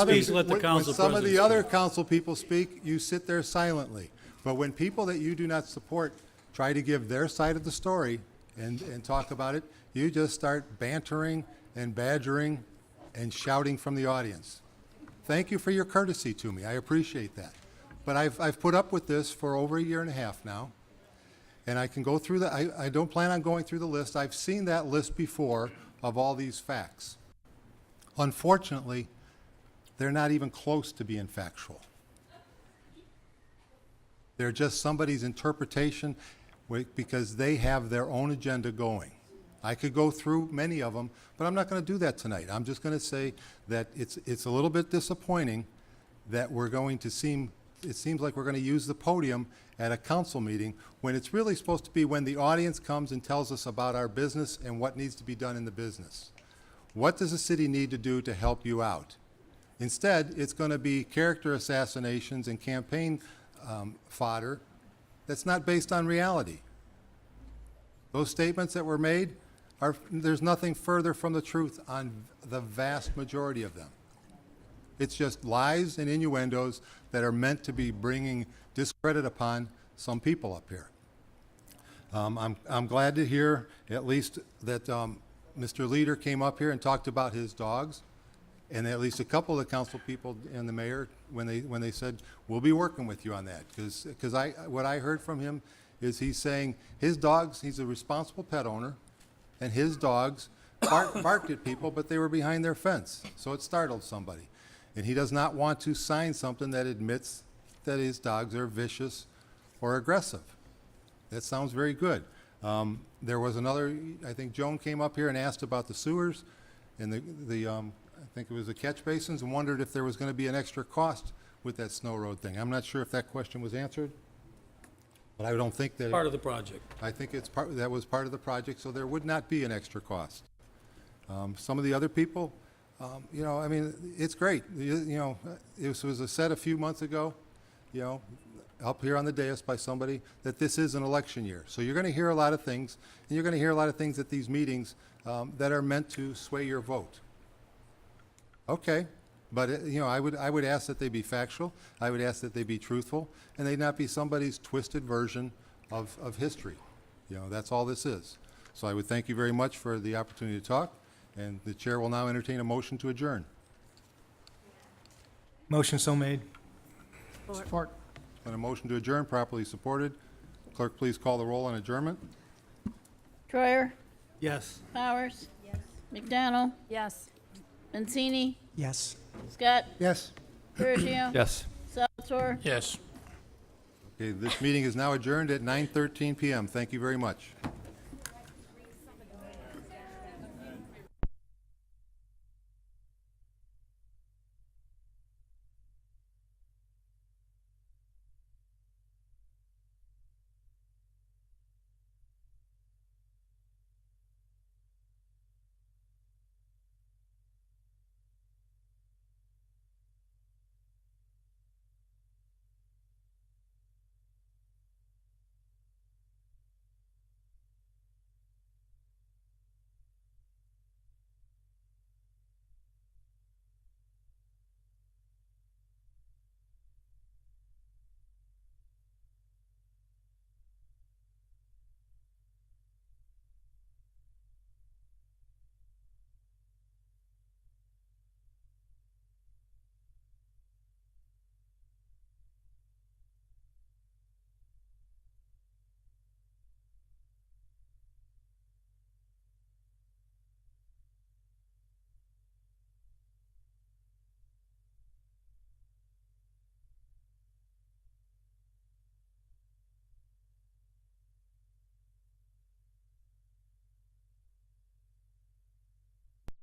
other council people speak, you sit there silently. But when people that you do not support try to give their side of the story and talk about it, you just start bantering and badgering and shouting from the audience. Thank you for your courtesy to me. I appreciate that. But I've put up with this for over 1.5 years now, and I can go through I don't plan on going through the list. I've seen that list before of all these facts. Unfortunately, they're not even close to being factual. They're just somebody's interpretation because they have their own agenda going. I could go through many of them, but I'm not going to do that tonight. I'm just going to say that it's a little bit disappointing that it seems like we're going to use the podium at a council meeting when it's really supposed to be when the audience comes and tells us about our business and what needs to be done in the business. What does the city need to do to help you out? Instead, it's going to be character assassinations and campaign fodder that's not based on reality. Those statements that were made, there's nothing further from the truth on the vast majority of them. It's just lies and innuendos that are meant to be bringing discredit upon some people up here. I'm glad to hear at least that Mr. Leader came up here and talked about his dogs, and at least a couple of the council people and the mayor when they said we'll be working with you on that because what I heard from him is he's saying his dogs, he's a responsible pet owner, and his dogs barked at people, but they were behind their fence, so it startled somebody. And he does not want to sign something that admits that his dogs are vicious or aggressive. That sounds very good. There was another, I think Joan came up here and asked about the sewers and I think it was the catch basins, and wondered if there was going to be an extra cost with that snow road thing. I'm not sure if that question was answered, but I don't think that Part of the project. I think that was part of the project, so there would not be an extra cost. Some of the other people, I mean, it's great. It was said a few months ago, up here on the dais by somebody, that this is an election year. So you're going to hear a lot of things, and you're going to hear a lot of things at these meetings that are meant to sway your vote. Okay, but I would ask that they be factual. I would ask that they be truthful, and they not be somebody's twisted version of history. That's all this is. So I would thank you very much for the opportunity to talk, and the chair will now entertain a motion to adjourn. Motion so made. Support. And a motion to adjourn, properly supported. Clerk, please call the roll on adjournment. Troyer, Yes. Powers. Yes. McDonald, Yes. Mancini, Yes. Scott, Yes. Perigio. Yes. Salvatore. Yes. Okay, this meeting is now adjourned at 9:13 p.m. Thank you very much.